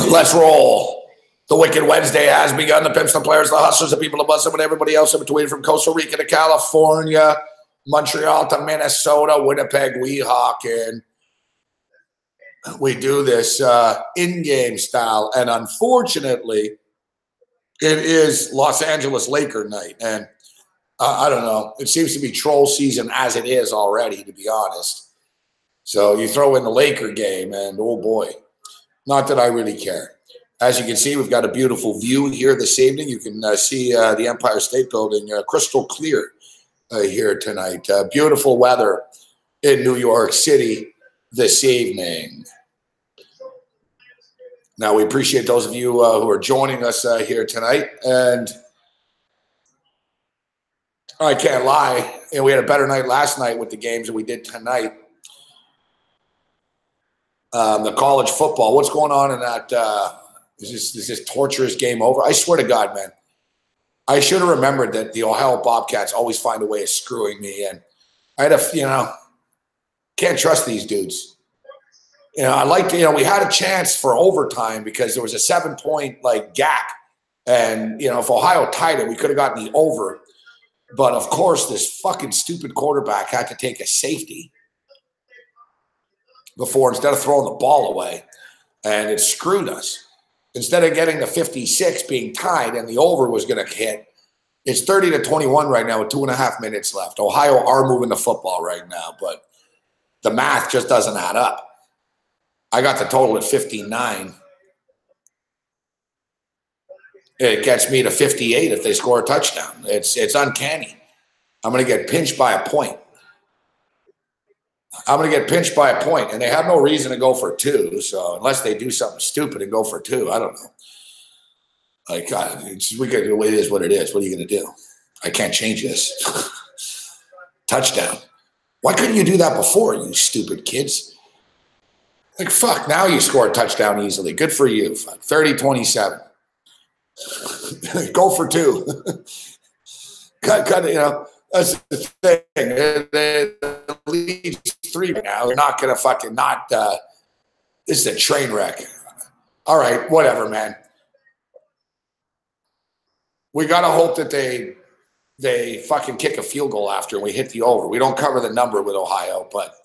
Let's roll. The Wicked Wednesday has begun. The pimps, the players, the hustlers, the people, the bustle, and everybody else in between, from Costa Rica to California, Montreal to Minnesota, Winnipeg, Weehawken. We do this in-game style, and unfortunately, it is Los Angeles Laker night, and I don't know. It seems to be troll season as it is already, to be honest. So you throw in the Laker game, and oh boy, not that I really care. As you can see, we've got a beautiful view here this evening. You can see the Empire State Building crystal clear here tonight. Beautiful weather in New York City this evening. Now, we appreciate those of you who are joining us here tonight. And I can't lie, we had a better night last night with the games than we did tonight. The college football, what's going on in that? Is this torturous game over? I swear to God, man. I should have remembered that the Ohio Bobcats always find a way of screwing me. And I had can't trust these dudes. I like to, we had a chance for overtime because there was a 7-point gap. And, if Ohio tied it, we could have gotten the over. But of course, this fucking stupid quarterback had to take a safety before, instead of throwing the ball away. And it screwed us. Instead of getting the 56 being tied and the over was going to hit, it's 30-21 right now with 2.5 minutes left. Ohio are moving the football right now, but the math just doesn't add up. I got the total at 59. It gets me to 58 if they score a touchdown. It's uncanny. I'm going to get pinched by a point. And they have no reason to go for 2. So unless they do something stupid and go for 2, I don't know. It is what it is. What are you going to do? I can't change this. Touchdown. Why couldn't you do that before, you stupid kids? Fuck, now you score a touchdown easily. Good for you. 30-27. Go for 2. That's the thing. They lead 3 now. They're not going to fucking not. This is a train wreck. All right, whatever, man. We got to hope that they fucking kick a field goal after and we hit the over. We don't cover the number with Ohio, but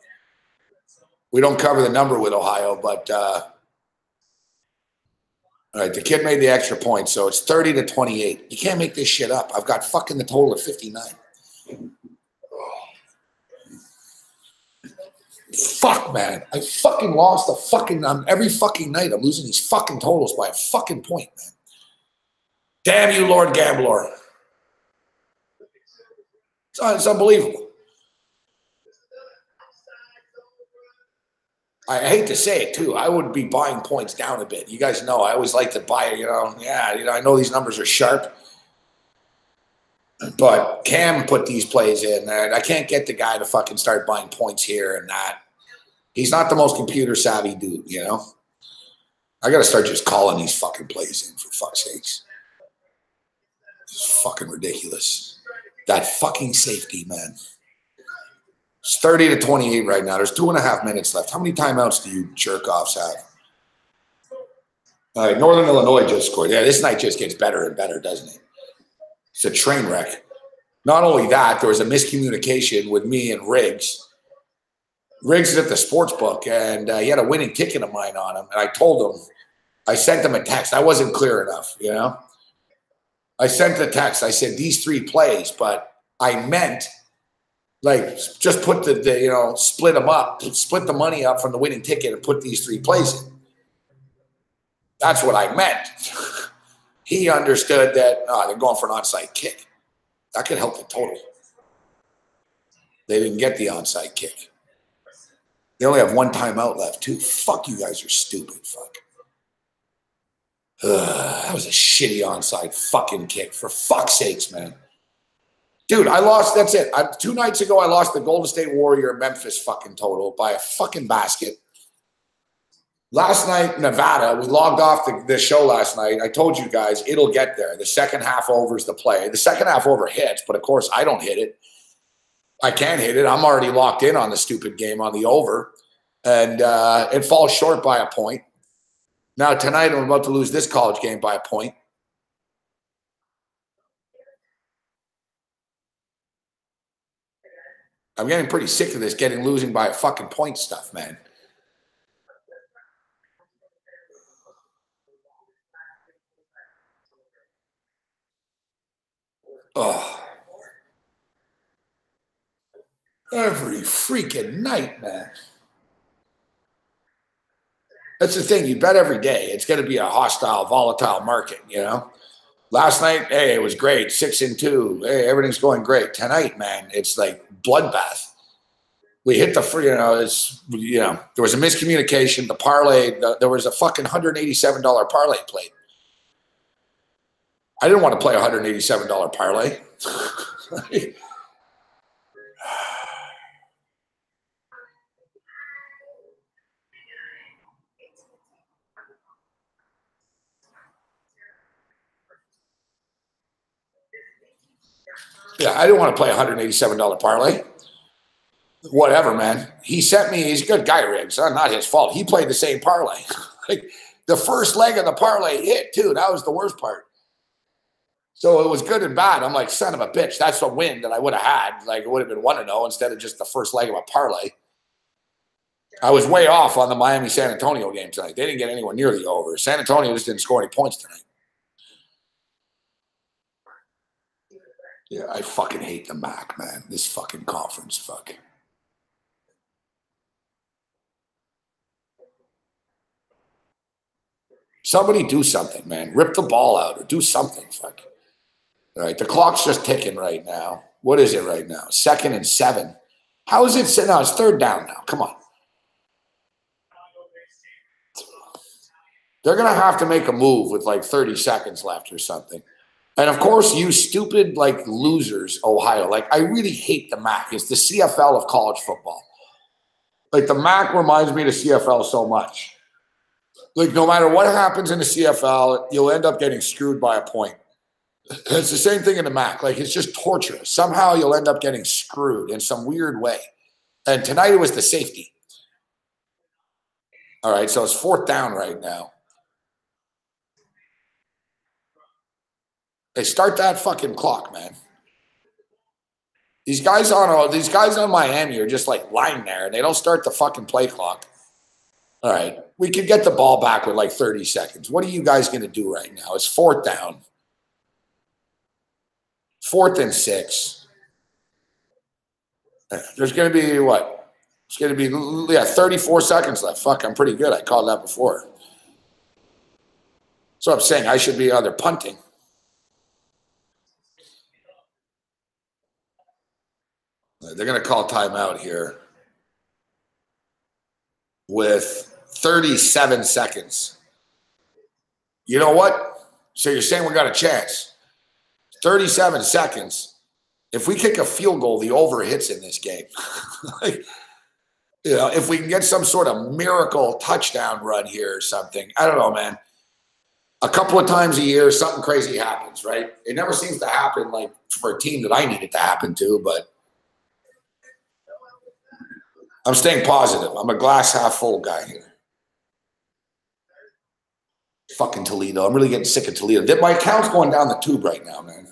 all right, the kid made the extra point, so it's 30-28. You can't make this shit up. I've got fucking the total of 59. Fuck, man. I fucking lost every fucking night. I'm losing these fucking totals by a fucking point, man. Damn you, Lord Gambler. It's unbelievable. I hate to say it, too. I would be buying points down a bit. You guys know I always like to buy, I know these numbers are sharp. But Cam put these plays in, and I can't get the guy to fucking start buying points here and that. He's not the most computer-savvy dude, I got to start just calling these fucking plays in, for fuck's sakes. It's fucking ridiculous. That fucking safety, man. It's 30-28 right now. There's 2.5 minutes left. How many timeouts do you jerk-offs have? All right, Northern Illinois just scored. Yeah, this night just gets better and better, doesn't it? It's a train wreck. Not only that, there was a miscommunication with me and Riggs. Riggs is at the Sportsbook, and he had a winning ticket of mine on him. And I told him, I sent him a text. I wasn't clear enough, I sent the text. I said, these 3 plays, but I meant, just put split them up, split the money up from the winning ticket and put these 3 plays in. That's what I meant. He understood that they're going for an onside kick. That could help the total. They didn't get the onside kick. They only have 1 timeout left, too. Fuck, you guys are stupid. Fuck. That was a shitty onside fucking kick. For fuck's sakes, man. Dude, I lost. That's it. 2 nights ago, I lost the Golden State Warrior Memphis fucking total by a fucking basket. Last night, Nevada, we logged off the show last night. I told you guys it'll get there. The second half over is the play. The second half over hits, but of course I don't hit it. I can't hit it. I'm already locked in on the stupid game on the over, and it falls short by a point. Now tonight I'm about to lose this college game by a point. I'm getting pretty sick of this losing by a fucking point stuff, man. Oh. Every freaking night, man. That's the thing. You bet every day. It's going to be a hostile, volatile market, you know? Last night, hey, it was great. 6-2. Hey, everything's going great. Tonight, man, it's like bloodbath. We hit the free, there was a miscommunication. The parlay, there was a fucking $187 parlay played. I didn't want to play a $187 parlay. Yeah, I didn't want to play a $187 parlay. Whatever, man. He sent me, he's a good guy, Riggs. Not his fault. He played the same parlay. Like the first leg of the parlay hit, too. That was the worst part. So it was good and bad. I'm like, son of a bitch, that's a win that I would have had. Like it would have been 1-0 instead of just the first leg of a parlay. I was way off on the Miami-San Antonio game tonight. They didn't get anywhere near the over. San Antonio just didn't score any points tonight. Yeah, I fucking hate the MAC, man. This fucking conference, fuck. Somebody do something, man. Rip the ball out or do something, fuck. All right, the clock's just ticking right now. What is it right now? 2nd and 7. How is it? No, it's 3rd down now. Come on. They're going to have to make a move with like 30 seconds left or something. And of course, you stupid like losers, Ohio. Like I really hate the MAC. It's the CFL of college football. Like the MAC reminds me of the CFL so much. Like no matter what happens in the CFL, you'll end up getting screwed by a point. It's the same thing in the MAC. Like it's just torturous. Somehow you'll end up getting screwed in some weird way. And tonight it was the safety. All right, so it's 4th down right now. They start that fucking clock, man. These guys on Miami are just like lying there, and they don't start the fucking play clock. All right, we could get the ball back with like 30 seconds. What are you guys going to do right now? It's 4th down. 4th and 6. There's going to be what? It's going to be 34 seconds left. Fuck, I'm pretty good. I called that before. So I'm saying I should be either punting. They're going to call timeout here with 37 seconds. You know what? So you're saying we got a chance. 37 seconds. If we kick a field goal, the over hits in this game. Like, if we can get some sort of miracle touchdown run here or something. I don't know, man. A couple of times a year, something crazy happens, right? It never seems to happen like for a team that I need it to happen to, but I'm staying positive. I'm a glass half full guy here. Fucking Toledo. I'm really getting sick of Toledo. My account's going down the tube right now, man.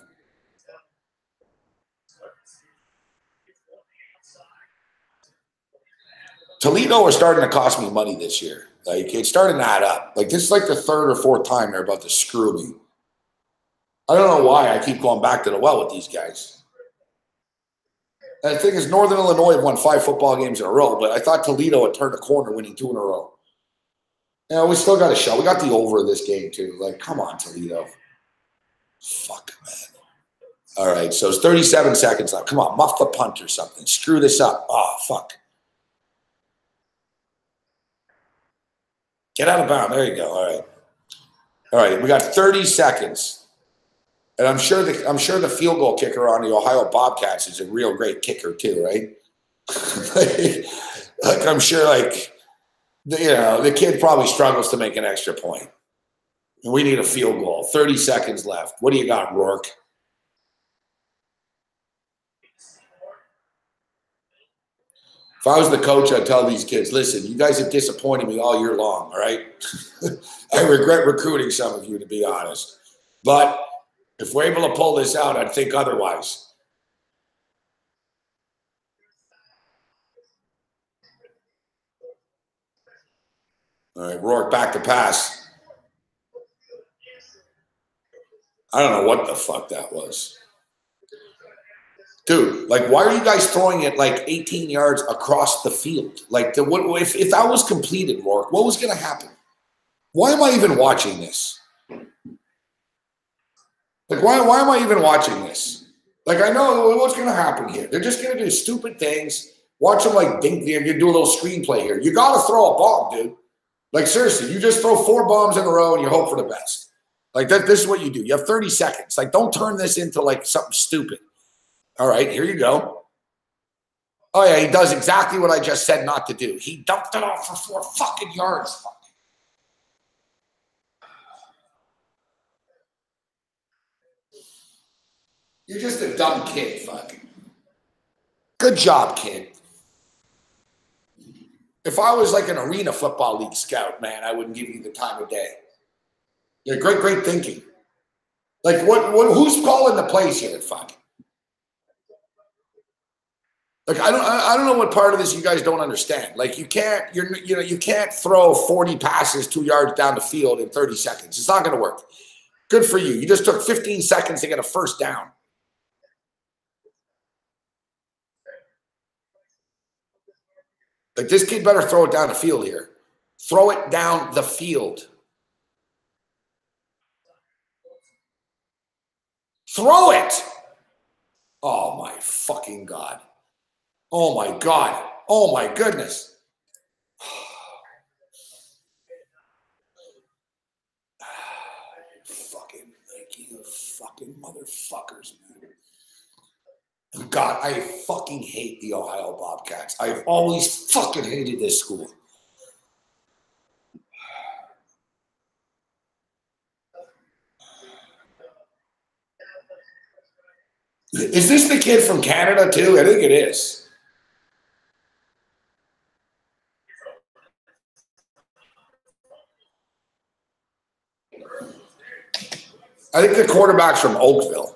Toledo are starting to cost me money this year. Like, it's starting to add up. Like, this is like the 3rd or 4th time they're about to screw me. I don't know why I keep going back to the well with these guys. And the thing is, Northern Illinois have won 5 football games in a row, but I thought Toledo had turned a corner winning 2 in a row. We still got a show. We got the over of this game, too. Like, come on, Toledo. Fuck, man. All right, so it's 37 seconds left. Come on, muff the punt or something. Screw this up. Oh, fuck. Get out of bounds. There you go. All right. We got 30 seconds. And I'm sure the field goal kicker on the Ohio Bobcats is a real great kicker too, right? Like I'm sure, like The kid probably struggles to make an extra point. And we need a field goal. 30 seconds left. What do you got, Rourke? If I was the coach, I'd tell these kids, listen, you guys have disappointed me all year long, all right? I regret recruiting some of you, to be honest. But if we're able to pull this out, I'd think otherwise. All right, Rourke, back to pass. I don't know what the fuck that was. Dude, like, why are you guys throwing it like 18 yards across the field? Like, if that was completed, Rourke, what was going to happen? Why am I even watching this? Like, why am I even watching this? Like, I know what's going to happen here. They're just going to do stupid things. Watch them, like, dink, you do a little screenplay here. You got to throw a bomb, dude. Like, seriously, you just throw 4 bombs in a row and you hope for the best. Like, this is what you do. You have 30 seconds. Like, don't turn this into, like, something stupid. All right, here you go. Oh, yeah, he does exactly what I just said not to do. He dumped it off for 4 fucking yards. Fuck. You're just a dumb kid, fuck. Good job, kid. If I was like an arena football league scout, man, I wouldn't give you the time of day. You're great thinking. Like, who's calling the plays here, fuck? Like, I don't know what part of this you guys don't understand. Like, you can't throw 40 passes 2 yards down the field in 30 seconds. It's not going to work. Good for you. You just took 15 seconds to get a first down. Like, this kid better throw it down the field here. Throw it down the field. Throw it. Oh, my fucking God. Oh, my God. Oh, my goodness. You fucking motherfuckers, man. God, I fucking hate the Ohio Bobcats. I've always fucking hated this school. Is this the kid from Canada, too? I think it is. I think the quarterback's from Oakville.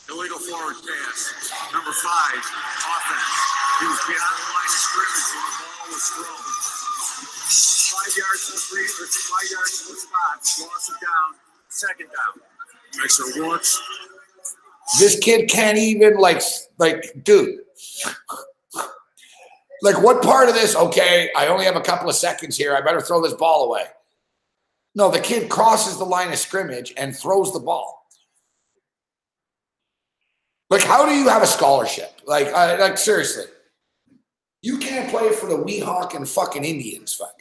Illegal forward pass. Number 5, offense. He was behind the line of scrimmage when the ball was thrown. 5 yards to the 5 yards to the spot. Loss it down. Second down. Makes it works. This kid can't even, like, dude. Like, what part of this? Okay, I only have a couple of seconds here. I better throw this ball away. No, the kid crosses the line of scrimmage and throws the ball. Like, how do you have a scholarship? Like seriously. You can't play for the Weehawk and fucking Indians, fuck.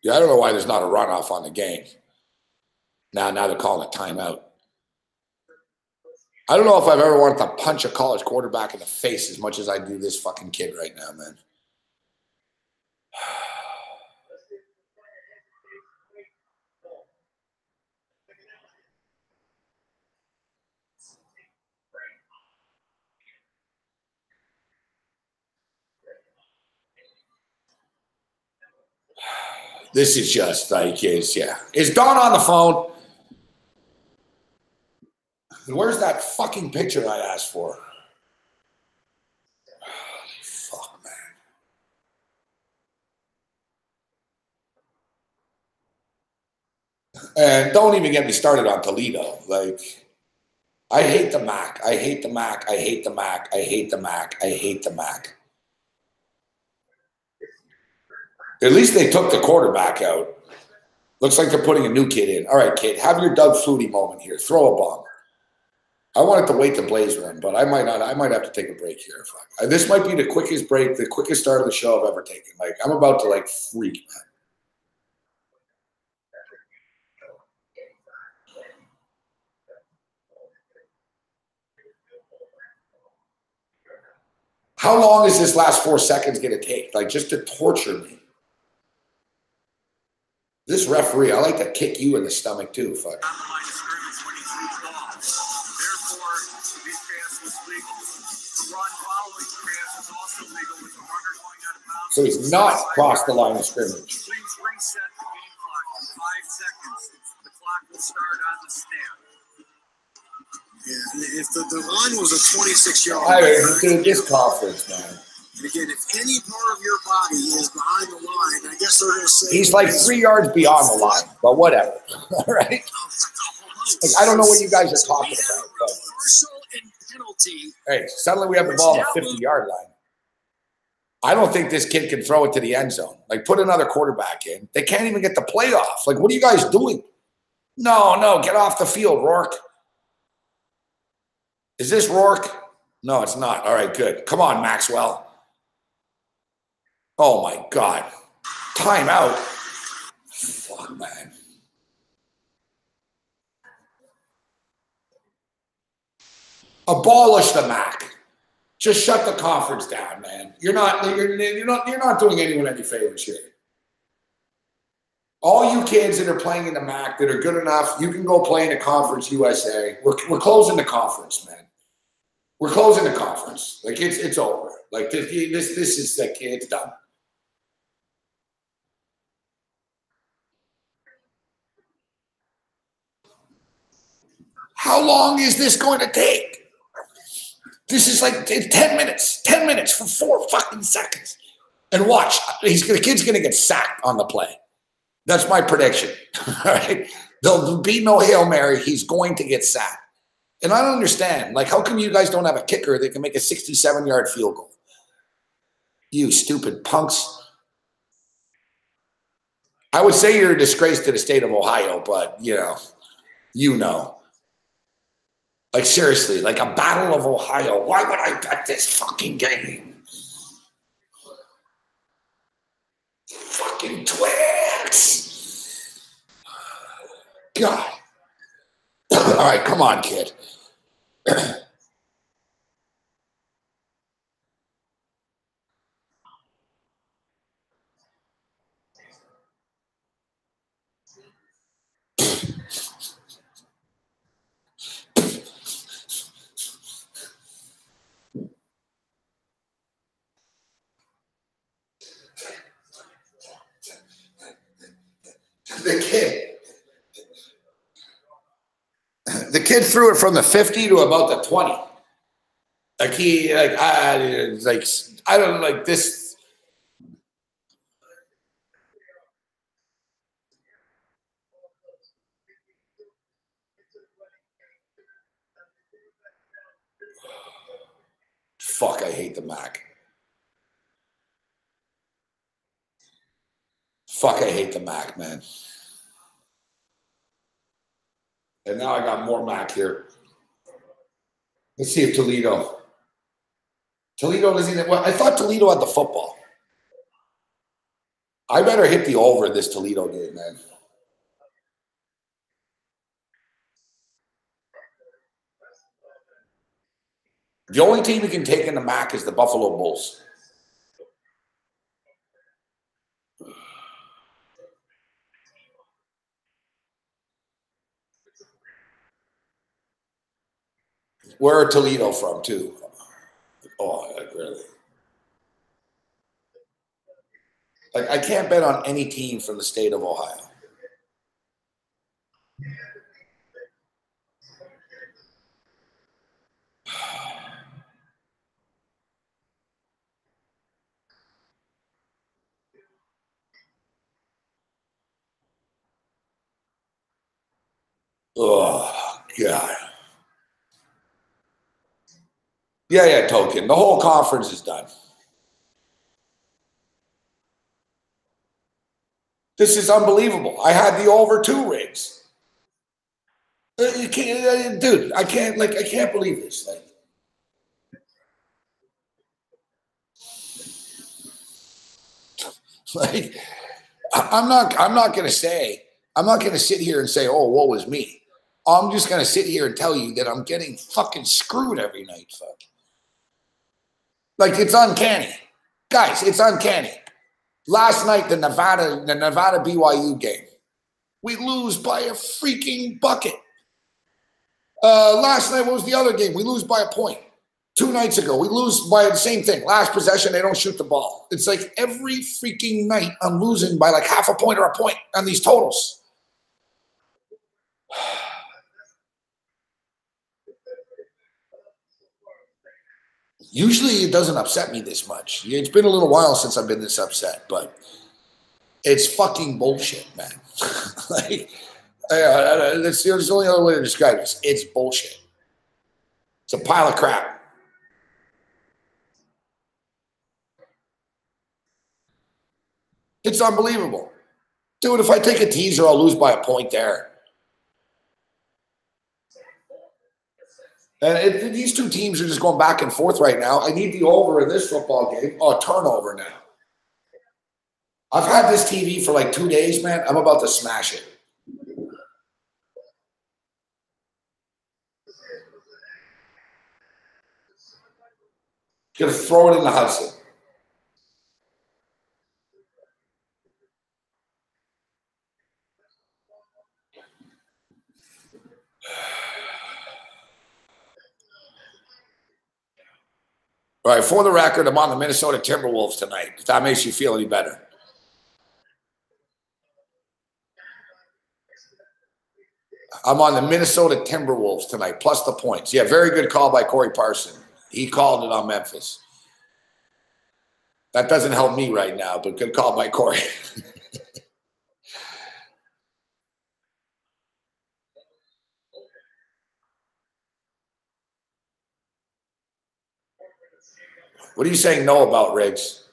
Yeah, I don't know why there's not a runoff on the game. Now they're calling it timeout. I don't know if I've ever wanted to punch a college quarterback in the face as much as I do this fucking kid right now, man. This is just like, is Dawn on the phone? And where's that fucking picture I asked for? Fuck, man. And don't even get me started on Toledo. Like, I hate the MAC. I hate the MAC. I hate the MAC. I hate the MAC. I hate the MAC. At least they took the quarterback out. Looks like they're putting a new kid in. All right, kid, have your Doug Flutie moment here. Throw a bomb. I wanted to wait the Blaze run, but I might not. I might have to take a break here. Fuck. This might be the quickest break, the quickest start of the show I've ever taken. Like, I'm about to, like, freak, man. How long is this last 4 seconds going to take? Like, just to torture me. This referee, I like to kick you in the stomach too. Fuck. So he's not crossed the line of scrimmage. Please reset the game clock for 5 seconds. The clock will start on the snap. Yeah, if the line was a 26-yard line. Dude, this conference, man. And again, if any part of your body is behind the line, I guess they're going to say he's like 3 yards beyond the line, but whatever. All right. Like, I don't know what you guys are talking about. But, and penalty. hey, suddenly we have the ball on the 50-yard line. I don't think this kid can throw it to the end zone. Like, put another quarterback in. They can't even get the playoff. Like, what are you guys doing? No, get off the field, Rourke. Is this Rourke? No, it's not. All right, good. Come on, Maxwell. Oh, my God. Timeout. Fuck, man. Abolish the MAC. Just shut the conference down, man. You're not doing anyone any favors here. All you kids that are playing in the MAC that are good enough, you can go play in the Conference USA. We're closing the conference, man. We're closing the conference. Like, it's over. Like, this is like, it's done. How long is this going to take? This is like 10 minutes. 10 minutes for 4 fucking seconds. And watch, the kid's going to get sacked on the play. That's my prediction. All right? There'll be no Hail Mary. He's going to get sacked. And I don't understand. Like, how come you guys don't have a kicker that can make a 67-yard field goal? You stupid punks. I would say you're a disgrace to the state of Ohio, but, you know. Like, seriously, like a Battle of Ohio. Why would I bet this fucking game? Fucking Twix. God. All right, come on, kid. The kid threw it from the 50 to about the 20. Like, I don't like this. Fuck, I hate the MAC. Fuck, I hate the MAC, man. And now I got more MAC here. Let's see if Toledo doesn't. Well, I thought Toledo had the football. I better hit the over in this Toledo game, man. The only team we can take in the MAC is the Buffalo Bulls. Where are Toledo from, too? Oh, like, really? Like, I can't bet on any team from the state of Ohio. Oh, God. Yeah, token. The whole conference is done. This is unbelievable. I had the over 2 rigs. You can't, dude. I can't believe this. Like, I'm not going to sit here and say, oh, woe is me. I'm just going to sit here and tell you that I'm getting fucking screwed every night. Fuck. Like, it's uncanny. Guys, it's uncanny. Last night, the Nevada BYU game, we lose by a freaking bucket. Last night, what was the other game? We lose by a point. 2 nights ago, we lose by the same thing. Last possession, they don't shoot the ball. It's like every freaking night I'm losing by like half a point or a point on these totals. Usually it doesn't upset me this much. It's been a little while since I've been this upset, but it's fucking bullshit, man. Like, that's the only other way to describe this. It's bullshit. It's a pile of crap. It's unbelievable. Dude, if I take a teaser, I'll lose by a point there. And these two teams are just going back and forth right now. I need the over in this football game. Oh, turnover now. I've had this TV for like 2 days, man. I'm about to smash it. Gonna throw it in the Hudson. All right, for the record, I'm on the Minnesota Timberwolves tonight, if that makes you feel any better. I'm on the Minnesota Timberwolves tonight, plus the points. Yeah, very good call by Corey Parson. He called it on Memphis. That doesn't help me right now, but good call by Corey. What are you saying no about, Riggs?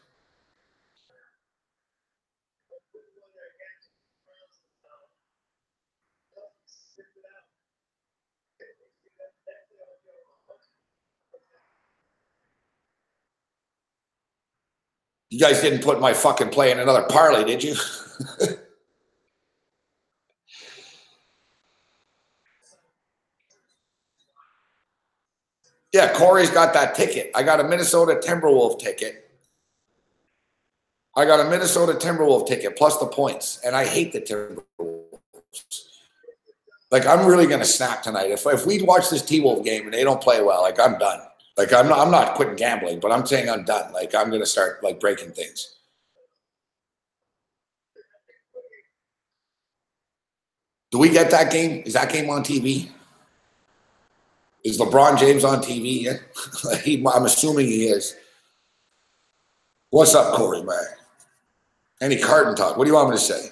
You guys didn't put my fucking play in another parlay, did you? Yeah, Corey's got that ticket. I got a Minnesota Timberwolf ticket. Plus the points. And I hate the Timberwolves. Like, I'm really going to snap tonight. If we watch this T-Wolf game and they don't play well, like, I'm done. Like, I'm not quitting gambling, but I'm saying I'm done. Like, I'm going to start, like, breaking things. Do we get that game? Is that game on TV? Is LeBron James on TV? I'm assuming he is. What's up, Corey, man? Any carton talk? What do you want me to say?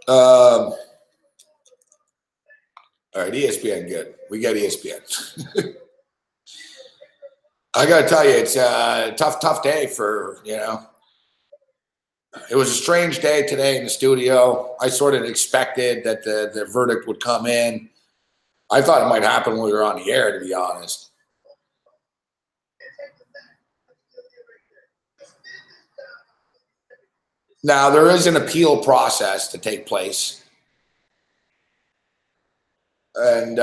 All right, ESPN, good. We got ESPN. I got to tell you, it's a tough day for, it was a strange day today in the studio. I sort of expected that the verdict would come in. I thought it might happen when we were on the air, to be honest. Now, there is an appeal process to take place. And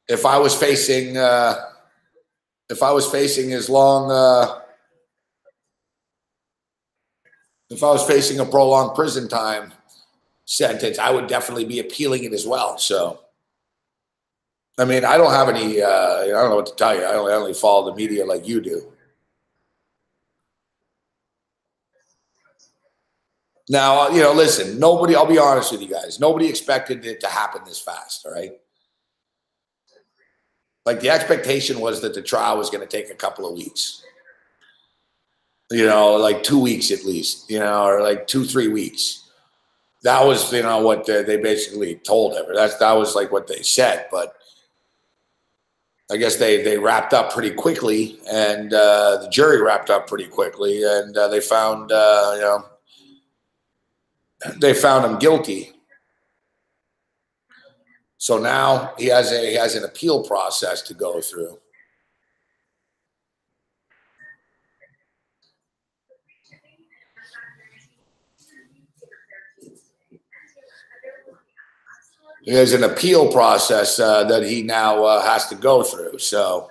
if I was facing a prolonged prison time sentence, I would definitely be appealing it as well. So, I mean, I don't have any, I don't know what to tell you. I only follow the media like you do. Now, listen, nobody, I'll be honest with you guys, nobody expected it to happen this fast, all right? Like, the expectation was that the trial was going to take a couple of weeks. Like 2 weeks at least, or like 2-3 weeks. That was, what they basically told him. That was like what they said, but I guess they wrapped up pretty quickly, and the jury wrapped up pretty quickly, and they found him guilty. So now he has an appeal process to go through. There's an appeal process that he now has to go through. So,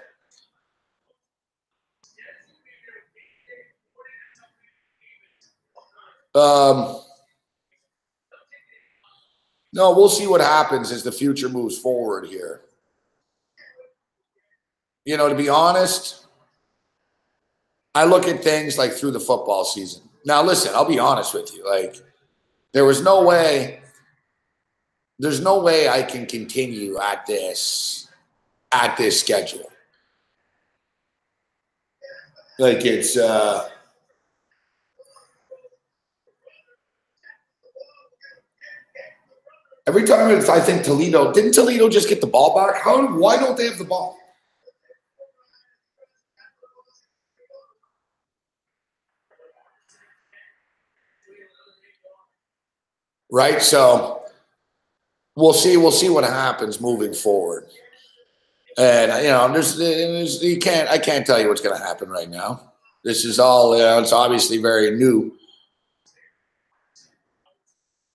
no, we'll see what happens as the future moves forward here. To be honest, I look at things like through the football season. Now, listen, I'll be honest with you. Like, there's no way I can continue at this schedule. Like, it's every time I think didn't Toledo just get the ball back? Why don't they have the ball? Right? So we'll see what happens moving forward. And I can't tell you what's going to happen right now. This is all it's obviously very new.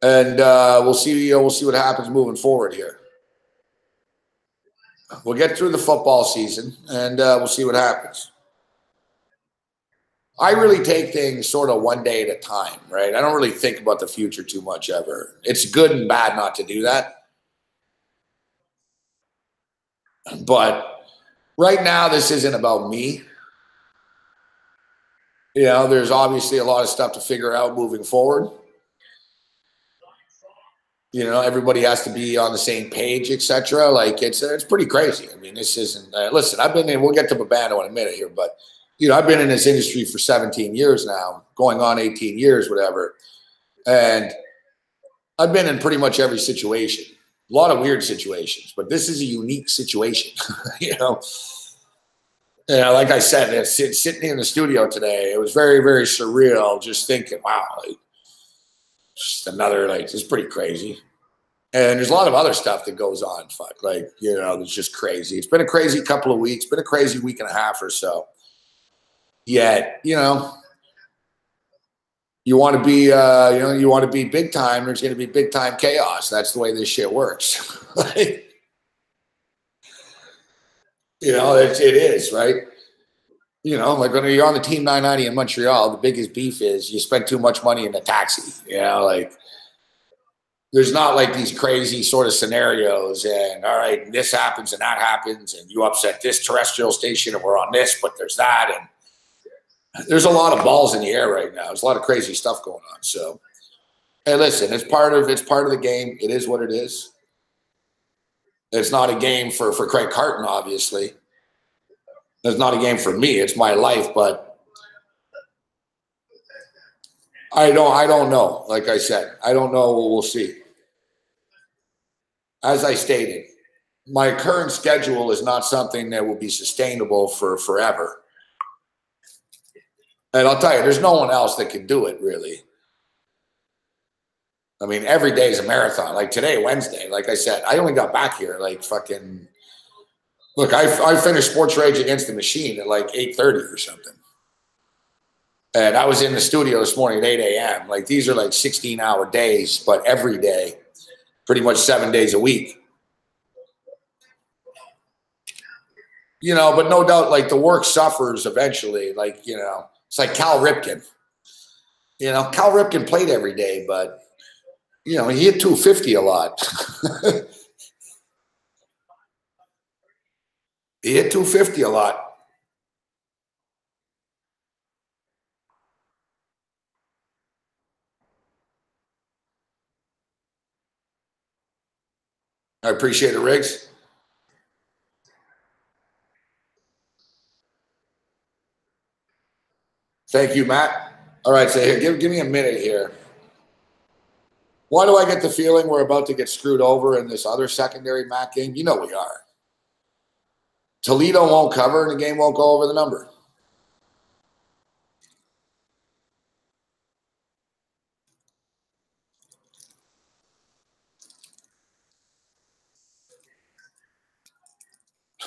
And we'll see what happens moving forward here. We'll get through the football season, and we'll see what happens. I really take things sort of one day at a time, right? I don't really think about the future too much ever. It's good and bad not to do that. But right now, this isn't about me. There's obviously a lot of stuff to figure out moving forward. Everybody has to be on the same page, etc. Like it's pretty crazy. I mean, this isn't. Listen, I've been in. We'll get to Babano in a minute here, but I've been in this industry for 17 years now, going on 18 years, whatever, and I've been in pretty much every situation. A lot of weird situations, but this is a unique situation. Like I said, sitting in the studio today, it was very, very surreal. Just thinking, wow, like just another it's pretty crazy. And there's a lot of other stuff that goes on. Fuck, it's just crazy. It's been a crazy couple of weeks. Been a crazy week and a half or so. Yet, you want to be, you want to be big time. There's going to be big time chaos. That's the way this shit works. It is, right? Like when you're on the Team 990 in Montreal, the biggest beef is you spend too much money in the taxi. There's not like these crazy sort of scenarios and all right, this happens and that happens and you upset this terrestrial station and we're on this, but there's that. And there's a lot of balls in the air right now. There's a lot of crazy stuff going on. So, hey, listen, it's part of the game. It is what it is. It's not a game for Craig Carton, obviously. It's not a game for me. It's my life, but I don't know. Like I said, I don't know. We'll see. As I stated, my current schedule is not something that will be sustainable for forever. And I'll tell you, there's no one else that can do it, really. I mean, every day is a marathon. Like today, Wednesday, like I said, I only got back here like fucking. Look, I finished Sports Rage Against the Machine at like 8:30 or something. And I was in the studio this morning at 8 a.m. Like these are like 16-hour days, but every day, pretty much 7 days a week. But no doubt, like the work suffers eventually. Like, it's like Cal Ripken. Cal Ripken played every day, but, he hit 250 a lot. He hit 250 a lot. I appreciate it, Riggs. Thank you, Matt. All right, so here, give me a minute here. Why do I get the feeling we're about to get screwed over in this other secondary MAC game? You know we are. Toledo won't cover and the game won't go over the number.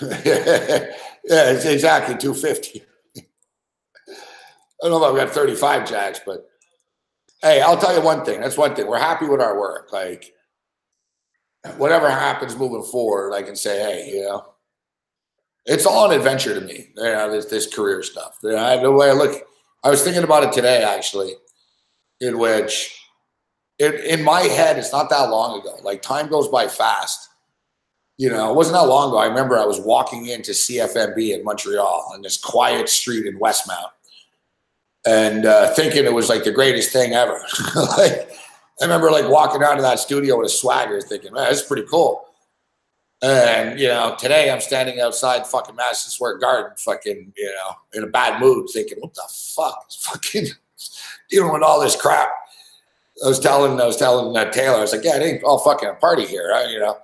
Yeah, it's exactly 250. I don't know if I've got 35 jacks, but hey, I'll tell you one thing. That's one thing. We're happy with our work. Like, whatever happens moving forward, I can say, hey, it's all an adventure to me. This career stuff. The way I look, I was thinking about it today, actually, in which, in my head, it's not that long ago. Like, time goes by fast. It wasn't that long ago. I remember I was walking into CFMB in Montreal on this quiet street in Westmount and thinking it was like the greatest thing ever. Like, I remember like walking out of that studio with a swagger thinking, man, that's pretty cool. And, today I'm standing outside fucking Madison Square Garden, fucking, in a bad mood thinking, what the fuck? Fucking dealing with all this crap. I was telling Taylor, I was like, yeah, it ain't all fucking a party here, right?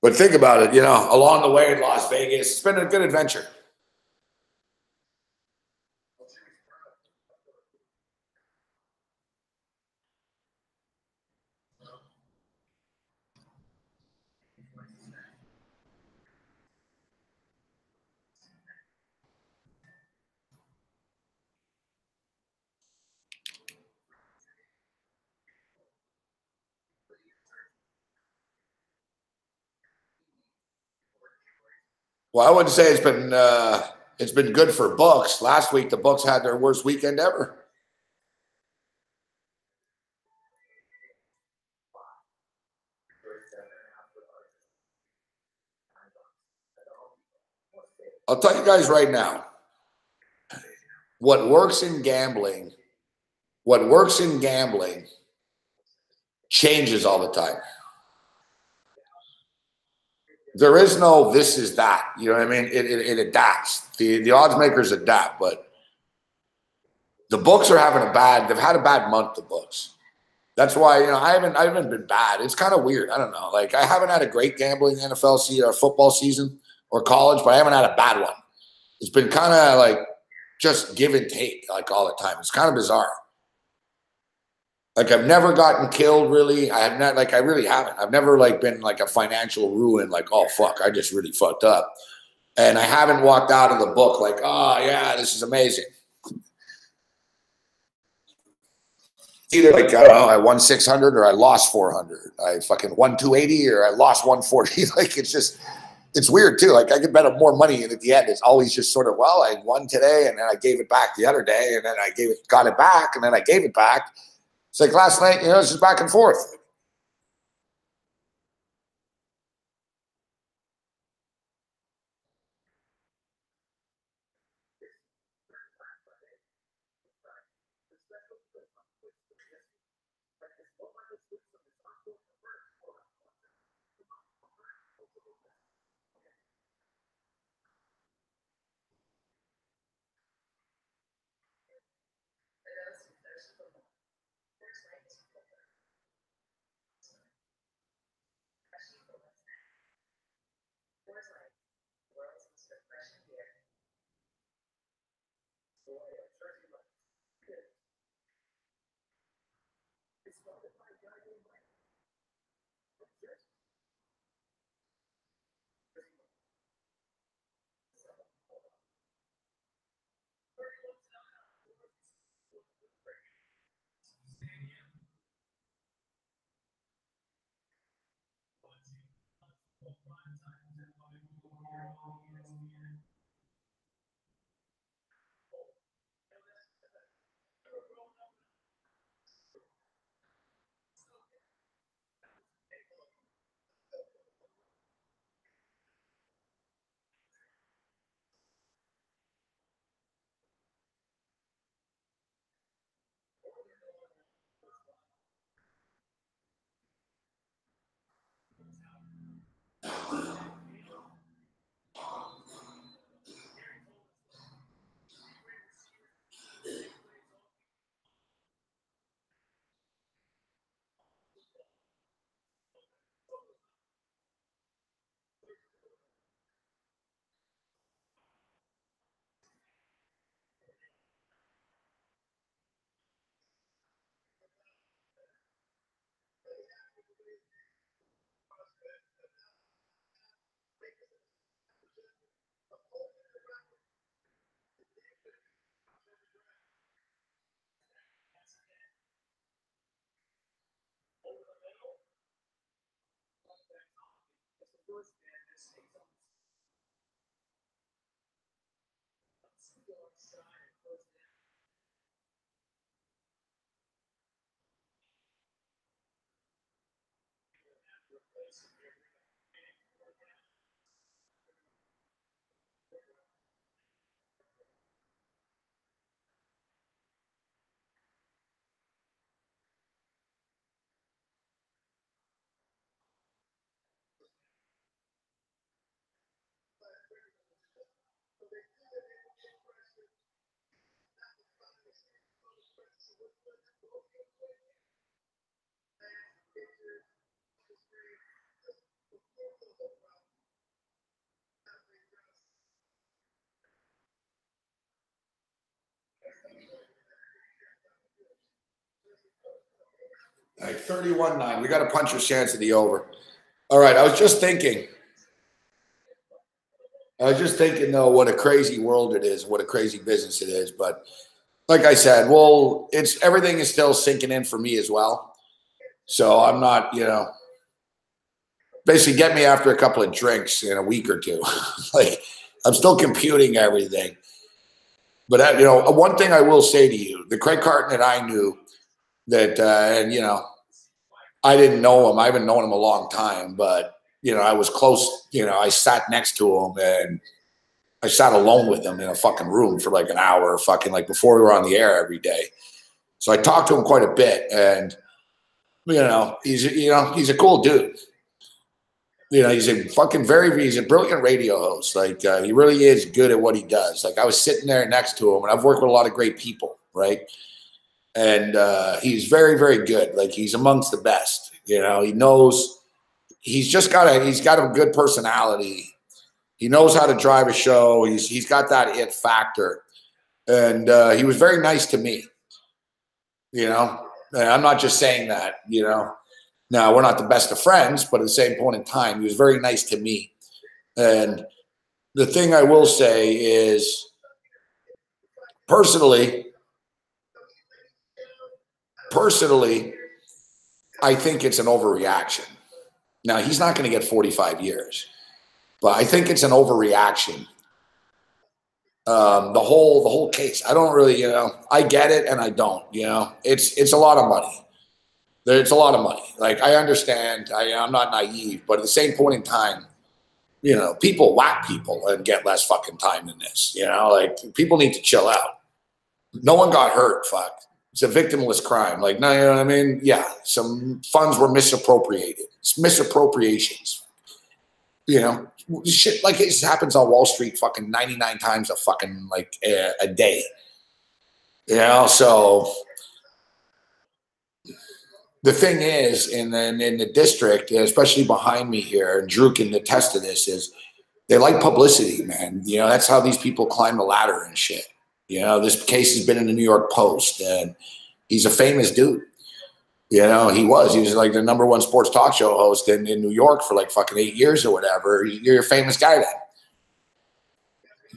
But think about it, along the way in Las Vegas, it's been a good adventure. Well, I wouldn't say it's been good for books. Last week, the books had their worst weekend ever. I'll tell you guys right now, what works in gambling changes all the time. There is no this is that. You know what I mean? It adapts. The odds makers adapt, but the books are they've had a bad month, the books. That's why, I haven't been bad. It's kind of weird. I don't know. Like, I haven't had a great gambling NFL season or football season or college, but I haven't had a bad one. It's been kind of like just give and take, like, all the time. It's kind of bizarre. Like, I've never gotten killed, really. I have not, like, I really haven't. I've never, like, been like a financial ruin, like, oh fuck, I just really fucked up. And I haven't walked out of the book like, oh yeah, this is amazing. Either like, I don't know, I won 600 or I lost 400. I fucking won 280 or I lost 140. Like, it's weird too. Like, I could bet more money, and at the end, it's always just sort of, well, I won today, and then I gave it back the other day, and then I got it back, and then I gave it back. It's like last night, it's just back and forth. All right, 31-9. We got a puncher's chance of the over. All right, I was just thinking, though, what a crazy world it is, what a crazy business it is. But like I said, well, everything is still sinking in for me as well. So I'm not, basically get me after a couple of drinks in a week or two. Like, I'm still computing everything. But, one thing I will say to you, the Craig Carton that I knew that, I didn't know him. I haven't known him a long time, but, I was close. I sat next to him and I sat alone with him in a fucking room for like an hour, fucking like before we were on the air every day. So I talked to him quite a bit, and he's a cool dude. He's a brilliant radio host. Like he really is good at what he does. Like I was sitting there next to him, and I've worked with a lot of great people, right? And he's very, very good. Like he's amongst the best. He knows. He's got a good personality. He knows how to drive a show. He's got that it factor, and he was very nice to me. And I'm not just saying that. Now we're not the best of friends, but at the same point in time, he was very nice to me. And the thing I will say is, personally, I think it's an overreaction. Now he's not going to get 45 years. But I think it's an overreaction. The whole case. I don't really, I get it and I don't. It's a lot of money. It's a lot of money. Like I understand. I'm not naive, but at the same point in time, people whack people and get less fucking time than this. Like people need to chill out. No one got hurt. Fuck. It's a victimless crime. Like, no, you know what I mean? Yeah, some funds were misappropriated. It's misappropriations. Shit like it happens on Wall Street fucking 99 times a fucking like a day. So the thing is, in the district, especially behind me here, and Drew can attest to this, is they like publicity, man. That's how these people climb the ladder and shit. This case has been in the New York Post, and he's a famous dude. He was like the #1 sports talk show host in New York for like fucking 8 years or whatever. You're a famous guy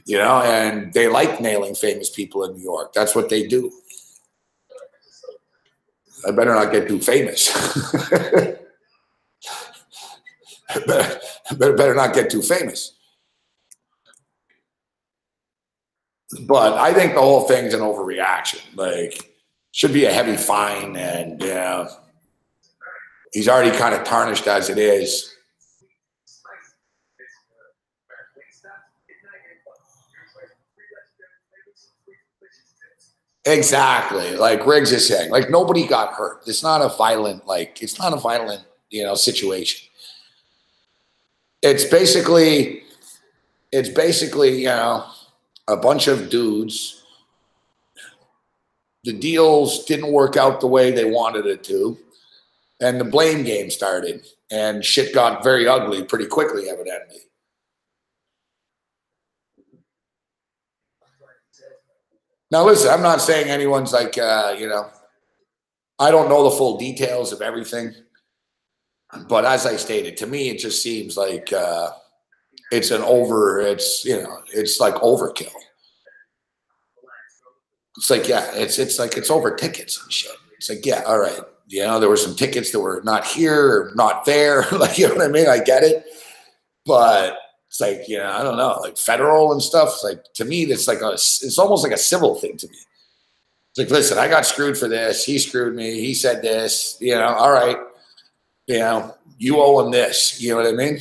then, and they like nailing famous people in New York. That's what they do. I better not get too famous. better not get too famous. But I think the whole thing's an overreaction. Like, should be a heavy fine, and he's already kind of tarnished as it is. Exactly. Like Riggs is saying, like nobody got hurt. It's not a violent, situation. It's basically, a bunch of dudes. The deals didn't work out the way they wanted it to. And the blame game started. And shit got very ugly pretty quickly, evidently. Now, listen, I'm not saying anyone's like, I don't know the full details of everything. But as I stated, to me, it just seems like it's like overkill. It's like, yeah, it's over tickets and shit. It's like, yeah, all right. There were some tickets that were not here or not there. Like, you know what I mean? I get it. But it's like, I don't know, like federal and stuff. It's like, to me, it's like it's almost like a civil thing to me. It's like, listen, I got screwed for this. He screwed me. He said this, all right. You owe him this. You know what I mean?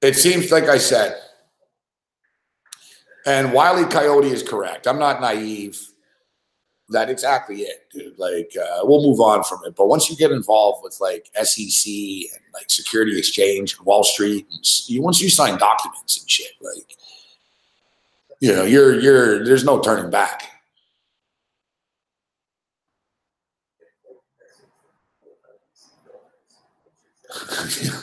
It seems like I said, and Wile E. Coyote is correct. I'm not naive. That's exactly it, dude. Like, we'll move on from it. But once you get involved with like SEC and like Security Exchange and Wall Street, and once you sign documents and shit, like, there's no turning back.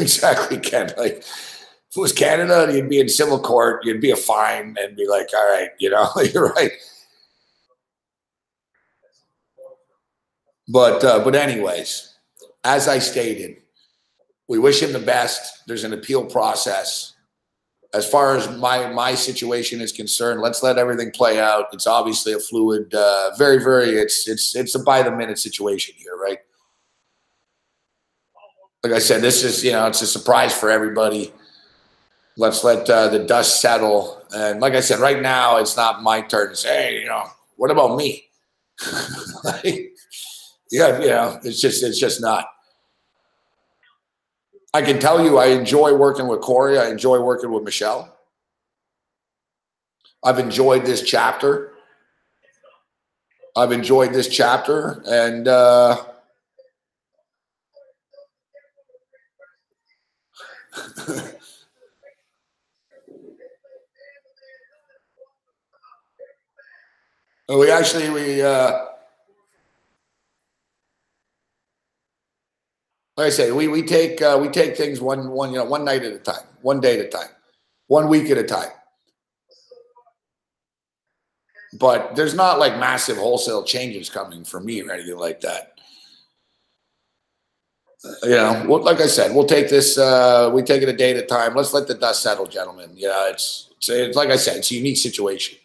Exactly, Ken. Like, if it was Canada, you'd be in civil court, you'd be a fine, and be like, all right, you're right. But anyways, as I stated, we wish him the best. There's an appeal process. As far as my situation is concerned, let's let everything play out. It's obviously a fluid, very, very. It's a by the minute situation here, right? Like I said, this is it's a surprise for everybody. Let's let the dust settle. And like I said, right now it's not my turn to say, hey, what about me? Like, it's just not. I can tell you, I enjoy working with Corey. I enjoy working with Michelle. I've enjoyed this chapter. And we like I say, we take things one night at a time, one day at a time, 1 week at a time. But there's not like massive wholesale changes coming from me or anything like that. Like I said, we'll take this. We take it a day at a time. Let's let the dust settle, gentlemen. It's like I said, it's a unique situation.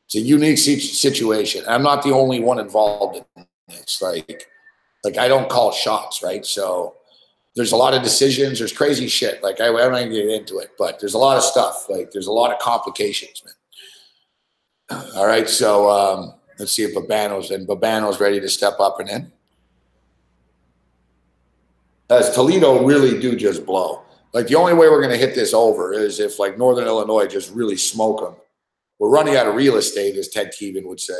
It's a unique situation. I'm not the only one involved in this. Like I don't call shots, right? So there's a lot of decisions. There's crazy shit. Like I'm not gonna get into it, but there's a lot of stuff. Like there's a lot of complications, man. All right, so let's see if Babano's ready to step up and in. As Toledo really do just blow. Like the only way we're gonna hit this over is if like Northern Illinois just really smoke them. We're running out of real estate, as Ted Keevan would say.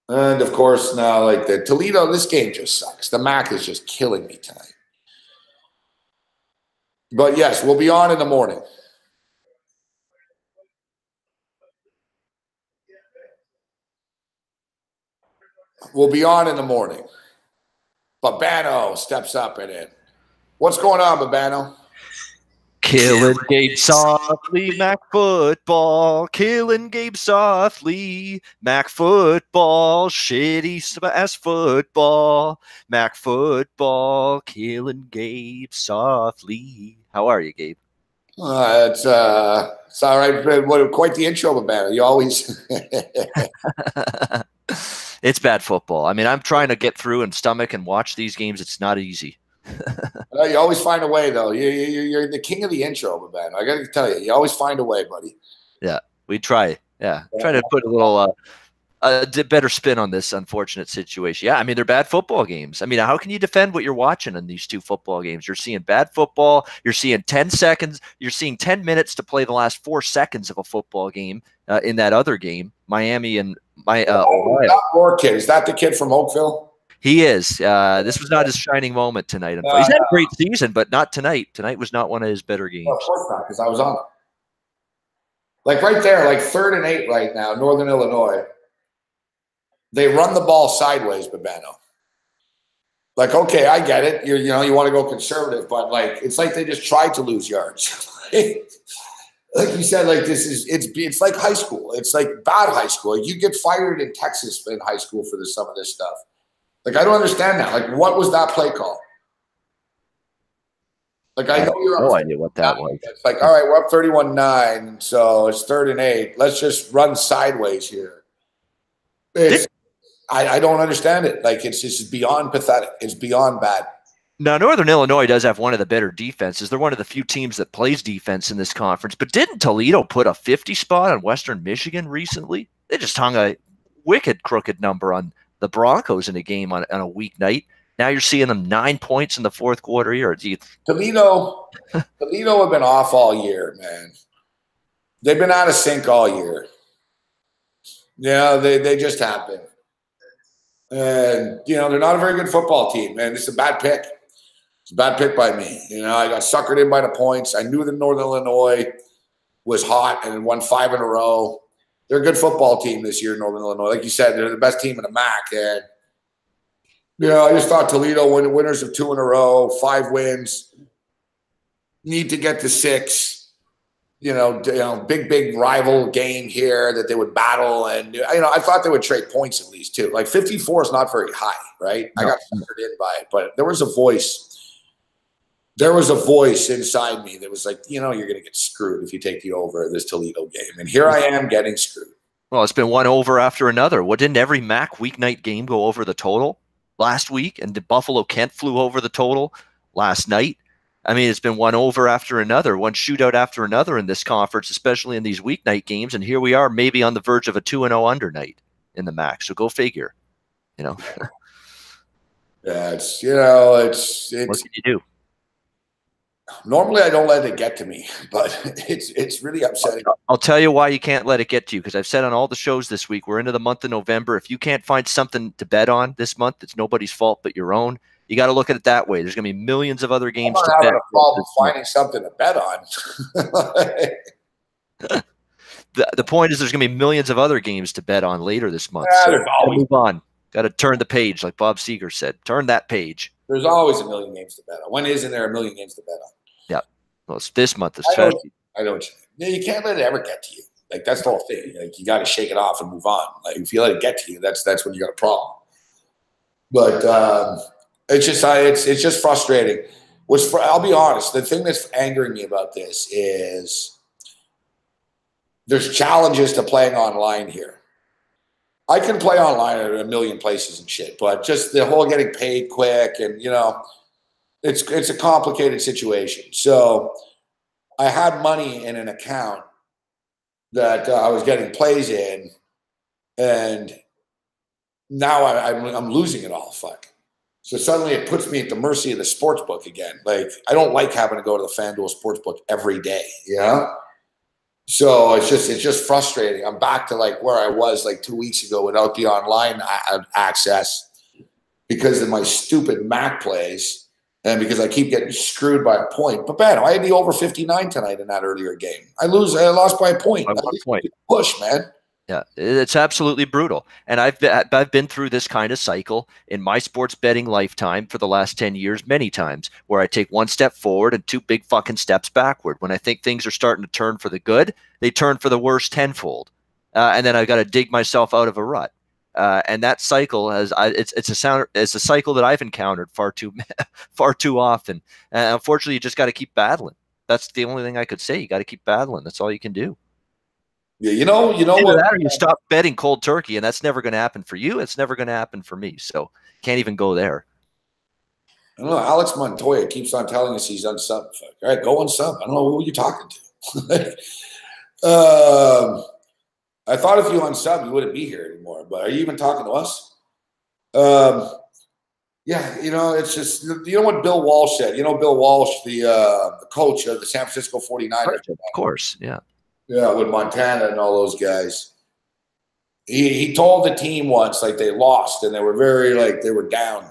And of course, now like the Toledo, this game just sucks. The MAC is just killing me tonight. But yes, we'll be on in the morning. We'll be on in the morning. Babano steps up and in. What's going on, Babano? Killing Gabe softly, Mac football. Killing Gabe softly, Mac football. Shitty ass football, Mac football. Killing Gabe softly. How are you, Gabe? It's all right. Quite the intro, Babano. You always. It's bad football. I mean, I'm trying to get through and stomach and watch these games. It's not easy. You always find a way, though. You're the king of the intro, Babano. I got to tell you, you always find a way, buddy. Yeah, we try. Yeah, try to put a little better spin on this unfortunate situation. Yeah, I mean, they're bad football games. I mean, how can you defend what you're watching in these two football games? You're seeing bad football. You're seeing 10 seconds. You're seeing 10 minutes to play the last 4 seconds of a football game in that other game, Miami and Ohio. That kid. Is that the kid from Oakville? He is. This was not his shining moment tonight. He's had a great season, but not tonight. Tonight was not one of his better games. Well, of course not, because I was on it. Like right there, like 3rd and 8 right now, Northern Illinois. They run the ball sideways, Babano. Like, okay, I get it. You want to go conservative, but like it's like they just tried to lose yards. Like you said, like it's like high school. It's like bad high school. You get fired in Texas in high school for some of this stuff. Like I don't understand that. Like, what was that play call? Like I know you're no idea what that was. It's like, all right, we're up 31-9, so it's 3rd and 8. Let's just run sideways here. I don't understand it. Like, it's just beyond pathetic. It's beyond bad. Now, Northern Illinois does have one of the better defenses. They're one of the few teams that plays defense in this conference. But didn't Toledo put a 50 spot on Western Michigan recently? They just hung a wicked crooked number on the Broncos in a game on a weeknight. Now you're seeing them 9 points in the fourth quarter here. Toledo have been off all year, man. They've been out of sync all year. Yeah, they just have been. And, they're not a very good football team, man. It's a bad pick. It's a bad pick by me. I got suckered in by the points. I knew that Northern Illinois was hot and won 5 in a row. They're a good football team this year, Northern Illinois. Like you said, they're the best team in the MAC. And, I just thought Toledo winners of 2 in a row, 5 wins, need to get to 6. Big rival game here that they would battle. And, I thought they would trade points at least too. Like 54 is not very high, right? No. I got suckered in by it, but there was a voice. There was a voice inside me that was like, you're going to get screwed if you take the over of this Toledo game. And here I am getting screwed. Well, it's been one over after another. Didn't every MAC weeknight game go over the total last week? And did Buffalo-Kent flew over the total last night? I mean, it's been one over after another, one shootout after another in this conference, especially in these weeknight games. And here we are, maybe on the verge of a 2-0 under night in the MAC. So go figure. Yeah, it's what can you do? Normally, I don't let it get to me, but it's really upsetting. I'll tell you why you can't let it get to you, because I've said on all the shows this week, we're into the month of November. If you can't find something to bet on this month, it's nobody's fault but your own. You got to look at it that way. There's going to be millions of other games to bet. I'm not having a problem finding something to bet on. The point is there's going to be millions of other games to bet on later this month. Yeah, so move on. Got to turn the page, like Bob Seger said. Turn that page. There's always a million games to bet on. When isn't there a million games to bet on? Yeah. Well, it's this month. I know what you mean. You can't let it ever get to you. Like, that's the whole thing. Like, you got to shake it off and move on. Like, if you let it get to you, that's when you got a problem. But it's just frustrating. I'll be honest. The thing that's angering me about this is there's challenges to playing online here. I can play online at a million places and shit, but just the whole getting paid quick and, it's a complicated situation. So I had money in an account that I was getting plays in, and now I'm losing it all. Fuck. So suddenly it puts me at the mercy of the sportsbook again. Like, I don't like having to go to the FanDuel sportsbook every day, So it's just frustrating. I'm back to like where I was like 2 weeks ago without the online access because of my stupid MAC plays and because I keep getting screwed by a point. But man, I had the over 59 tonight in that earlier game. I lost by a point. By 1 point. Push, man. Yeah, it's absolutely brutal. And I've been through this kind of cycle in my sports betting lifetime for the last 10 years many times, where I take 1 step forward and 2 big fucking steps backward. When I think things are starting to turn for the good, they turn for the worse tenfold. And then I've got to dig myself out of a rut. And that cycle it's a cycle that I've encountered far too often. And unfortunately, you just got to keep battling. That's the only thing I could say. You got to keep battling. That's all you can do. Yeah, you know what? That or you stop betting cold turkey, and that's never going to happen for you. It's never going to happen for me. So can't even go there. I don't know. Alex Montoya keeps on telling us he's unsub. All right, go unsub. I don't know who you're talking to. I thought if you unsub, you wouldn't be here anymore. But are you even talking to us? Yeah, it's just what Bill Walsh said. Bill Walsh, the coach of the San Francisco 49ers. Of course, yeah. Yeah, with Montana and all those guys. He told the team once, like, they lost and they were they were down.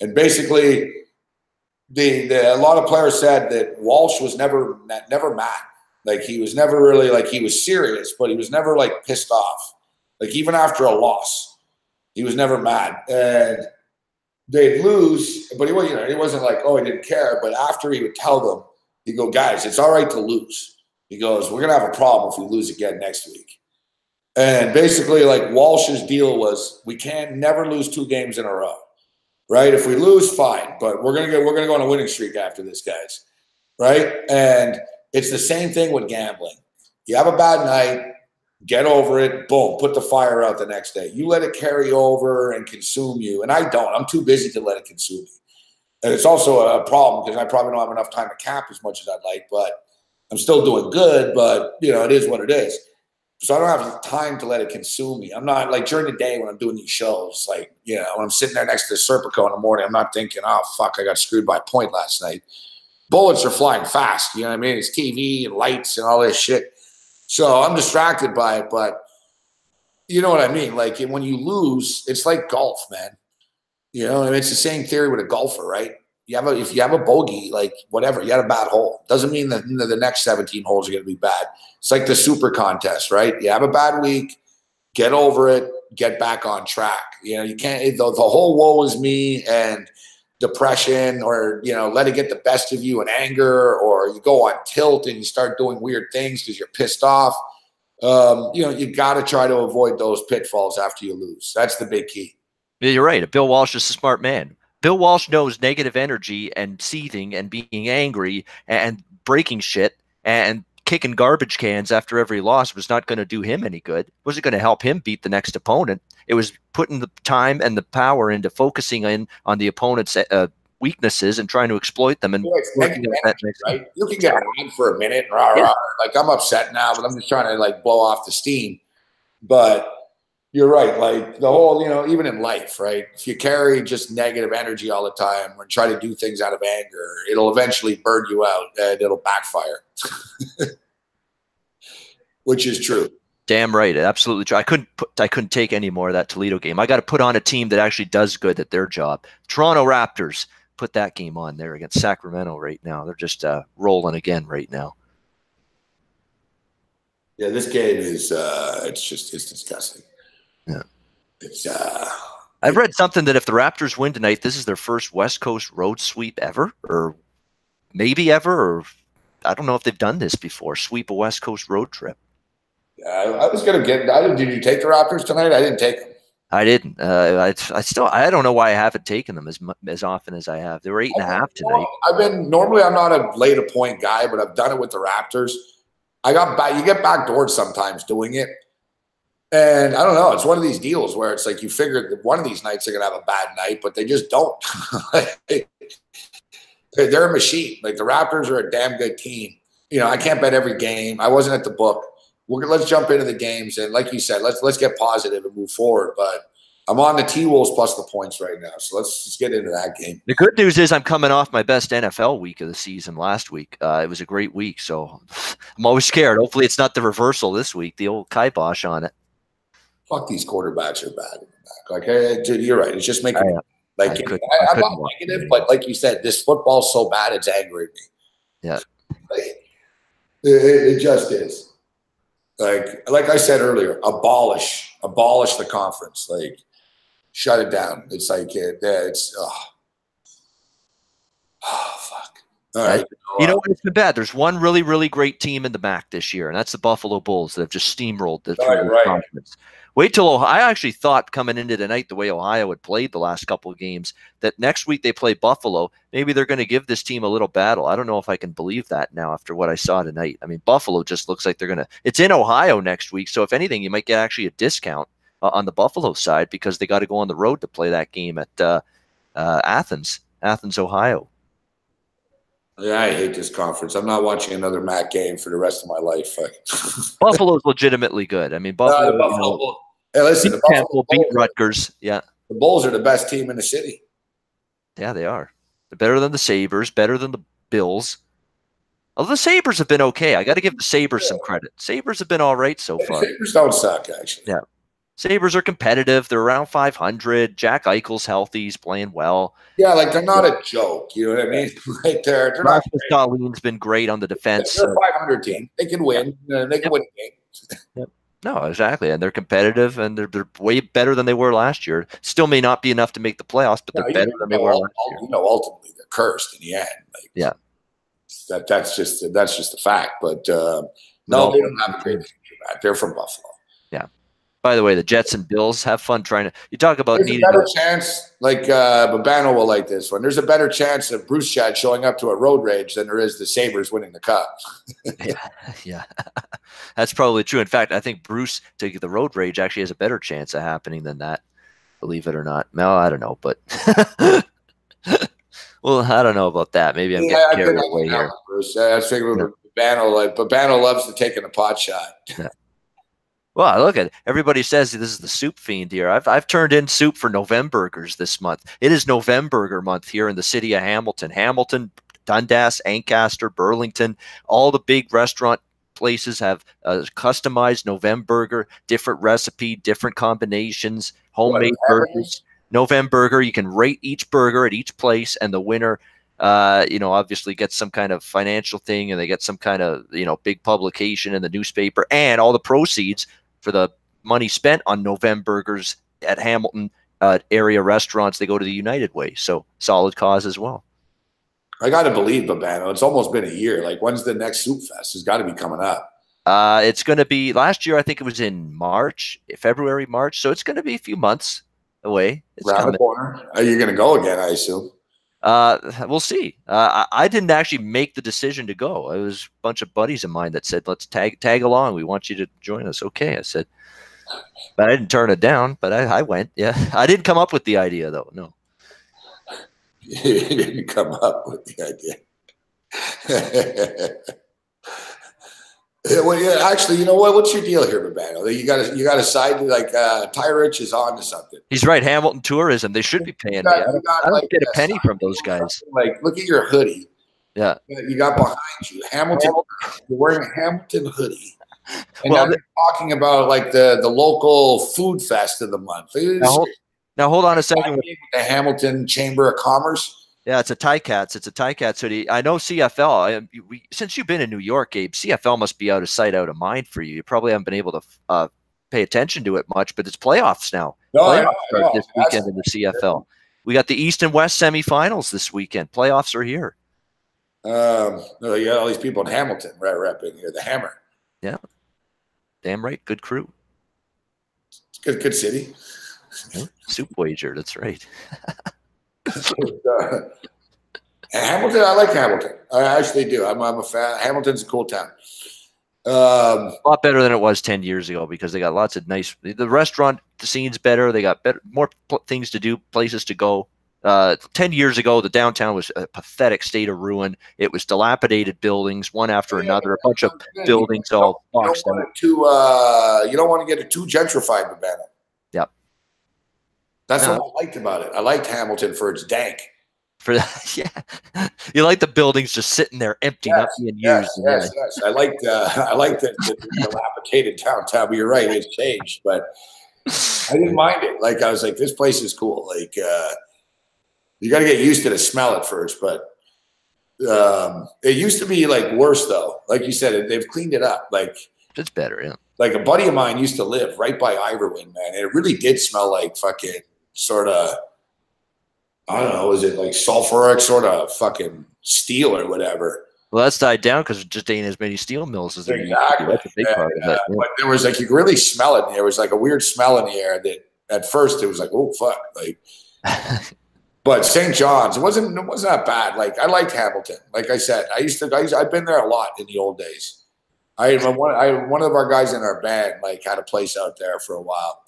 And basically, a lot of players said that Walsh was never mad. Like, he was never really, like, he was serious, but he was never, like, pissed off. Like, even after a loss, he was never mad. And they'd lose, but he wasn't like, oh, he didn't care. But after he would tell them, he'd go, guys, it's all right to lose. He goes, we're going to have a problem if we lose again next week. And basically, like, Walsh's deal was, we can't never lose 2 games in a row, right? If we lose, fine, but we're going to go on a winning streak after this, guys, right? And it's the same thing with gambling. You have a bad night, get over it, boom, put the fire out the next day. You let it carry over and consume you. And I don't. I'm too busy to let it consume me. And it's also a problem because I probably don't have enough time to cap as much as I'd like, but I'm still doing good, but it is what it is. So I don't have time to let it consume me. I'm not like during the day when I'm doing these shows, like, when I'm sitting there next to Serpico in the morning, I'm not thinking, oh, fuck, I got screwed by a point last night. Bullets are flying fast. You know what I mean? It's TV and lights and all this shit. So I'm distracted by it, but you know what I mean? Like when you lose, it's like golf, man. It's the same theory with a golfer, right? If you have a bogey, like whatever, you had a bad hole. Doesn't mean that the next 17 holes are going to be bad. It's like the super contest, right? You have a bad week, get over it, get back on track. You can't, the whole woe is me and depression or, let it get the best of you in anger, or you go on tilt and you start doing weird things because you're pissed off. You got to try to avoid those pitfalls after you lose. That's the big key. Yeah, you're right. Bill Walsh is a smart man. Bill Walsh knows negative energy and seething and being angry and breaking shit and kicking garbage cans after every loss was not going to do him any good. It wasn't going to help him beat the next opponent. It was putting the time and the power into focusing in on the opponent's weaknesses and trying to exploit them. And energy, right? You can get mad for a minute, rah. Like I'm upset now, but I'm just trying to like blow off the steam. But you're right. Like the whole, even in life, right? If you carry just negative energy all the time or try to do things out of anger, it'll eventually burn you out and it'll backfire, which is true. Damn right. Absolutely true. I couldn't take any more of that Toledo game. I got to put on a team that actually does good at their job. Toronto Raptors, put that game on there against Sacramento right now. They're just rolling again right now. Yeah, this game is it's disgusting. Yeah. It's I've read something that if the Raptors win tonight, this is their first West Coast road sweep ever, or maybe ever, or I don't know if they've done this before. Sweep a West Coast road trip. Yeah, I was gonna get. Did you take the Raptors tonight? I didn't take them. I didn't. I don't know why I haven't taken them as often as I have. They were 8.5 tonight. Normally I'm not a late a point guy, but I've done it with the Raptors. You get backdoored sometimes doing it. And I don't know. It's one of these deals where it's like you figure that one of these nights they're going to have a bad night, but they just don't. They're a machine. Like the Raptors are a damn good team. I can't bet every game. I wasn't at the book. Let's jump into the games. And like you said, let's get positive and move forward. But I'm on the T-Wolves plus the points right now. So let's just get into that game. The good news is I'm coming off my best NFL week of the season last week. It was a great week. So I'm always scared. Hopefully it's not the reversal this week, the old kibosh on it. Fuck, these quarterbacks are bad in the back. Like, dude, you're right. It's just making I'm not negative, but like you said, this football's so bad, it's angering me. Yeah, it just is. Like I said earlier, abolish the conference. Like, shut it down. It's like it's fuck. All right. It's been bad. There's one really, really great team in the MAC this year, and that's the Buffalo Bulls that have just steamrolled the conference. Wait till I actually thought coming into tonight, the way Ohio had played the last couple of games, that next week they play Buffalo. Maybe they're going to give this team a little battle. I don't know if I can believe that now after what I saw tonight. I mean, Buffalo just looks like they're going to – it's in Ohio next week, so if anything, you might get actually a discount on the Buffalo side because they got to go on the road to play that game at Athens, Ohio. Yeah, I hate this conference. I'm not watching another MAC game for the rest of my life. Buffalo's legitimately good. I mean, Buffalo. Hey, listen, the Buffalo will beat Rutgers. Yeah, the Bulls are the best team in the city. Yeah, they are. They're better than the Sabres, better than the Bills. Although the Sabres have been okay. I got to give the Sabres some credit. Sabres have been all right so far. Sabres don't suck, actually. Yeah. Sabres are competitive. They're around 500. Jack Eichel's healthy. He's playing well. Yeah, like they're not a joke. You know what I mean? Like they're not. Staline's been great on the defense. They're a 500 team. They can win. They can win a game. Yep. No, exactly. And they're competitive, and they're way better than they were last year. Still may not be enough to make the playoffs, but they're better than they were last year. Ultimately, they're cursed in the end. Like, yeah. That's just a fact. But no, they don't have a great team. They're from Buffalo. Yeah. By the way, the Jets and Bills have fun trying to. You talk about needing a better chance. Like Babano will like this one. There's a better chance of Bruce Chad showing up to a road rage than there is the Sabres winning the cup. Yeah. That's probably true. In fact, I think Bruce to the road rage actually has a better chance of happening than that. Believe it or not. No, I don't know, but well, I don't know about that. Maybe I'm getting I carried couldn't away here. Bruce. I figured Yeah. Babano loves to take in a pot shot. Yeah. Well, look at it. Everybody says this is the soup fiend here. I've turned in soup for Novembergers this month. It is Novemberger month here in the city of Hamilton. Hamilton, Dundas, Ancaster, Burlington, all the big restaurant places have a customized Novemberger, different recipe, different combinations, homemade burgers. Novemberger, you can rate each burger at each place, and the winner obviously gets some kind of financial thing, and they get some kind of, big publication in the newspaper, and all the proceeds for the money spent on Novembergers at Hamilton area restaurants, they go to the United Way. So solid cause as well. I got to believe, Babano, it's almost been a year. Like, when's the next Soup Fest? It's got to be coming up. It's going to be last year. I think it was in February, March. So it's going to be a few months away. It's around the corner. Are you going to go again, I assume? We'll see. I didn't actually make the decision to go. It was a bunch of buddies of mine that said, let's tag along. We want you to join us. Okay. I said, but I didn't turn it down, but I went. Yeah. I didn't come up with the idea though. No. You didn't come up with the idea. Well, yeah, actually, you know what? What's your deal here, Babano? You got a side like Ty Rich is on to something. He's right. Hamilton Tourism. They should be paying me. I don't get a penny from those guys. Like, look at your hoodie. Yeah. You got behind you Hamilton. You're wearing a Hamilton hoodie. And now you're talking about like the local food fest of the month. Now hold on a second. The Hamilton Chamber of Commerce. Yeah, it's a Ticats. It's a Ticats hoodie. I know CFL. Since you've been in New York, Gabe, CFL must be out of sight, out of mind for you. You probably haven't been able to pay attention to it much, but it's playoffs now. Playoffs start this weekend in the CFL. We got the East and West semifinals this weekend. Playoffs are here. You got all these people in Hamilton repping here. The Hammer. Yeah, damn right. Good crew. It's good city. Soup wager. That's right. Hamilton, I like Hamilton. I actually do. I'm a fan. Hamilton's a cool town. A lot better than it was 10 years ago because they got lots of nice. The restaurant scene's better. They got more things to do, places to go. 10 years ago, the downtown was a pathetic state of ruin. It was dilapidated buildings, one after another, a bunch of buildings all boxed out. You don't want to get it too gentrified, Babano. Yep. That's what I liked about it. I liked Hamilton for its dank. For that, yeah, you like the buildings just sitting there empty, not being used. Yes. I like the dilapidated downtown. But you're right, it's changed, but I didn't mind it. Like I was like, this place is cool. Like you got to get used to the smell at first, but it used to be like worse though. Like you said, they've cleaned it up. Like it's better, yeah. Like a buddy of mine used to live right by Iverwin, man. And it really did smell like fucking sort of. I don't know, is it like sulfuric sort of fucking steel or whatever? Well, that's died down because there just ain't as many steel mills as there used to be. That's a big part of it. Yeah. But there was like, you could really smell it. And there was like a weird smell in the air that at first it was like, oh, fuck. Like, but St. John's, it wasn't that bad. Like, I liked Hamilton. Like I said, I've been there a lot in the old days. One of our guys in our band, like, had a place out there for a while.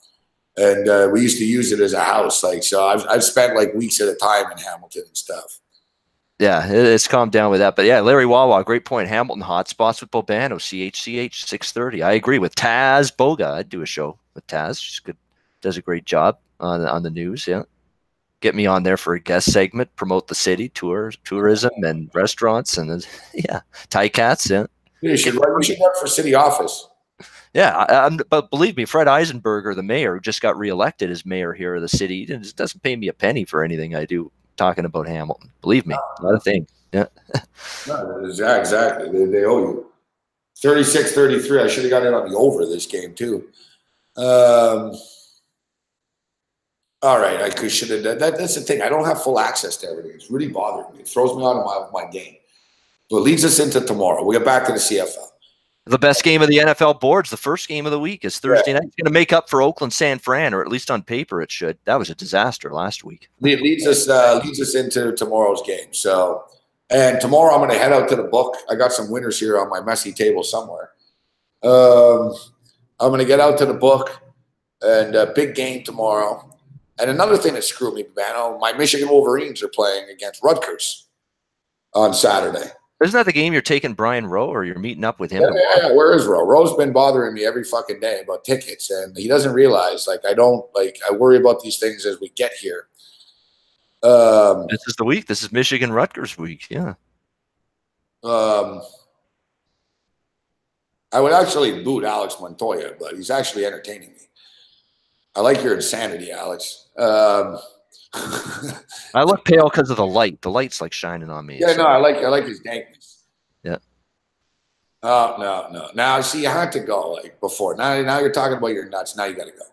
And we used to use it as a house. Like, so I've spent like weeks at a time in Hamilton and stuff. Yeah, it's calmed down with that. But yeah, Larry Wawa, great point. Hamilton hotspots with Bobano, CHCH 630. I agree with Taz Boga. I'd do a show with Taz. She's good, does a great job on the news. Yeah, get me on there for a guest segment, promote the city, tourism and restaurants, and yeah, Ticats. Yeah, you should run for city office. Yeah, but believe me, Fred Eisenberger, the mayor, who just got reelected as mayor here of the city, it doesn't pay me a penny for anything I do talking about Hamilton. Believe me, not a thing. Yeah. No, exactly. They owe you. 36-33. I should have got in on the over this game too. All right, I should have done that. That's the thing. I don't have full access to everything. It's really bothering me. It throws me out of my game. So it leads us into tomorrow. We get back to the CFL. The best game of the NFL boards, the first game of the week, is Thursday night. It's going to make up for Oakland San Fran, or at least on paper it should. That was a disaster last week. It leads us into tomorrow's game. So, and tomorrow I'm going to head out to the book. I got some winners here on my messy table somewhere. I'm going to get out to the book and a big game tomorrow. And another thing that screwed me, man, my Michigan Wolverines are playing against Rutgers on Saturday. Isn't that the game you're taking Brian Rowe, or you're meeting up with him? Yeah. Where is Rowe? Rowe's been bothering me every fucking day about tickets, and he doesn't realize, like, I worry about these things as we get here. This is the week. This is Michigan Rutgers week. Yeah. I would actually boot Alex Montoya, but he's actually entertaining me. I like your insanity, Alex. I look pale because of the light. The light's like shining on me. Yeah, so. No, I like his dankness. Yeah. Oh, no. Now, see, you had to go like before. Now you're talking about your nuts. Now you got to go.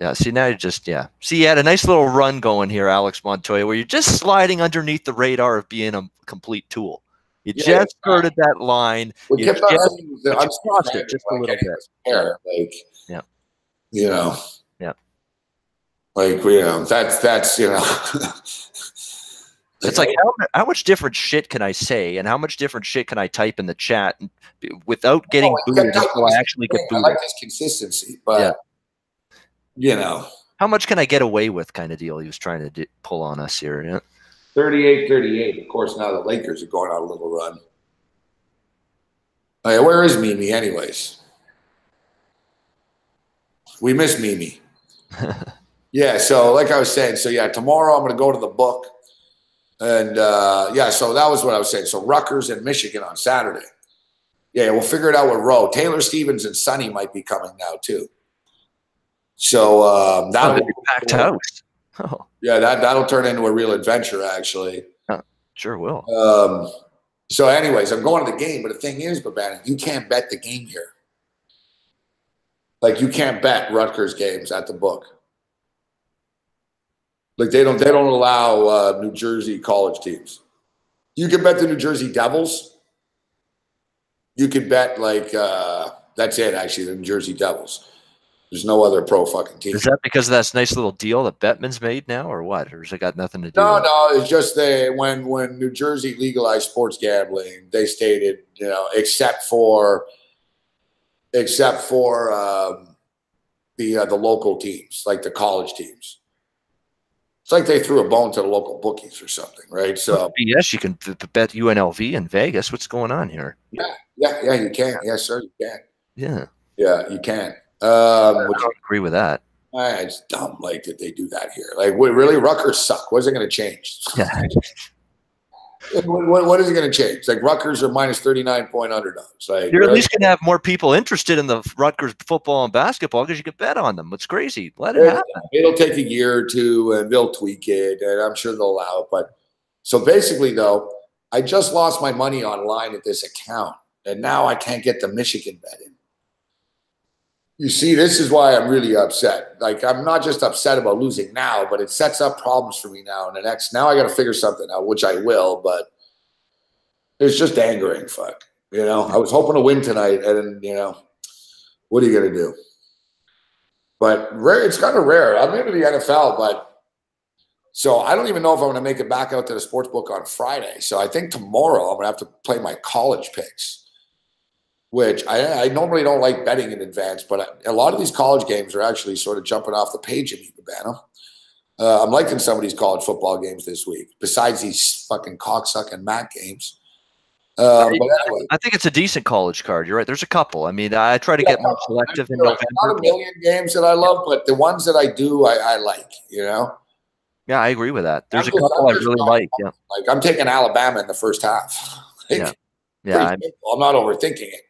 Yeah, see, now you're just, yeah. See, you had a nice little run going here, Alex Montoya, where you're just sliding underneath the radar of being a complete tool. You just skirted that line. You just crossed it just a little bit. Like, yeah. You know. Yeah. Like, you know, that's you know. It's like, how much different shit can I say, and how much different shit can I type in the chat without getting booted until I actually get booted? I like this consistency, but you know, how much can I get away with, kind of deal he was trying to pull on us here. Yeah. 38-38. Of course, now the Lakers are going on a little run. Oh, yeah, where is Mimi, anyways? We miss Mimi. Yeah, so like I was saying, so yeah, tomorrow I'm going to go to the book. And yeah, so that was what I was saying. So Rutgers and Michigan on Saturday. Yeah, we'll figure it out with Rowe. Taylor Stevens and Sonny might be coming now too. So that'll be packed house. Oh. Yeah, that'll turn into a real adventure, actually. Sure will. So anyways, I'm going to the game, but the thing is, Babana, you can't bet the game here. Like, you can't bet Rutgers games at the book. Like, they don't allow New Jersey college teams. You can bet the New Jersey Devils. You could bet, like, that's it, actually, the New Jersey Devils. There's no other pro fucking team. Is that because of that nice little deal that Bettman's made now, or what? Or has it got nothing to do with it? No, it's just when New Jersey legalized sports gambling, they stated, you know, except for the local teams, like the college teams. It's like they threw a bone to the local bookies or something, right? So yes, you can bet UNLV in Vegas. What's going on here? Yeah, you can. Yes, sir, you can. Yeah, you can. I don't agree with that. It's dumb, like, that they do that here. Like, really, Rutgers suck. What is it going to change? Yeah. What is it going to change? Like, Rutgers are minus 39-point underdogs. Like, you're at least going to have more people interested in the Rutgers football and basketball because you can bet on them. It's crazy. Let it happen. It'll take a year or two, and they'll tweak it, and I'm sure they'll allow it. But so basically, though, I just lost my money online at this account, and now I can't get the Michigan bet in. You see, this is why I'm really upset. Like, I'm not just upset about losing now, but it sets up problems for me now. And now I got to figure something out, which I will, but it's just angering. Fuck. You know, I was hoping to win tonight, and, you know, what are you going to do? But it's kind of rare. I'm into the NFL, but so I don't even know if I'm going to make it back out to the sportsbook on Friday. So I think tomorrow I'm going to have to play my college picks, which I normally don't like betting in advance, but a lot of these college games are actually sort of jumping off the page at me, Babana. I'm liking some of these college football games this week, besides these fucking cocksucking MAC games. But anyway. I think it's a decent college card. You're right. There's a couple. I mean, I try to get more selective in November. Not a million games that I love, but the ones that I do, I like, you know? Yeah, I agree with that. There's a couple I really like. Yeah. Like, I'm taking Alabama in the first half. Like, I'm not overthinking it.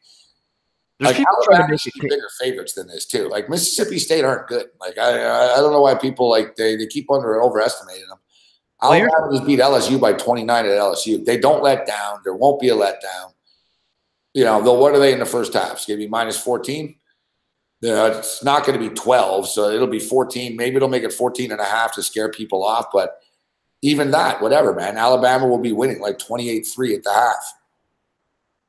Like, Alabama's bigger favorites than this too. Like, Mississippi State aren't good. Like, I don't know why people, like, they keep overestimating them. Alabama just beat LSU by 29 at LSU. They don't let down. There won't be a letdown. You know, what are they in the first half? It's going to be minus 14. You know, it's not going to be 12, so it'll be 14. Maybe it'll make it 14 and a half to scare people off. But even that, whatever, man. Alabama will be winning like 28-3 at the half.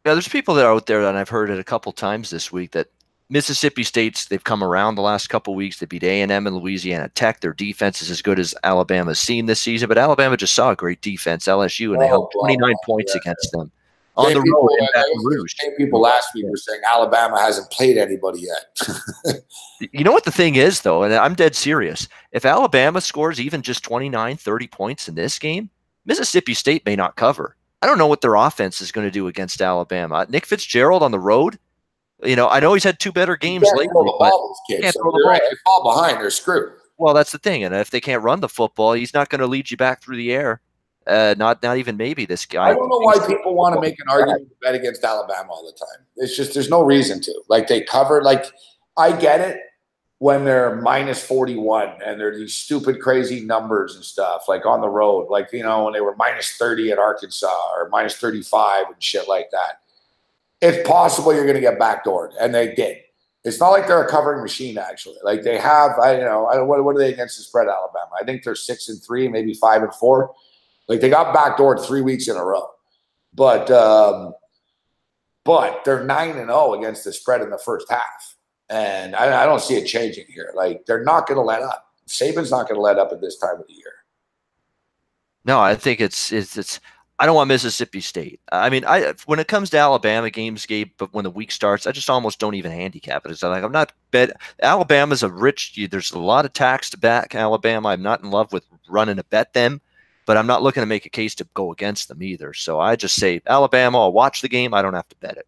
Yeah, there's people that are out there that I've heard it a couple times this week that Mississippi State's, they've come around the last couple of weeks. They beat A&M and Louisiana Tech. Their defense is as good as Alabama's seen this season, but Alabama just saw a great defense, LSU, and they held 29 points against them on the road in Baton Rouge. Same people last week were saying Alabama hasn't played anybody yet. You know what the thing is, though, and I'm dead serious. If Alabama scores even just 29, 30 points in this game, Mississippi State may not cover. I don't know what their offense is going to do against Alabama. Nick Fitzgerald on the road, I know he's had two better games lately. If they fall behind, they're screwed. Well, that's the thing. And if they can't run the football, he's not going to lead you back through the air. Not even maybe this guy. I don't know why people want to make an argument to bet against Alabama all the time. It's just there's no reason to. Like they cover. Like I get it when they're minus 41 and they're these stupid, crazy numbers and stuff like on the road. Like when they were minus 30 at Arkansas or minus 35 and shit like that. It's possible you're going to get backdoored, and they did. It's not like they're a covering machine, actually. Like they have, what are they against the spread, Alabama? I think they're 6-3, maybe 5-4. Like they got backdoored 3 weeks in a row, but they're 9-0 against the spread in the first half, and I don't see it changing here. Like they're not going to let up. Saban's not going to let up at this time of the year. No, I think it's. I don't want Mississippi State. I mean, when it comes to Alabama games, Gabe, but when the week starts, I just almost don't even handicap it. It's like I'm not bet. Alabama's there's a lot of tax to back Alabama. I'm not in love with running to bet them, but I'm not looking to make a case to go against them either. So I just say Alabama. I'll watch the game. I don't have to bet it.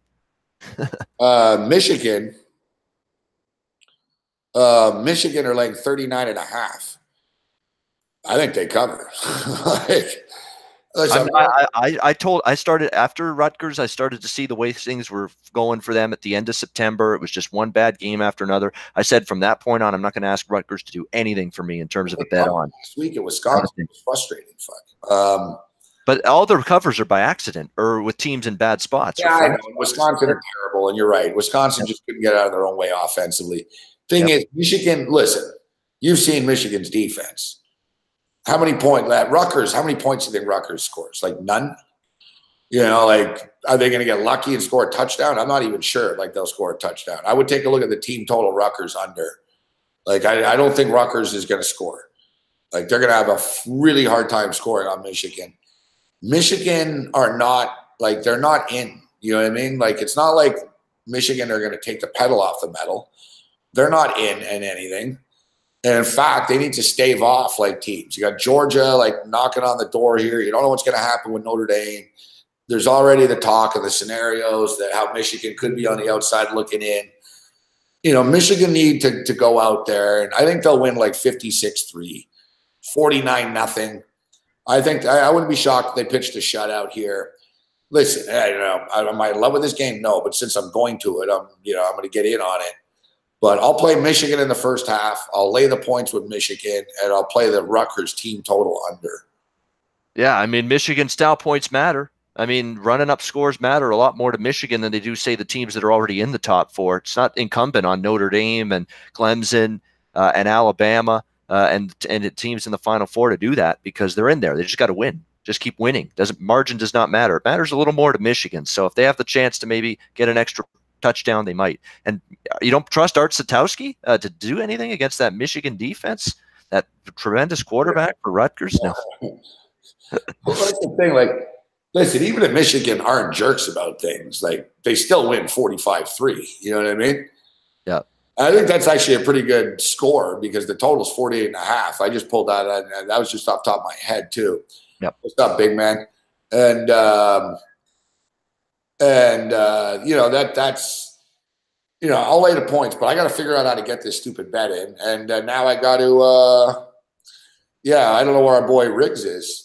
Michigan are like 39.5. I think they cover. I started after Rutgers. I started to see the way things were going for them at the end of September. It was just one bad game after another. I said from that point on, I'm not going to ask Rutgers to do anything for me in terms of a bet on. Last week at Wisconsin, it was frustrating. But all their covers are by accident or with teams in bad spots. Yeah, I know. Wisconsin are terrible, and you're right. Wisconsin just couldn't get out of their own way offensively. Thing is, Michigan. Listen, you've seen Michigan's defense. How many points? Rutgers, how many points do you think Rutgers scores? Like none? Are they going to get lucky and score a touchdown? I'm not even sure. Like they'll score a touchdown. I would take a look at the team total Rutgers under. Like I don't think Rutgers is going to score. Like they're going to have a really hard time scoring on Michigan. Michigan are not they're not in. You know what I mean? Like it's not like Michigan are going to take the pedal off the metal. They're not in anything. And in fact, they need to stave off teams. You got Georgia knocking on the door here. You don't know what's going to happen with Notre Dame. There's already the talk of the scenarios that how Michigan could be on the outside looking in. Michigan need to go out there, and I think they'll win 56-3, 49-0. I think I wouldn't be shocked if they pitched a shutout here. Listen, I don't know. Am I in love with this game? No, but since I'm going to it, I'm going to get in on it. But I'll play Michigan in the first half. I'll lay the points with Michigan, and I'll play the Rutgers team total under. Yeah, I mean, Michigan style points matter. I mean, running up scores matter a lot more to Michigan than they do, say, the teams that are already in the top four. It's not incumbent on Notre Dame and Clemson and Alabama and the teams in the Final Four to do that because they're in there. They just got to win. Just keep winning. Margin does not matter. It matters a little more to Michigan. So if they have the chance to maybe get an extra touchdown, they might. And you don't trust Art Satowski to do anything against that Michigan defense, that tremendous quarterback for Rutgers? No. Well, that's the thing. Listen, even if Michigan aren't jerks about things, they still win 45-3. You know what I mean? Yeah. I think that's actually a pretty good score because the total's 48.5. I just pulled that, and that was just off the top of my head too. Yep. What's up, big man? And that's I'll lay the points, but I got to figure out how to get this stupid bet in. And now I got to, I don't know where our boy Riggs is.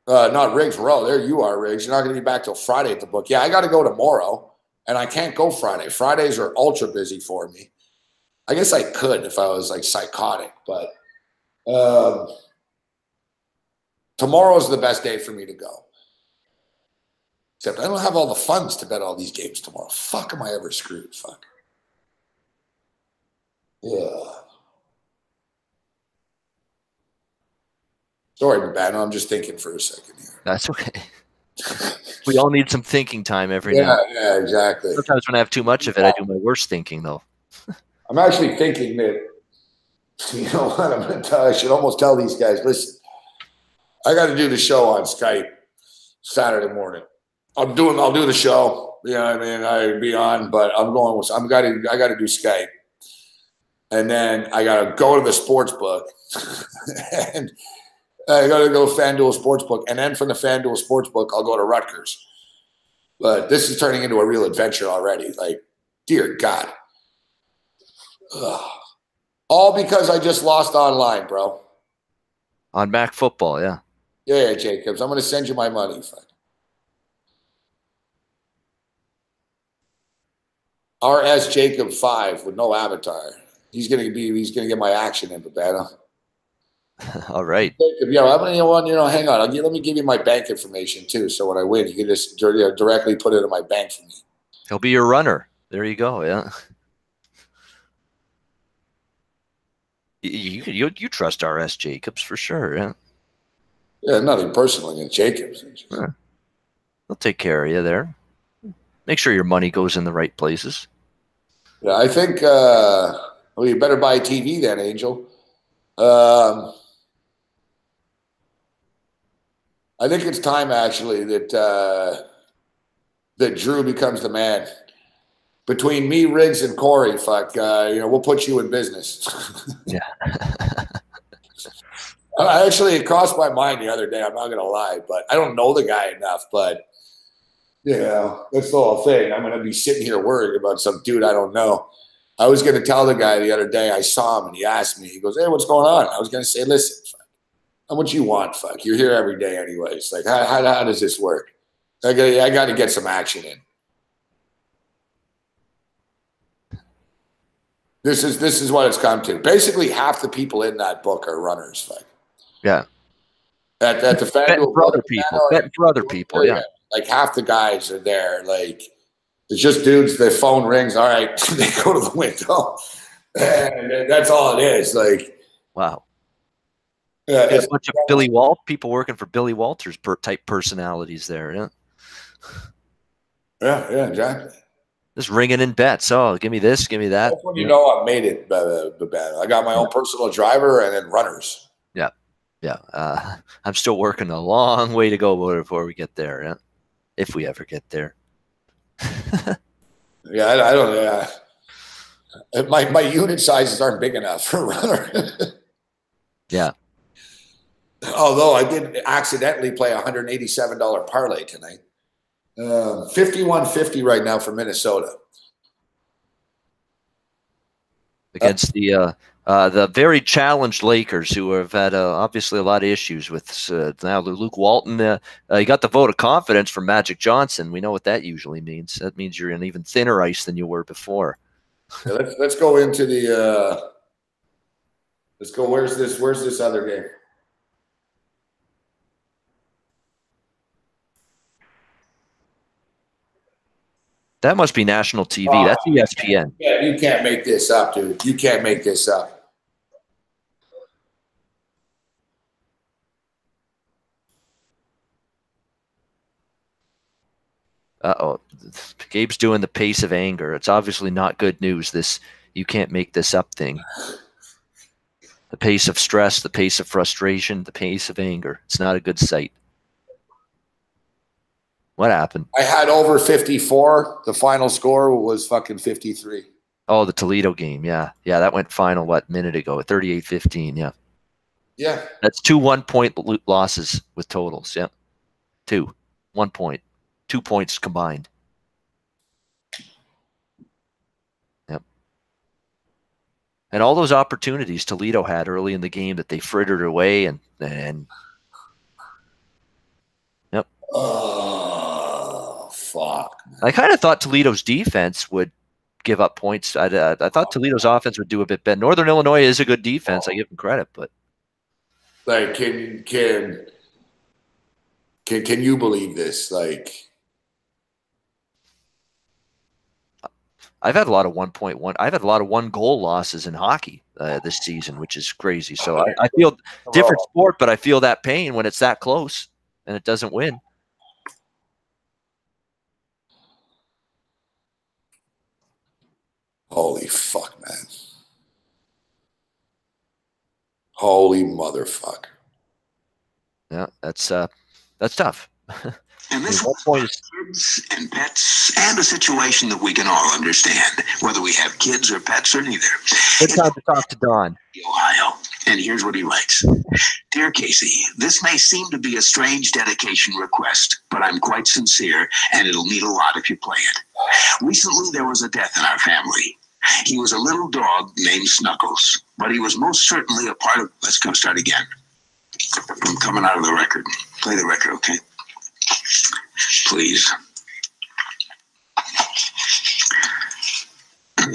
Not Riggs Row. There you are, Riggs. You're not going to be back till Friday at the book. Yeah, I got to go tomorrow, and I can't go Friday. Fridays are ultra busy for me. I guess I could if I was psychotic, but tomorrow's the best day for me to go. Except I don't have all the funds to bet all these games tomorrow. Fuck, am I ever screwed? Fuck. Yeah. Sorry, Babano. I'm just thinking for a second here. That's okay. We all need some thinking time every now. Yeah, exactly. Sometimes when I have too much of it, I do my worst thinking, though. I'm actually thinking that, you know what, I'm going to tell, I should almost tell these guys, listen, I got to do the show on Skype Saturday morning. I'll do the show. You know what I mean? I'd be on, but I got to do Skype. And then I got to go to the Sportsbook. And I got to go FanDuel Sportsbook. And then from the FanDuel Sportsbook, I'll go to Rutgers. But this is turning into a real adventure already. Like, dear God. Ugh. All because I just lost online, bro. On Mac Football, yeah. Yeah, Jacobs. I'm going to send you my money. RS Jacob 5 with no avatar. He's gonna get my action in, Babana. All right. Jacob, yeah, I'm gonna, hang on. Let me give you my bank information too. So when I win, you can just directly put it in my bank for me. He'll be your runner. There you go. Yeah. You trust RS Jacobs for sure. Yeah. Yeah, nothing personal against Jacobs. Sure. He'll take care of you there. Make sure your money goes in the right places. Yeah, I think. Well, you better buy a TV then, Angel. I think it's time actually that Drew becomes the man. Between me, Riggs, and Corey, we'll put you in business. Yeah. Actually, it crossed my mind the other day. I'm not gonna lie, but I don't know the guy enough. But that's the whole thing. I'm gonna be sitting here worried about some dude I don't know. I was going to tell the guy the other day, I saw him and he asked me, he goes, hey, what's going on? I was going to say, listen, how much you want? You're here every day anyways. Like, how does this work? I got to get some action in. This is what it's come to. Basically, half the people in that book are runners. Yeah. At the FanDuel for other people. Betting for other people, yeah. Like half the guys are there, like, it's just dudes, their phone rings. All right, they go to the window. And that's all it is. Like, wow. Yeah, it's a bunch of people working for Billy Walters type personalities there. Yeah. Yeah, exactly. Just ringing in bets. Oh, give me this, give me that. That's when you know I've made it. I got my own personal driver and then runners. Yeah. Yeah. I'm still working a long way to go before we get there. Yeah. If we ever get there. Yeah, I don't. My unit sizes aren't big enough for a runner. Yeah. Although I did accidentally play a $187 parlay tonight. 51.50 right now for Minnesota against the very challenged Lakers, who have had obviously a lot of issues with now Luke Walton. You got the vote of confidence from Magic Johnson. We know what that usually means. That means you're in even thinner ice than you were before. Yeah, let's go into the. Let's go. Where's this other game? That must be national TV. That's ESPN. Yeah, you can't make this up, dude. You can't make this up. Uh-oh. Gabe's doing the pace of anger. It's obviously not good news, this you can't make this up thing. The pace of stress, the pace of frustration, the pace of anger. It's not a good sight. What happened? I had over 54. The final score was fucking 53. Oh, the Toledo game. Yeah. Yeah, that went final, minute ago? 38-15, yeah. Yeah. That's 2 1-point losses with totals, yeah. 2. 1 point. 2 points combined. Yep. And all those opportunities Toledo had early in the game that they frittered away and yep. Oh, fuck. I kind of thought Toledo's defense would give up points. I thought Toledo's offense would do a bit better. Northern Illinois is a good defense. I give them credit, but like, can you believe this? Like, I've had a lot of 1.1. I've had a lot of 1-goal losses in hockey this season, which is crazy. So I feel different sport, but I feel that pain when it's that close and it doesn't win. Holy fuck, man. Holy motherfucker. Yeah, that's tough. And this One point is kids and pets and a situation that we can all understand, whether we have kids or pets or neither. good time to talk to Don. Ohio. And here's what he writes. Dear Casey, this may seem to be a strange dedication request, but I'm quite sincere, and it'll mean a lot if you play it. Recently, there was a death in our family. He was a little dog named Snuggles, but he was most certainly a part of... Let's go start again. I'm coming out of the record. Play the record, okay? Please.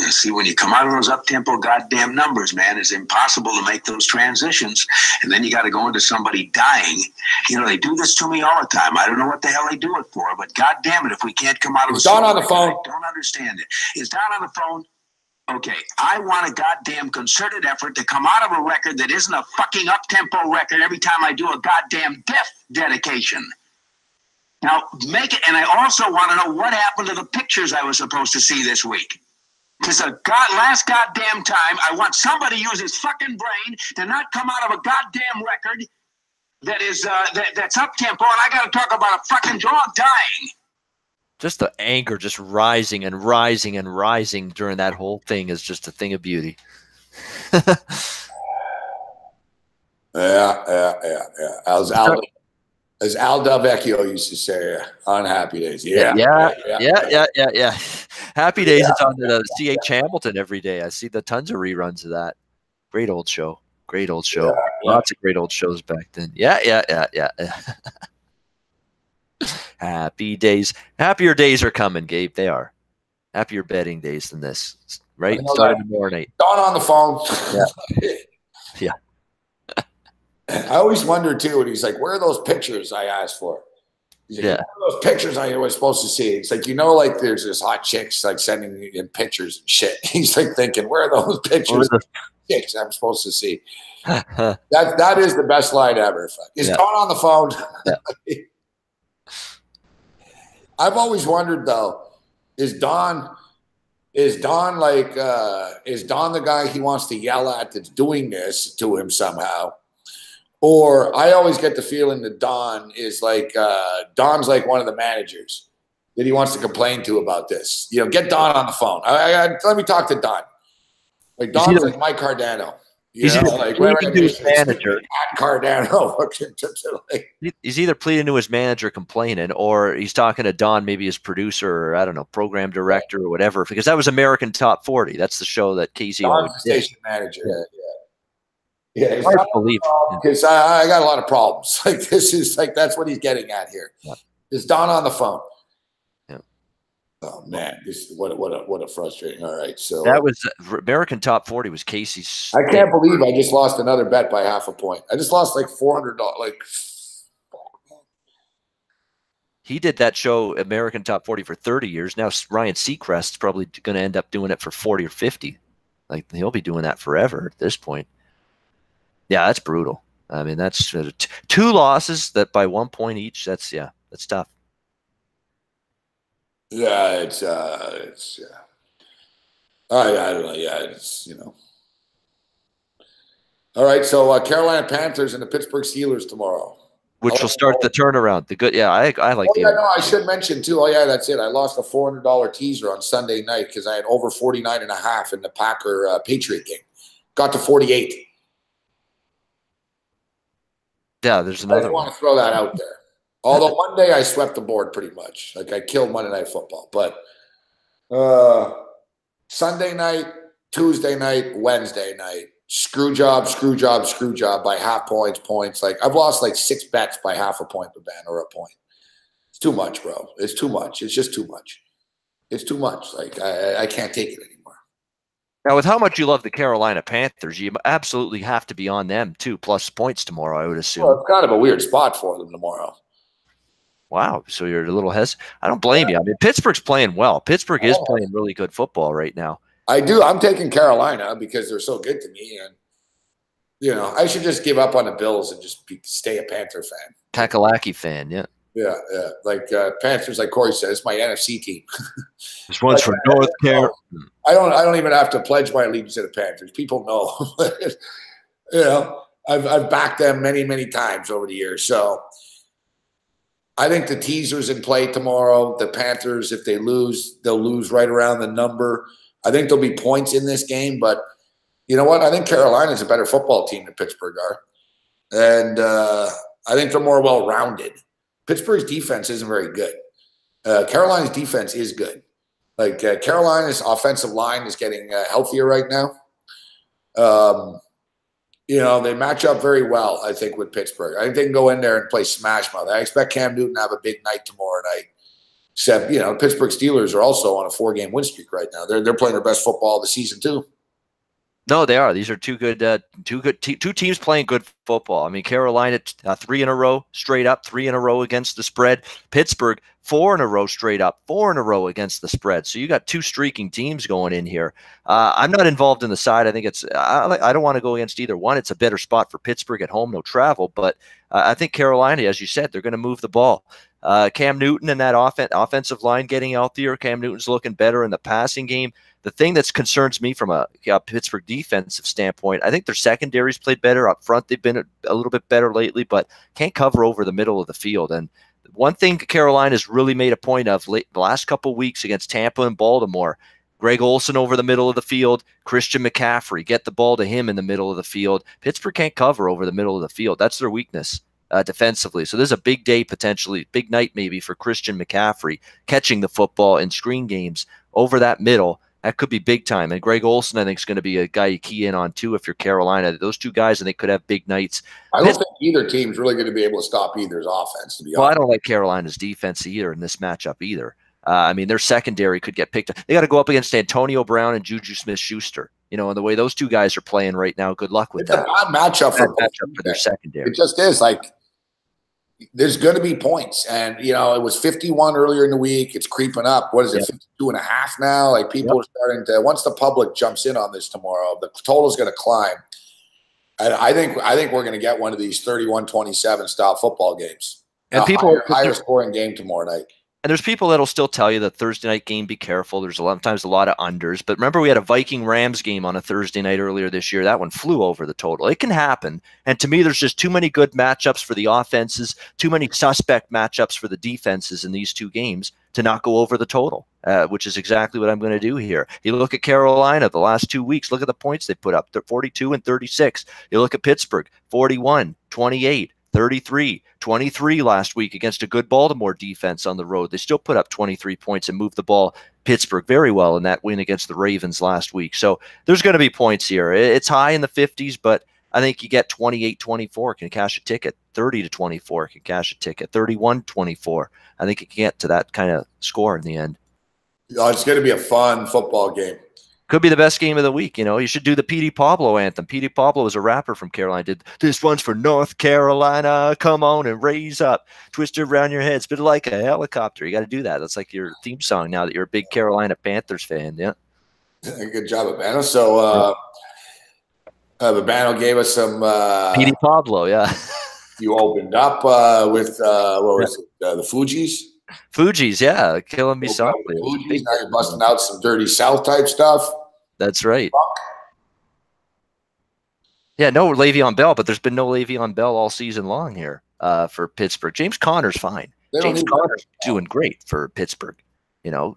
See, when you come out of those up-tempo goddamn numbers, man, it's impossible to make those transitions. And then you got to go into somebody dying. You know, they do this to me all the time. I don't know what the hell they do it for, but goddamn it, if we can't come out of Is Don on the phone? I don't understand it. Is Don on the phone? Okay, I want a goddamn concerted effort to come out of a record that isn't a fucking up-tempo record every time I do a goddamn death dedication. Now, make it, and I also want to know what happened to the pictures I was supposed to see this week. Because last goddamn time, I want somebody to use his fucking brain to not come out of a goddamn record that is that's up-tempo, and I got to talk about a fucking dog dying. Just the anger just rising and rising and rising during that whole thing is just a thing of beauty. Yeah. As Al Del Vecchio used to say, unhappy days. Yeah. Happy Days is on the C.H. Hamilton every day. I see the tons of reruns of that. Great old show. Great old show. Yeah. Lots of great old shows back then. Yeah. Happy days. Happier days are coming, Gabe. They are. Happier betting days than this. Right? Starting tomorrow night. Don on the phone. Yeah. I always wonder too, and he's like, where are those pictures I asked for? He's like, where are those pictures I was supposed to see? It's like, like there's this hot chicks like sending in pictures and shit. He's like thinking, where are those pictures of chicks I'm supposed to see? that is the best line ever. Is Don on the phone? Yeah. I've always wondered though, is Don the guy he wants to yell at that's doing this to him somehow? Or I always get the feeling that Don is like Don's like one of the managers that he wants to complain to about this. Get Don on the phone. Let me talk to Don. Like Don's like Mike Cardano. He's either pleading to his manager. Cardano. He's either pleading to his manager, complaining, or he's talking to Don, maybe his producer, or I don't know, program director or whatever. Because that was American Top 40. That's the show that Casey always did. Station manager. Yeah, it's hard to believe because I got a lot of problems. Like this is like that's what he's getting at here. Yeah. Is Don on the phone? Yeah. Oh man, this what a frustrating. All right, so that was American Top 40 was Casey's. I can't believe I just lost another bet by half a point. I just lost like $400. Like he did that show American Top 40 for 30 years. Now Ryan Seacrest's probably going to end up doing it for 40 or 50. Like he'll be doing that forever at this point. Yeah, that's brutal. I mean, that's 2 losses that by 1 point each. That's tough. Yeah, it's I don't know. Yeah, it's All right, so Carolina Panthers and the Pittsburgh Steelers tomorrow, which will start the turnaround. The good, yeah, I like. I should mention too. Oh yeah, that's it. I lost a $400 teaser on Sunday night because I had over 49.5 in the Packer Patriot game. Got to 48. Yeah, there's another. I just want to throw that out there. Although Monday I swept the board pretty much. Like I killed Monday Night Football. But Sunday night, Tuesday night, Wednesday night, screw job by half points. Like I've lost like 6 bets by half a point, or a point. It's too much, bro. It's too much. It's just too much. It's too much. Like I can't take it anymore. Now, with how much you love the Carolina Panthers, you absolutely have to be on them too, plus points tomorrow, I would assume. Well, it's kind of a weird spot for them tomorrow. Wow. So you're a little hesitant. I don't blame you. I mean, Pittsburgh's playing well. Pittsburgh is playing really good football right now. I do. I'm taking Carolina because they're so good to me. And, I should just give up on the Bills and just stay a Panther fan. Kakalaki fan, yeah. Yeah, yeah. Like Panthers, like Corey said, it's my NFC team. This one's from North Carolina. I don't even have to pledge my allegiance to the Panthers. People know. You know, I've backed them many, many times over the years. So I think the teaser's in play tomorrow. The Panthers, if they lose, they'll lose right around the number. I think there'll be points in this game, but you know what? I think Carolina's a better football team than Pittsburgh are. And I think they're more well-rounded. Pittsburgh's defense isn't very good. Carolina's defense is good. Like Carolina's offensive line is getting healthier right now. You know, they match up very well, I think, with Pittsburgh. I think they can go in there and play smash mouth. I expect Cam Newton to have a big night tomorrow night. Except, you know, Pittsburgh Steelers are also on a 4-game win streak right now. They're playing their best football of the season too. No, they are. These are two teams playing good football. I mean, Carolina 3 in a row straight up, 3 in a row against the spread. Pittsburgh 4 in a row straight up, 4 in a row against the spread. So you got 2 streaking teams going in here. I'm not involved in the side. I think I don't want to go against either one. It's a better spot for Pittsburgh at home, no travel. But I think Carolina, as you said, they're going to move the ball. Cam Newton and that offensive line getting healthier. Cam Newton's looking better in the passing game. The thing that concerns me from a Pittsburgh defensive standpoint, I think their secondary's played better up front. They've been a little bit better lately, but can't cover over the middle of the field. And one thing Carolina's really made a point of the last couple of weeks against Tampa and Baltimore, Greg Olsen over the middle of the field, Christian McCaffrey, get the ball to him in the middle of the field. Pittsburgh can't cover over the middle of the field. That's their weakness. Defensively. So there's a big day potentially, big night maybe for Christian McCaffrey catching the football in screen games over that middle. That could be big time. And Greg Olsen, I think, is going to be a guy you key in on too if you're Carolina. Those two guys, I think, could have big nights. I don't think either team's really going to be able to stop either's offense, to be honest. Well, I don't like Carolina's defense either in this matchup either. I mean, their secondary could get picked up. They got to go up against Antonio Brown and Juju Smith-Schuster. You know, and the way those two guys are playing right now, good luck with that. It's a bad matchup for their secondary. It just is. Like, there's going to be points. And, you know, it was 51 earlier in the week. It's creeping up. What is it, 52.5 now? Like, people are starting to – once the public jumps in on this tomorrow, the total's going to climb. And I think we're going to get one of these 31-27 style football games. And higher scoring game tomorrow night. And there's people that'll still tell you that Thursday night game, be careful. There's sometimes a lot of unders. But remember, we had a Viking-Rams game on a Thursday night earlier this year. That one flew over the total. It can happen. And to me, there's just too many good matchups for the offenses, too many suspect matchups for the defenses in these two games to not go over the total, which is exactly what I'm going to do here. You look at Carolina the last 2 weeks. Look at the points they put up. They're 42 and 36. You look at Pittsburgh, 41, 28. 33, 23 last week against a good Baltimore defense on the road. They still put up 23 points and moved the ball, Pittsburgh, very well in that win against the Ravens last week. So there's going to be points here. It's high in the 50s, but I think you get 28-24 can cash a ticket. 30-24 can cash a ticket. 31-24. I think you can get to that kind of score in the end. It's going to be a fun football game. Could be the best game of the week. You know, you should do the Petey Pablo anthem. Petey Pablo is a rapper from Carolina. Did this one's for North Carolina. Come on and raise up, twist it around your head, spit it like a helicopter. You got to do that. That's like your theme song now that you're a big Carolina Panthers fan. Yeah. Good job, Urbano. So Urbano gave us some Petey Pablo. Yeah. You opened up with what was it? The Fugees. Fugees, yeah, killing me softly. Fugees, now you're busting out some Dirty South type stuff. That's right. Yeah, no Le'Veon Bell, but there's been no Le'Veon Bell all season long here for Pittsburgh. James Conner's fine. James Conner's doing great for Pittsburgh. You know,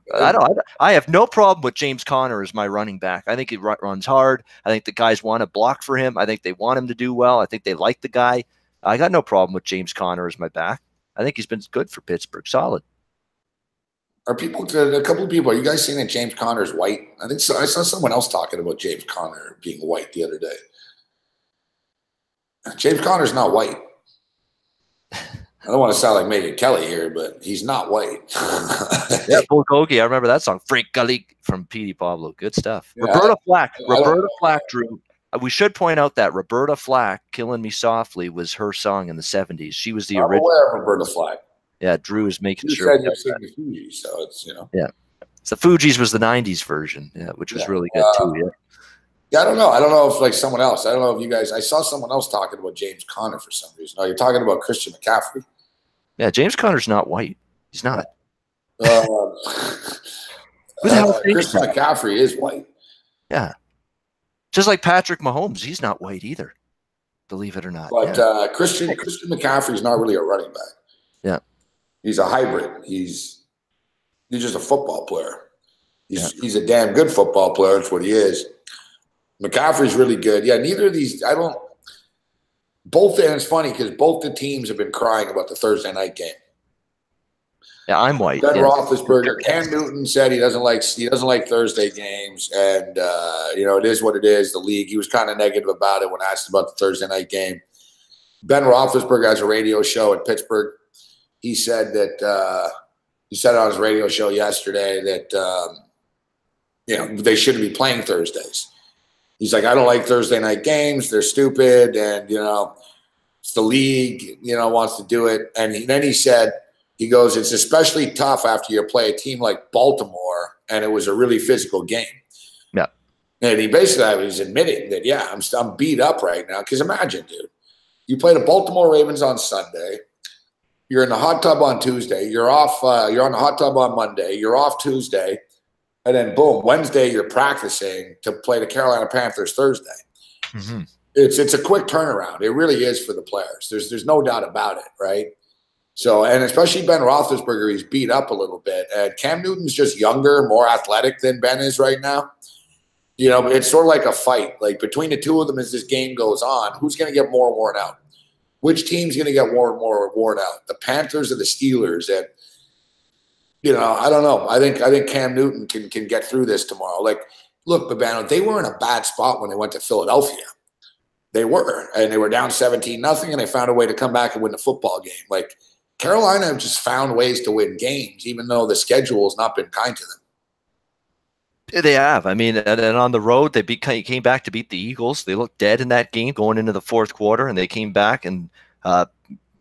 I have no problem with James Conner as my running back. I think he runs hard. I think the guys want to block for him. I think they want him to do well. I think they like the guy. I got no problem with James Conner as my back. I think he's been good for Pittsburgh. Solid. Are people, a couple of people, are you guys saying that James Conner's white? I think so. I saw someone else talking about James Conner being white the other day. James Conner's not white. I don't want to sound like Megan Kelly here, but he's not white. Yeah, Bulgogi. I remember that song, Freak Gully from Petey Pablo. Good stuff. Yeah, Roberta Flack, Drew. We should point out that Roberta Flack, Killing Me Softly, was her song in the 70s. She was the original. I'm aware of Roberta Flack. Yeah, Drew is making you sure. Said you've seen the Fugees, so it's, you know. Yeah. So the Fugees was the 90s version, which was really good too, Yeah, I don't know. I don't know if like someone else. I don't know if you guys – I saw someone else talking about James Conner for some reason. Oh, you're talking about Christian McCaffrey? Yeah, James Conner's not white. He's not. Uh, Who the hell thinks Christian that? McCaffrey is white. Yeah. Just like Patrick Mahomes, he's not white either. Believe it or not. But Yeah. Christian McCaffrey is not really a running back. Yeah. He's a hybrid. He's just a football player. He's a damn good football player. That's what he is. McCaffrey's really good. Yeah, neither of these. I don't. Both, and it's funny because both the teams have been crying about the Thursday night game. Yeah, I'm white. Ben Yeah. Roethlisberger, Cam Newton said he doesn't like Thursday games, and it is what it is. The league. He was kind of negative about it when asked about the Thursday night game. Ben Roethlisberger has a radio show at Pittsburgh. He said that he said on his radio show yesterday that they shouldn't be playing Thursdays. He's like, I don't like Thursday night games. They're stupid, and it's the league wants to do it. And then he said. He goes, it's especially tough after you play a team like Baltimore, and it was a really physical game. Yeah. And he basically was admitting that, yeah, I'm beat up right now. Because imagine, dude, you play the Baltimore Ravens on Sunday. You're in the hot tub on Tuesday. You're off. You're on the hot tub on Monday. You're off Tuesday. And then, boom, Wednesday you're practicing to play the Carolina Panthers Thursday. Mm-hmm. It's a quick turnaround. It really is for the players. There's no doubt about it, right? So, and especially Ben Roethlisberger, he's beat up a little bit. And Cam Newton's just younger, more athletic than Ben is right now. But it's sort of like a fight. Like between the two of them as this game goes on, who's going to get more worn out? Which team's going to get more worn out? The Panthers or the Steelers? And, I don't know. I think Cam Newton can get through this tomorrow. Like, look, Babano, they were in a bad spot when they went to Philadelphia. They were. And they were down 17-0, and they found a way to come back and win the football game. Like, Carolina have just found ways to win games, even though the schedule has not been kind to them. They have. I mean, and on the road, they came back to beat the Eagles. They looked dead in that game going into the fourth quarter, and they came back and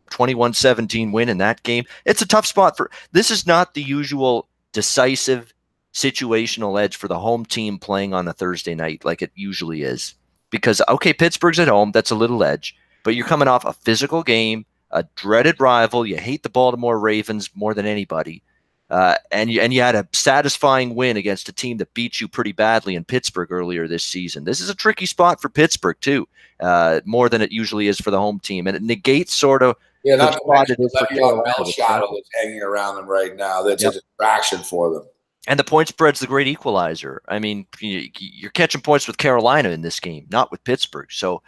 21-17 win in that game. It's a tough spot this is not the usual decisive situational edge for the home team playing on a Thursday night like it usually is. Because, okay, Pittsburgh's at home. That's a little edge. But you're coming off a physical game, a dreaded rival. You hate the Baltimore Ravens more than anybody. And you had a satisfying win against a team that beat you pretty badly in Pittsburgh earlier this season. This is a tricky spot for Pittsburgh, too, more than it usually is for the home team. And it negates sort of not the Le'Veon Bell shadow that's hanging around them right now. That's a distraction for them. And the point spread's the great equalizer. I mean, you're catching points with Carolina in this game, not with Pittsburgh. So,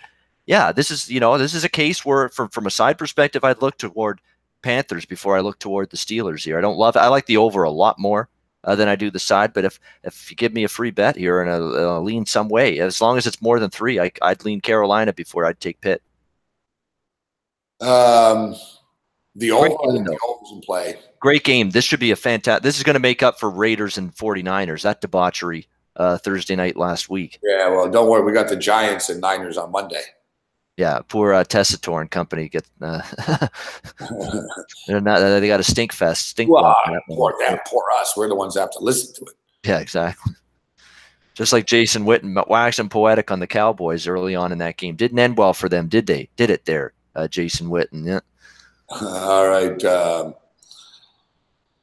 yeah, this is a case where, from a side perspective, I'd look toward Panthers before I look toward the Steelers here. I like the over a lot more than I do the side. But if you give me a free bet here and a lean some way, as long as it's more than 3, I'd lean Carolina before I'd take Pitt. The over's in play. Great game. This should be a fantastic. This is going to make up for Raiders and 49ers. That debauchery Thursday night last week. Yeah, well, don't worry. We got the Giants and Niners on Monday. Yeah, poor Tessitore and company get. They got a stink fest. Poor us. We're the ones that have to listen to it. Yeah, exactly. Just like Jason Witten waxing poetic on the Cowboys early on in that game. Didn't end well for them, did they? Did it there, Jason Witten? Yeah. All right.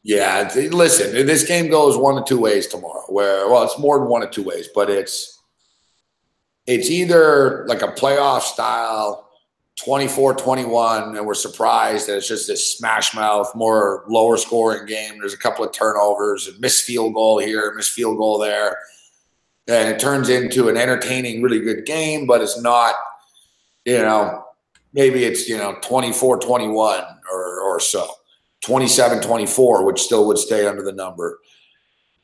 Listen, this game goes one of two ways tomorrow. It's more than one of two ways, but it's either like a playoff style 24-21, and we're surprised that it's just this smash mouth, more lower scoring game. There's a couple of turnovers, a missed field goal here, missed field goal there. And it turns into an entertaining, really good game, but it's not, maybe it's, 24-21 or so. 27-24, which still would stay under the number,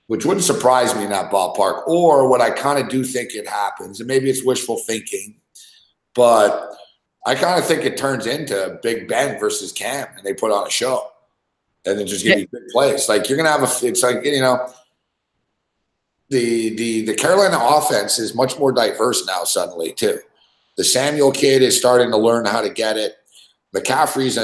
which wouldn't surprise me in that ballpark. Or what I kind of do think it happens, and maybe it's wishful thinking, but I kind of think it turns into Big Ben versus Cam, and they put on a show, and then just give you big plays. Like you're gonna have it's like the Carolina offense is much more diverse now suddenly too. The Samuel kid is starting to learn how to get it. McCaffrey's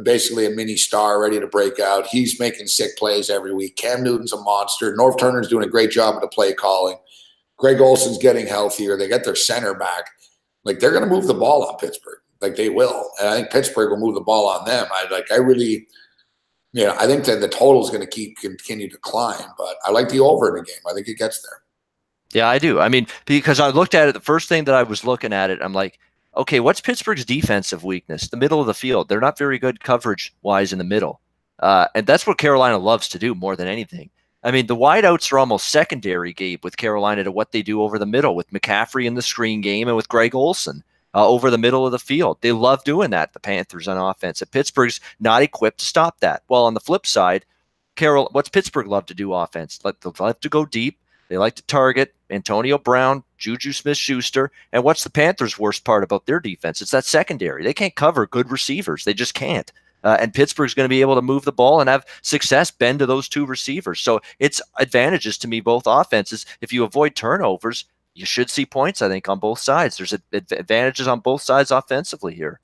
basically a mini star ready to break out. He's making sick plays every week. Cam Newton's a monster. Norv Turner's doing a great job of the play calling. Greg Olson's getting healthier. They got their center back. Like, they're going to move the ball on Pittsburgh. Like they will. And I think Pittsburgh will move the ball on them. I really, I think that the total is going to continue to climb, but I like the over in the game. I think it gets there. Yeah, I do. I mean, because I looked at it, the first thing that I was looking at it, I'm like, okay, what's Pittsburgh's defensive weakness? The middle of the field. They're not very good coverage-wise in the middle. And that's what Carolina loves to do more than anything. I mean, the wideouts are almost secondary, Gabe, with Carolina to what they do over the middle with McCaffrey in the screen game and with Greg Olsen over the middle of the field. They love doing that, the Panthers on offense. And Pittsburgh's not equipped to stop that. Well, on the flip side, what's Pittsburgh love to do offense? They love to go deep. They like to target Antonio Brown, Juju Smith-Schuster. And what's the Panthers' worst part about their defense? It's that secondary. They can't cover good receivers. They just can't. And Pittsburgh's going to be able to move the ball and have success bend to those two receivers. So it's advantages to me, both offenses. If you avoid turnovers, you should see points, I think, on both sides. There's advantages on both sides offensively here.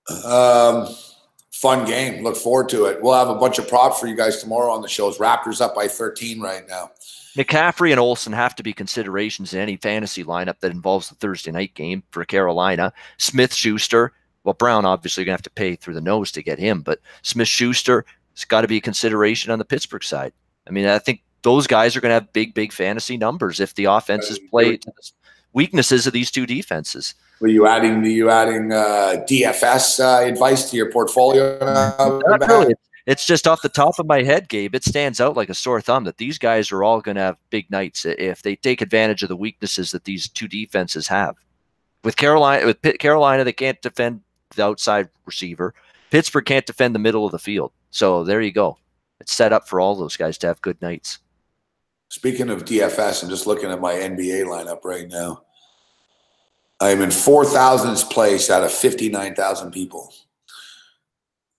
Fun game. Look forward to it. We'll have a bunch of props for you guys tomorrow on the shows. Raptors up by 13 right now. McCaffrey and Olsen have to be considerations in any fantasy lineup that involves the Thursday night game for Carolina. Smith-Schuster, well, Brown obviously going to have to pay through the nose to get him, but Smith-Schuster has got to be a consideration on the Pittsburgh side. I mean, I think those guys are going to have big fantasy numbers if the offenses play to the weaknesses of these two defenses. Were you adding DFS advice to your portfolio? Not really. It's just off the top of my head, Gabe. It stands out like a sore thumb that these guys are all going to have big nights if they take advantage of the weaknesses that these two defenses have. With Carolina, they can't defend the outside receiver. Pittsburgh can't defend the middle of the field. So there you go. It's set up for all those guys to have good nights. Speaking of DFS, I'm just looking at my NBA lineup right now. I'm in 4,000th place out of 59,000 people,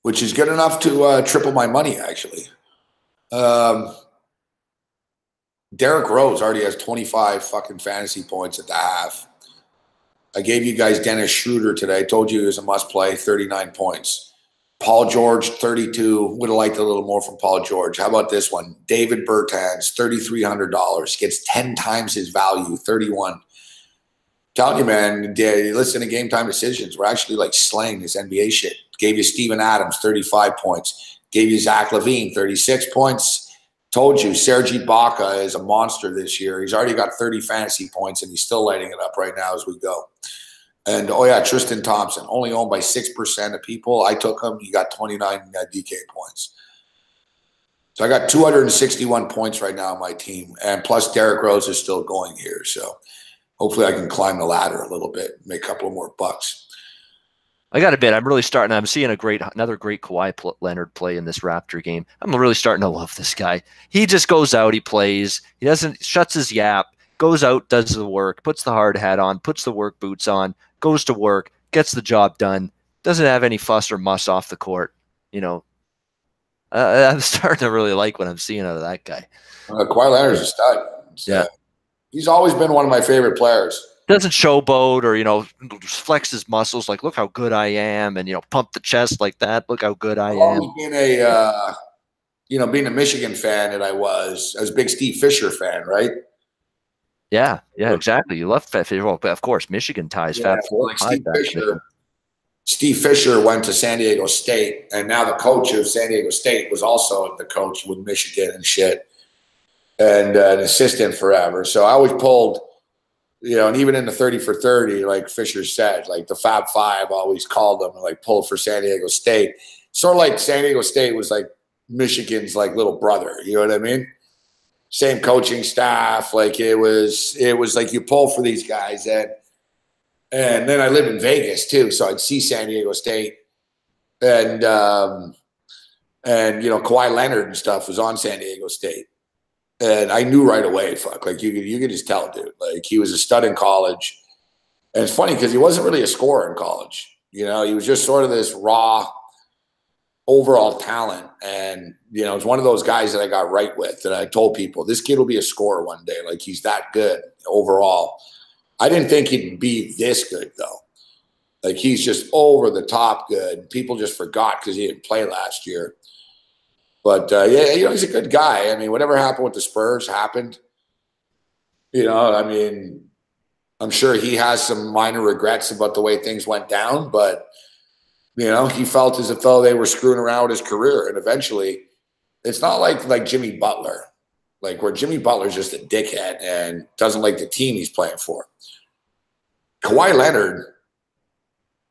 which is good enough to triple my money, actually. Derrick Rose already has 25 fucking fantasy points at the half. I gave you guys Dennis Schroeder today. I told you he was a must-play, 39 points. Paul George, 32. Would have liked a little more from Paul George. How about this one? David Bertans, $3,300. Gets 10 times his value, 31. Telling you, man, listen to Game Time Decisions. We're actually like slaying this NBA shit. Gave you Steven Adams, 35 points. Gave you Zach LaVine, 36 points. Told you, Serge Ibaka is a monster this year. He's already got 30 fantasy points, and he's still lighting it up right now as we go. And, oh, yeah, Tristan Thompson, only owned by 6% of people. I took him. He got 29 DK points. So I got 261 points right now on my team, and plus Derrick Rose is still going here. So hopefully I can climb the ladder a little bit, make a couple more bucks. I got to admit, I'm seeing another great Kawhi Leonard play in this Raptor game. I'm really starting to love this guy. He just goes out, he plays, shuts his yap, goes out, does the work, puts the hard hat on, puts the work boots on, goes to work, gets the job done, doesn't have any fuss or muss off the court. I'm starting to really like what I'm seeing out of that guy. Kawhi Leonard's a stud. Yeah. He's always been one of my favorite players. Doesn't showboat or, flex his muscles like, look how good I am, and, pump the chest like that. Look how good I am. Being a Michigan fan that I was a big Steve Fisher fan, right? Yeah, exactly. You love Fab Fisher. Well, of course, Michigan ties. Yeah, Fab Four. Like Steve Fisher went to San Diego State, and now the coach of San Diego State was also the coach with Michigan and shit, and an assistant forever. So I always pulled, and even in the 30 for 30, like Fisher said, like the Fab Five always called them and like pulled for San Diego State. Sort of like San Diego State was like Michigan's like little brother. You know what I mean? Same coaching staff. Like it was like you pull for these guys. And then I lived in Vegas too. So I'd see San Diego State and Kawhi Leonard and stuff was on San Diego State. And I knew right away, like you could just tell, dude. Like he was a stud in college. And it's funny because he wasn't really a scorer in college. He was just sort of this raw overall talent. And, it was one of those guys that I got right with. And I told people, this kid will be a scorer one day. Like he's that good overall. I didn't think he'd be this good, though. Like he's just over the top good. People just forgot because he didn't play last year. But, he's a good guy. I mean, whatever happened with the Spurs happened. I'm sure he has some minor regrets about the way things went down, but he felt as if though they were screwing around with his career. And eventually, it's not like Jimmy Butler, like where Jimmy Butler's just a dickhead and doesn't like the team he's playing for. Kawhi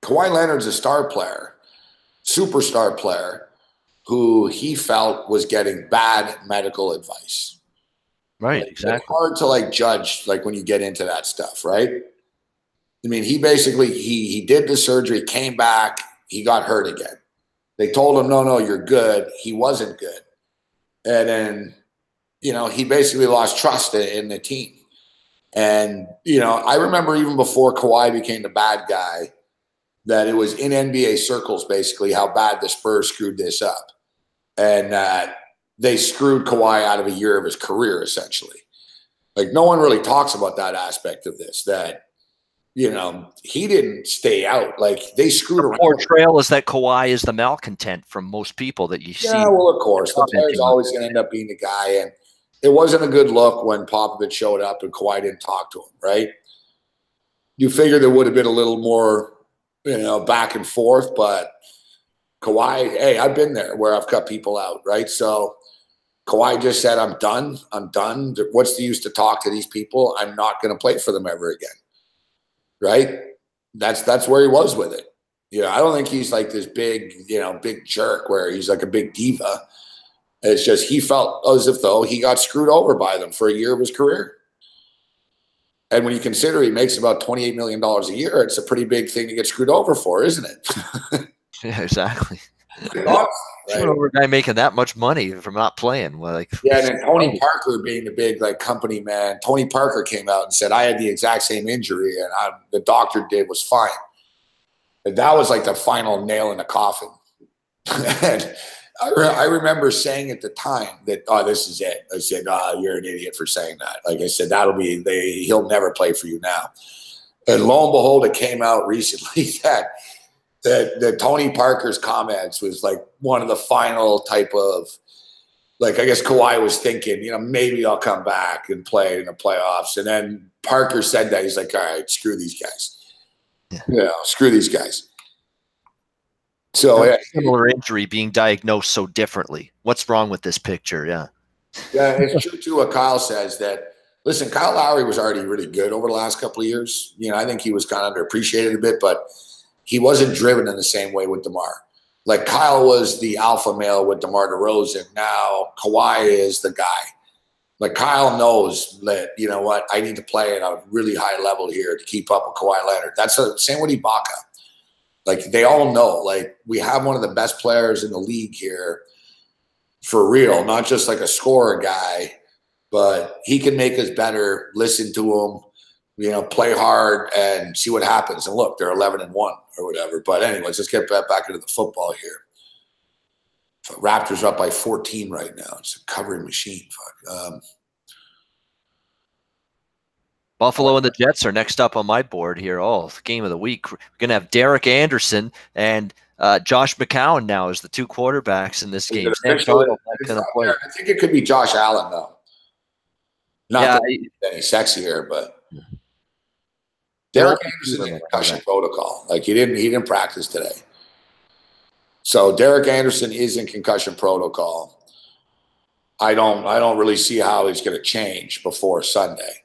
Leonard's a star player, superstar player, who he felt was getting bad medical advice. Right, Like, exactly. it's hard to judge when you get into that stuff, right? I mean, he basically he did the surgery, came back, he got hurt again. They told him, no, you're good. He wasn't good. And then, he basically lost trust in the team. And, I remember even before Kawhi became the bad guy, that it was in NBA circles basically how bad the Spurs screwed this up. And they screwed Kawhi out of a year of his career, essentially. Like, no one really talks about that aspect of this, that, he didn't stay out. Like, they screwed around. The portrayal is that Kawhi is the malcontent from most people that you see. Yeah, well, of course. The player's always going to end up being the guy. And it wasn't a good look when Popovich showed up and Kawhi didn't talk to him, right? You figure there would have been a little more, back and forth, but Kawhi, hey, I've been there where I've cut people out, right? So Kawhi just said, I'm done. I'm done. What's the use to talk to these people? I'm not going to play for them ever again, right? That's where he was with it. I don't think he's like this big, big jerk where he's like a big diva. It's just he felt as if though he got screwed over by them for a year of his career. And when you consider he makes about $28 million a year, it's a pretty big thing to get screwed over for, isn't it? Yeah, exactly. Right? Over a guy making that much money from not playing. Yeah, and then Tony Parker being the big company man. Tony Parker came out and said, I had the exact same injury and the doctor did was fine. And that was like the final nail in the coffin. And I remember saying at the time that, this is it. I said, you're an idiot for saying that. Like I said, he'll never play for you now. And lo and behold, it came out recently that Tony Parker's comments was like one of the final type of, I guess Kawhi was thinking, maybe I'll come back and play in the playoffs. And then Parker said that. He's like, all right, screw these guys. Yeah, screw these guys. So similar injury being diagnosed so differently. What's wrong with this picture? Yeah. Yeah, it's true too what Kyle says that, listen, Kyle Lowry was already really good over the last couple of years. I think he was kind of underappreciated a bit, but he wasn't driven in the same way with DeMar. Like Kyle was the alpha male with DeMar DeRozan. Now Kawhi is the guy. Like Kyle knows that, I need to play at a really high level here to keep up with Kawhi Leonard. That's the same with Ibaka. Like they all know, we have one of the best players in the league here for real, not just like a scorer guy, but he can make us better, listen to him, play hard and see what happens. And look, they're 11-1 or whatever. But anyways, let's get back into the football here. Raptors up by 14 right now. It's a covering machine. Fuck. Buffalo and the Jets are next up on my board here. Oh, game of the week. We're going to have Derek Anderson and Josh McCown now as the two quarterbacks in this game. I think it could be Josh Allen, though. Not any sexier, but Derek Anderson in concussion protocol. Like he didn't practice today. So Derek Anderson is in concussion protocol. I don't really see how he's going to change before Sunday.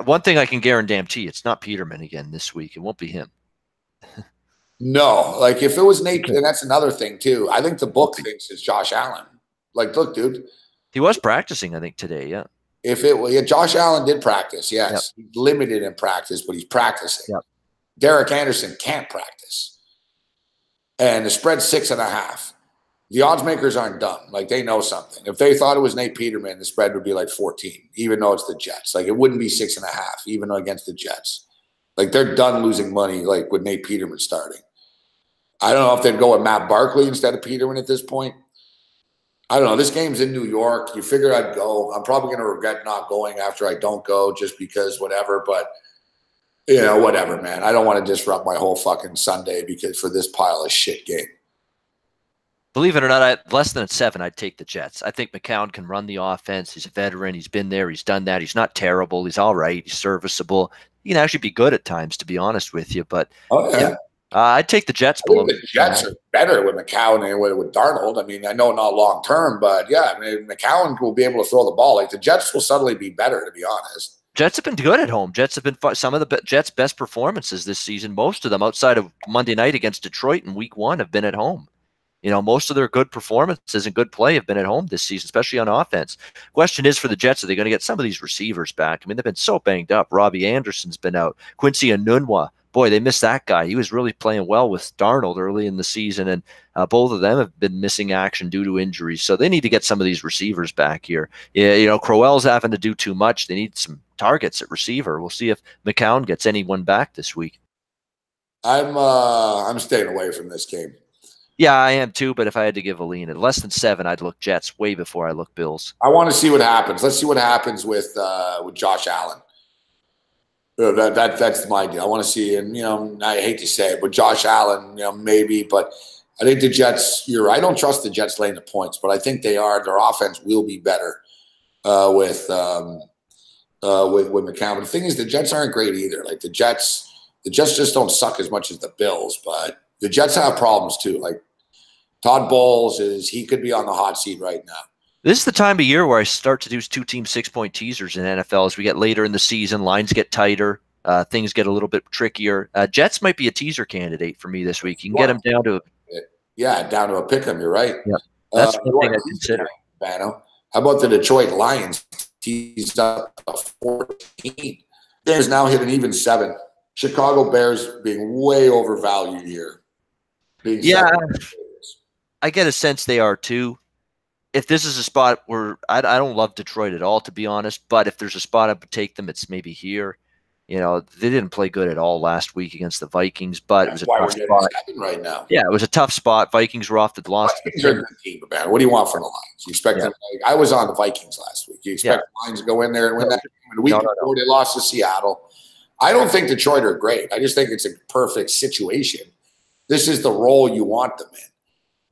One thing I can guarantee, it's not Peterman again this week. It won't be him. No, like if it was Nate, and that's another thing too. I think the book thinks it's Josh Allen. Like, look, dude. He was practicing, I think, today, yeah. Josh Allen did practice, yes. Yep. He's limited in practice, but he's practicing. Yep. Derek Anderson can't practice. And the spread's 6.5. The odds makers aren't dumb. Like they know something. If they thought it was Nate Peterman, the spread would be like 14, even though it's the Jets. Like it wouldn't be 6.5, even though against the Jets. Like they're done losing money, like with Nate Peterman starting. I don't know if they'd go with Matt Barkley instead of Peterman at this point. I don't know. This game's in New York. You figure I'd go. I'm probably going to regret not going after I don't go just because whatever. But, whatever, man. I don't want to disrupt my whole fucking Sunday because for this pile of shit game. Believe it or not, less than 7, I'd take the Jets. I think McCown can run the offense. He's a veteran. He's been there. He's done that. He's not terrible. He's all right. He's serviceable. he can actually be good at times, to be honest with you. But Oh yeah. I'd take the Jets I below. think the Jets are better with McCown and with Darnold. I mean, I know not long term, but yeah, I mean, McCown will be able to throw the ball. Like the Jets will suddenly be better, to be honest. Jets have been good at home. Jets have been some of the Jets' best performances this season. Most of them, outside of Monday night against Detroit in Week 1, have been at home. You know, most of their good performances and good play have been at home this season, especially on offense. Question is for the Jets, are they going to get some of these receivers back? I mean, they've been so banged up. Robbie Anderson's been out. Quincy Enunwa, boy, they missed that guy. He was really playing well with Darnold early in the season, and both of them have been missing action due to injuries. So they need to get some of these receivers back here. Yeah, you know, Crowell's having to do too much. They need some targets at receiver. We'll see if McCown gets anyone back this week. I'm staying away from this game. Yeah, I am too, but if I had to give a lean at less than 7, I'd look Jets way before I look Bills. I want to see what happens. Let's see what happens with Josh Allen. That's my deal. I want to see, and you know, I hate to say it, but Josh Allen, you know, maybe, but I think the Jets. I don't trust the Jets laying the points, but I think they are. Their offense will be better with McCown. But the thing is, the Jets aren't great either. Like the Jets just don't suck as much as the Bills, but the Jets have problems too. Like Todd Bowles he could be on the hot seat right now. This is the time of year where I start to do 2-team 6-point teasers in NFL as we get later in the season. Lines get tighter. Things get a little bit trickier. Jets might be a teaser candidate for me this week. You can get them down to a pick 'em. You're right. Yeah, that's one thing I consider. How about the Detroit Lions? Teased up a 14. Bears now hit an even 7. Chicago Bears being way overvalued here. I get a sense they are too. If this is a spot where I don't love Detroit at all, to be honest, but if there's a spot I would take them, it's maybe here. You know, they didn't play good at all last week against the Vikings, but it was a tough spot right now. Yeah, it was a tough spot. Vikings were off the loss. Vikings are a good team, man. What do you want from the Lions? You expect them? I was on the Vikings last week. You expect the Lions to go in there and win that game? And the week before they lost to Seattle. I don't think Detroit are great. I just think it's a perfect situation. This is the role you want them in.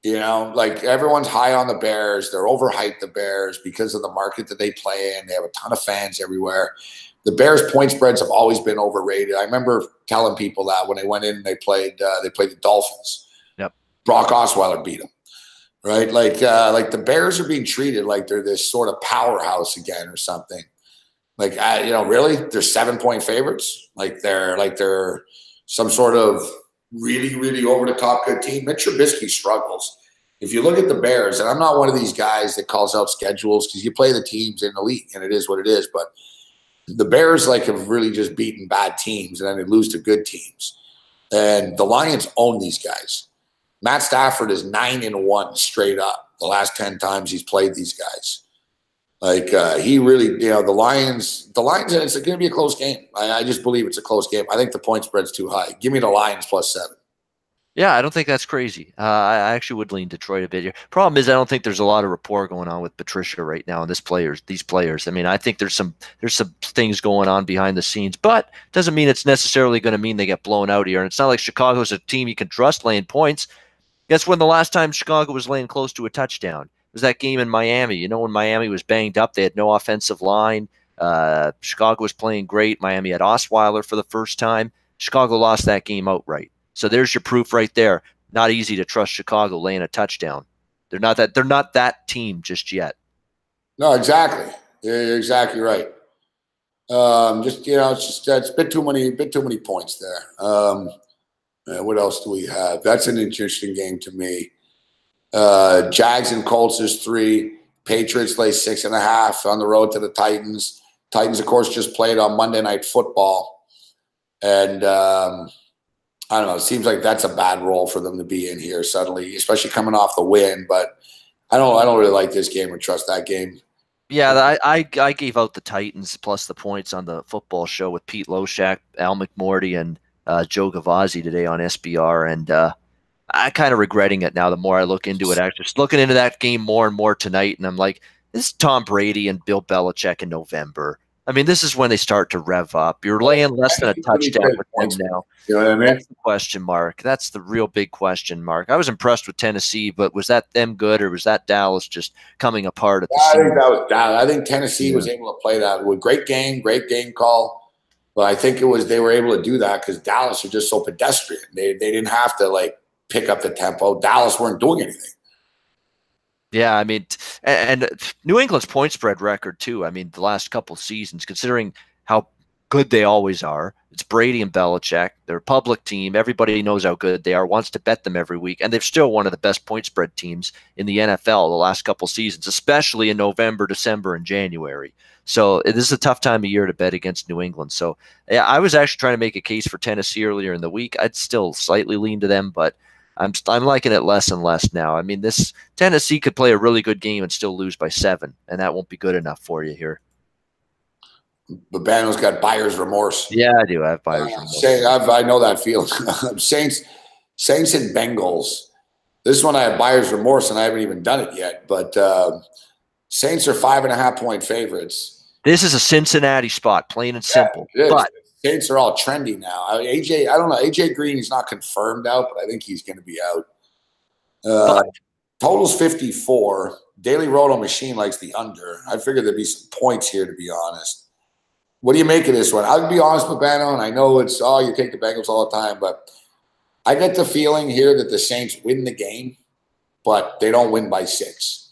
You know, like everyone's high on the Bears. They're overhyped, the Bears, because of the market that they play in. They have a ton of fans everywhere. The Bears' point spreads have always been overrated. I remember telling people that when they went in and they played the Dolphins. Yep. Brock Osweiler beat them, right? Like the Bears are being treated like they're this sort of powerhouse again or something. Like, you know, really, they're 7-point favorites. Like they're some sort of really, really over the top good team. Mitch Trubisky struggles. If you look at the Bears, and I'm not one of these guys that calls out schedules because you play the teams in the league and it is what it is, but the Bears have really just beaten bad teams and then they lose to good teams. And the Lions own these guys. Matt Stafford is 9-1 straight up the last 10 times he's played these guys. He really, you know, the Lions, and it's going to be a close game. I just believe it's a close game. I think the point spread's too high. Give me the Lions +7. Yeah, I don't think that's crazy. I actually would lean Detroit a bit here. Problem is, I don't think there's a lot of rapport going on with Patricia right now and these players. I mean, I think there's some things going on behind the scenes, but doesn't mean it's necessarily going to mean they get blown out here. And it's not like Chicago's a team you can trust laying points. Guess when the last time Chicago was laying close to a touchdown? Was that game in Miami. You know, when Miami was banged up, they had no offensive line. Chicago was playing great. Miami had Osweiler for the first time. Chicago lost that game outright. So there's your proof right there. Not easy to trust Chicago laying a touchdown. They're not that team just yet. No, exactly. You're exactly right. It's a bit too many points there. What else do we have? That's an interesting game to me. Jags and Colts is 3. Patriots lay 6.5 on the road to the Titans. Titans, of course, just played on Monday Night Football. And I don't know. It seems like that's a bad role for them to be in here suddenly, especially coming off the win. But I don't really like this game or trust that game. Yeah, I gave out the Titans plus the points on the football show with Pete Loshak, Al McMorty, and Joe Gavazzi today on SBR. And I'm kind of regretting it now the more I look into it. I'm just looking into that game more and more tonight, and I'm like, this is Tom Brady and Bill Belichick in November. I mean, this is when they start to rev up. You're laying less than a touchdown with them now. You know what I mean? That's the question mark. That's the real big question mark. I was impressed with Tennessee, but was that them good, or was that Dallas just coming apart at the I season? think that was Dallas. I think Tennessee was able to play that with great game call. But I think they were able to do that because Dallas are just so pedestrian. They didn't have to like pick up the tempo. Dallas weren't doing anything. Yeah, I mean, and New England's point spread record too. I mean, the last couple seasons, considering how good they always are. It's Brady and Belichick. They're a public team. Everybody knows how good they are, wants to bet them every week. And they're still one of the best point spread teams in the NFL the last couple seasons, especially in November, December, and January. So this is a tough time of year to bet against New England. So yeah, I was actually trying to make a case for Tennessee earlier in the week. I'd still slightly lean to them, but I'm liking it less and less now. I mean, this Tennessee could play a really good game and still lose by 7, and that won't be good enough for you here. Babano's got buyer's remorse. Yeah, I do. I have buyer's remorse. I know that feeling. Saints and Bengals. This one I have buyer's remorse, and I haven't even done it yet. But Saints are 5.5-point favorites. This is a Cincinnati spot, plain and simple. But Saints are all trendy now. I don't know. AJ Green is not confirmed out, but I think he's going to be out. Total's 54. Daily Roto Machine likes the under. I figured there'd be some points here, to be honest. What do you make of this one? I'll be honest with Bano, and I know it's, you take the Bengals all the time, but I get the feeling here that the Saints win the game, but they don't win by 6.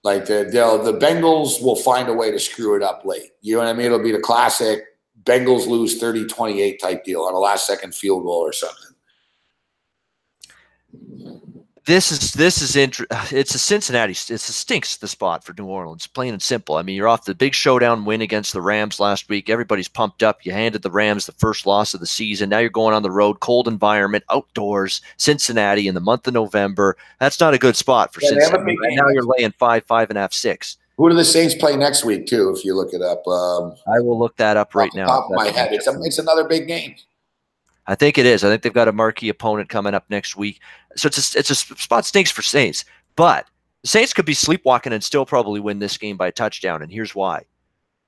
Like the Bengals will find a way to screw it up late. You know what I mean? It'll be the classic Bengals lose 30-28 type deal on a last-second field goal or something. This is it's a Cincinnati. It stinks the spot for New Orleans, plain and simple. I mean, you're off the big showdown win against the Rams last week. Everybody's pumped up. You handed the Rams the first loss of the season. Now you're going on the road, cold environment, outdoors, Cincinnati in the month of November. That's not a good spot for Cincinnati. Right now you're laying 5, 5.5, 6. Who do the Saints play next week, too, if you look it up? I will look that up right now. Off the top of my head. It's another big game. I think it is. I think they've got a marquee opponent coming up next week. So it's a spot stinks for Saints. But the Saints could be sleepwalking and still probably win this game by a touchdown, and here's why.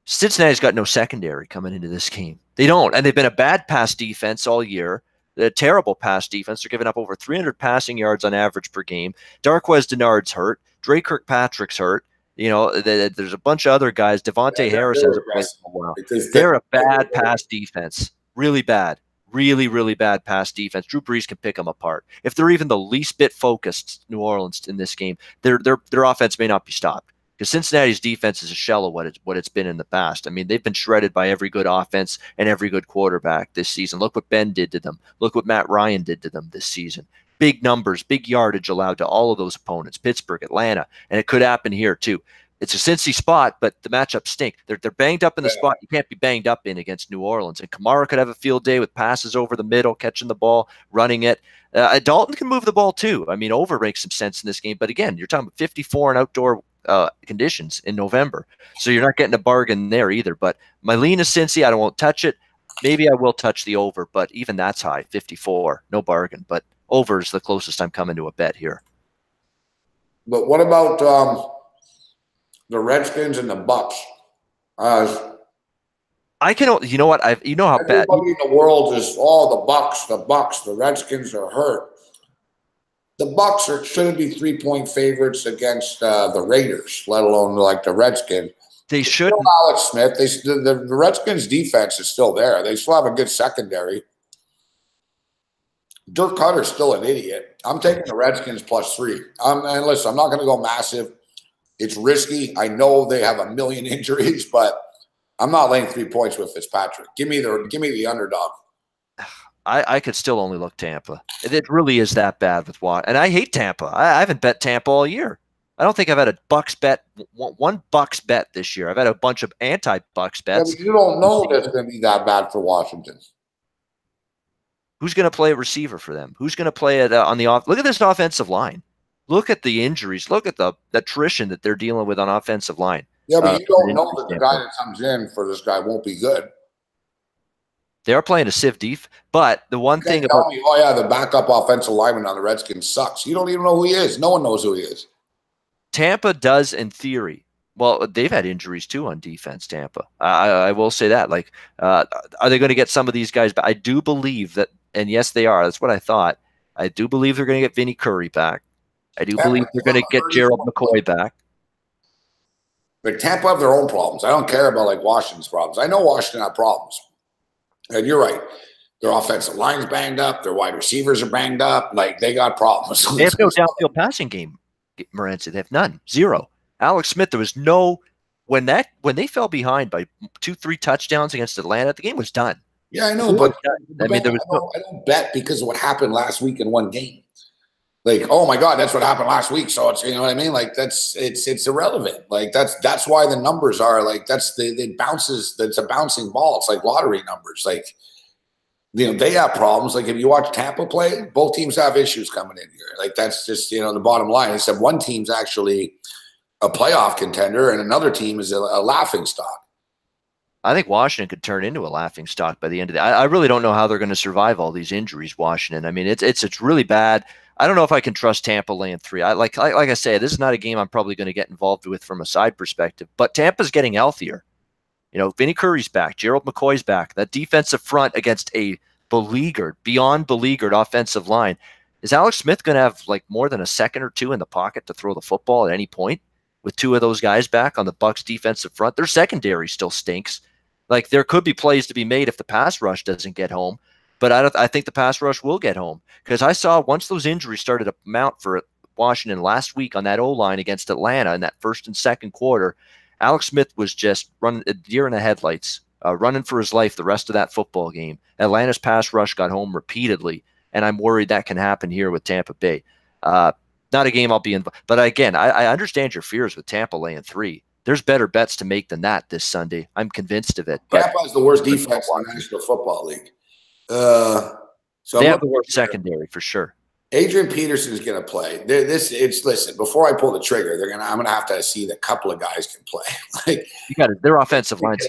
Cincinnati's got no secondary coming into this game. They don't, and they've been a bad pass defense all year. They're a terrible pass defense. They're giving up over 300 passing yards on average per game. Darqueze Dennard's hurt. Dre Kirkpatrick's hurt. You know, there's a bunch of other guys. Devontae Harris hasn't played for a while. They're a bad pass defense. Really bad. Really, really bad pass defense. Drew Brees can pick them apart. If they're even the least bit focused, New Orleans, in this game, their offense may not be stopped. Because Cincinnati's defense is a shell of what it's been in the past. I mean, they've been shredded by every good offense and every good quarterback this season. Look what Ben did to them. Look what Matt Ryan did to them this season. Big numbers, big yardage allowed to all of those opponents, Pittsburgh, Atlanta, and it could happen here too. It's a Cincy spot, but the matchups stink. They're banged up in the spot you can't be banged up in against New Orleans. And Kamara could have a field day with passes over the middle, catching the ball, running it. Dalton can move the ball too. I mean, over makes some sense in this game. But again, you're talking about 54 in outdoor conditions in November. So you're not getting a bargain there either. But my lean is Cincy. I won't touch it. Maybe I will touch the over, but even that's high, 54. No bargain. But over is the closest I'm coming to a bet here. But what about the Redskins and the Bucks? I can, you know what? You know how bad everybody in the world is. The Bucks. The Redskins are hurt. The Bucks shouldn't be 3-point favorites against the Raiders, let alone like the Redskins. They should. Alex Smith. The Redskins' defense is still there. They still have a good secondary. Dirk Cutter's still an idiot. I'm taking the Redskins +3. And listen, I'm not going to go massive. It's risky. I know they have a million injuries, but I'm not laying 3 points with Fitzpatrick. Give me the underdog. I could still only look Tampa. It really is that bad with Watt. And I hate Tampa. I haven't bet Tampa all year. I don't think I've had a Bucks bet, one Bucks bet this year. I've had a bunch of anti-Bucks bets. Yeah, but you don't know that it's going to be that bad for Washington. Who's going to play a receiver for them? Who's going to play it on the off? Look at this offensive line. Look at the injuries. Look at the attrition that they're dealing with on offensive line. Yeah, but you don't know that the guy that comes in for this guy won't be good. They are playing a sieve deep, but the one thing about me, the backup offensive lineman on the Redskins sucks. You don't even know who he is. No one knows who he is. Tampa does in theory. Well, they've had injuries too on defense, Tampa. I will say that. Like, are they going to get some of these guys back? I do believe that, and yes, they are. That's what I thought. I do believe they're going to get Vinny Curry back. I do believe they're going to get Gerald McCoy back. But Tampa have their own problems. I don't care about like Washington's problems. I know Washington had problems. And you're right. Their offensive line's banged up. Their wide receivers are banged up. Like, they got problems. They have no downfield passing game, Morency. They have none. Zero. Alex Smith, there was no when they fell behind by 2-3 touchdowns against Atlanta, the game was done. Yeah, I know, but I mean, there was I don't bet because of what happened last week in one game. Like, oh my God, that's what happened last week. So it's, you know what I mean? Like, it's irrelevant. Like, that's why the numbers are like, it bounces. That's a bouncing ball. It's like lottery numbers. Like, you know, they have problems. Like, if you watch Tampa play, both teams have issues coming in here. Like, that's just, you know, the bottom line. Except one team's actually a playoff contender and another team is a laughing stock. I think Washington could turn into a laughing stock by the end of the. I really don't know how they're going to survive all these injuries. Washington. I mean, it's really bad. I don't know if I can trust Tampa laying 3. Like I say, this is not a game I'm probably going to get involved with from a side perspective. But Tampa's getting healthier. You know, Vinny Curry's back, Gerald McCoy's back. That defensive front against a beyond beleaguered offensive line. Is Alex Smith going to have like more than a second or two in the pocket to throw the football at any point with 2 of those guys back on the Bucs defensive front? Their secondary still stinks. Like, there could be plays to be made if the pass rush doesn't get home. But I think the pass rush will get home because I saw once those injuries started to mount for Washington last week on that O-line against Atlanta in that first and second quarter, Alex Smith was just running a deer in the headlights, running for his life the rest of that football game. Atlanta's pass rush got home repeatedly, and I'm worried that can happen here with Tampa Bay. Not a game I'll be in. But again, I understand your fears with Tampa laying 3. There's better bets to make than that this Sunday. I'm convinced of it. Tampa has the worst defense in the National Football League. So they have the worst secondary for sure. Adrian Peterson is going to play. Listen. Before I pull the trigger, I'm going to have to see that a couple of guys can play. Like, you got it. Their offensive line's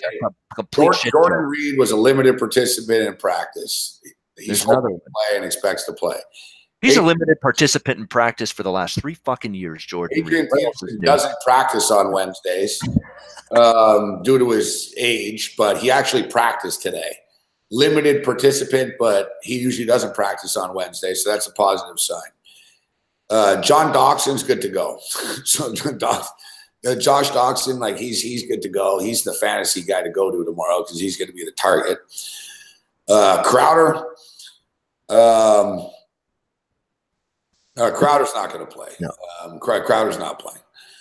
complete shit. Jordan Reed was a limited participant in practice. He's hoping to play and expects to play. He's a limited participant in practice for the last 3 fucking years, Jordan. Adrian Peterson doesn't practice on Wednesdays due to his age, but he actually practiced today. Limited participant, but he usually doesn't practice on Wednesday, so that's a positive sign. John Doxson's good to go. So Josh Doxson, like he's good to go. He's the fantasy guy to go to tomorrow because he's going to be the target. Crowder, Crowder's not going to play. No. Crowder's not playing.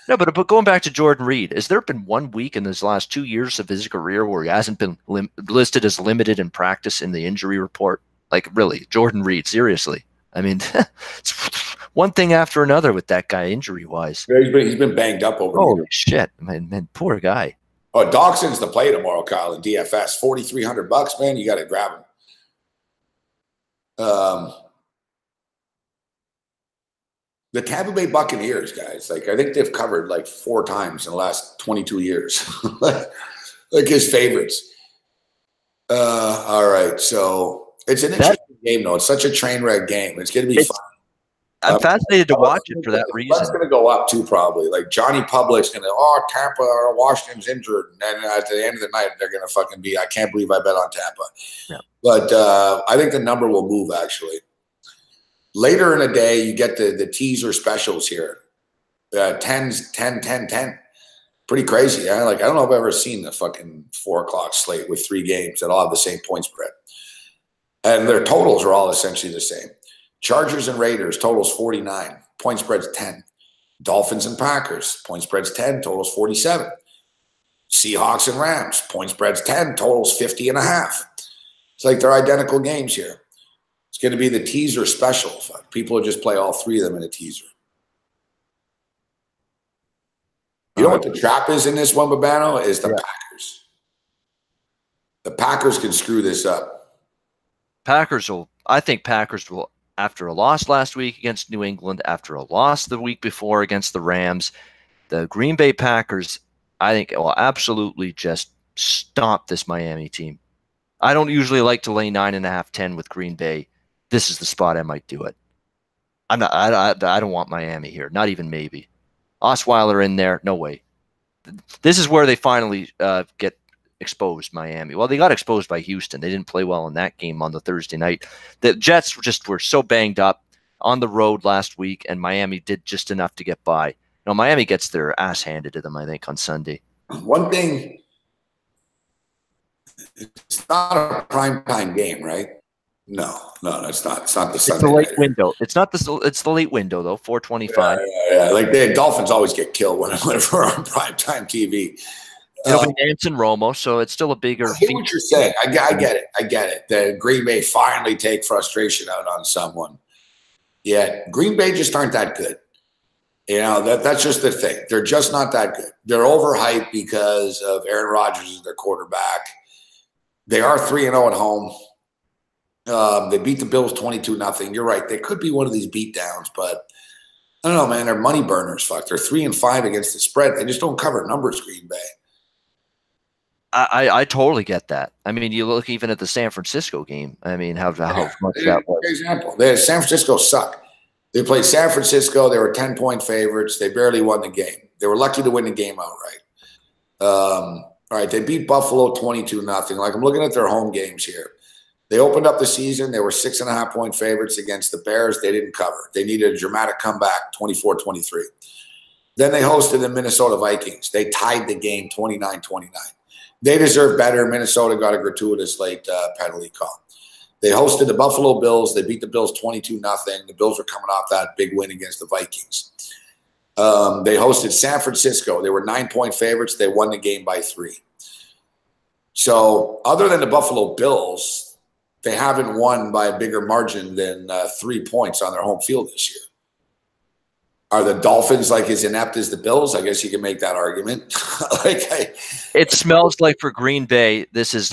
No, but going back to Jordan Reed, has there been 1 week in his last 2 years of his career where he hasn't been listed as limited in practice in the injury report? Like, really, Jordan Reed, seriously. I mean, it's one thing after another with that guy injury-wise. Yeah, he's been banged up over. Holy shit, man, poor guy. Oh, Doxson's the play tomorrow, Kyle, in DFS. $4,300, man. You got to grab him. The Tampa Bay Buccaneers, guys, like I think they've covered like 4 times in the last 22 years. Like his favorites. All right, so it's an interesting game, though. It's such a train wreck game. It's going to be fun. I'm fascinated to watch it for that reason. It's going to go up too, probably. Like Johnny Public's going to, Tampa or Washington's injured, and then at the end of the night, they're going to fucking be. I can't believe I bet on Tampa. Yeah. But I think the number will move actually. Later in the day, you get the teaser specials here. 10s, 10, 10, 10. Pretty crazy. Yeah? Like, I don't know if I've ever seen the fucking 4 o'clock slate with 3 games that all have the same point spread. And their totals are all essentially the same. Chargers and Raiders, totals 49. Point spread's 10. Dolphins and Packers, point spread's 10. Totals 47. Seahawks and Rams, point spread's 10. Totals 50.5. It's like they're identical games here. It's going to be the teaser special. People will just play all 3 of them in a teaser. You know what the trap is in this one, Babano? Is the Packers. The Packers can screw this up. I think Packers will, after a loss last week against New England, after a loss the week before against the Rams, the Green Bay Packers, I think, will absolutely just stomp this Miami team. I don't usually like to lay 9.5, 10 with Green Bay. This is the spot I might do it. I don't want Miami here. Not even maybe. Osweiler in there. No way. This is where they finally get exposed, Miami. Well, they got exposed by Houston. They didn't play well in that game on the Thursday night. The Jets just were so banged up on the road last week, and Miami did just enough to get by. Miami gets their ass handed to them, I think, on Sunday. One thing It's not a primetime game, right? No, it's not. It's not the It's Sunday the late night. window. It's not the. It's the late window though. 4:25. Yeah. Like the Dolphins always get killed whenever we're on primetime TV. It'll be Nance and Romo, so it's still a bigger. I get what you're saying. I get it. I get it. The Green Bay finally take frustration out on someone. Yeah, Green Bay just aren't that good. You know, that's just the thing. They're just not that good. They're overhyped because of Aaron Rodgers as their quarterback. They are 3-0 at home. They beat the Bills 22-0. You're right. They could be one of these beatdowns, but I don't know, man. They're money burners. Fuck. They're 3-5 against the spread. They just don't cover numbers, Green Bay. I totally get that. I mean, you look even at the San Francisco game. I mean, how much that was. Example. San Francisco suck. They played San Francisco. They were 10-point favorites. They barely won the game. They were lucky to win the game outright. All right, they beat Buffalo 22-0. Like, I'm looking at their home games here. They opened up the season. They were 6.5-point favorites against the Bears. They didn't cover. They needed a dramatic comeback, 24-23. Then they hosted the Minnesota Vikings. They tied the game 29-29. They deserve better. Minnesota got a gratuitous late penalty call. They hosted the Buffalo Bills. They beat the Bills 22-0. The Bills were coming off that big win against the Vikings. They hosted San Francisco. They were 9-point favorites. They won the game by 3. So other than the Buffalo Bills, they haven't won by a bigger margin than 3 points on their home field this year. Are the Dolphins like as inept as the Bills? I guess you can make that argument. It smells like for Green Bay, this is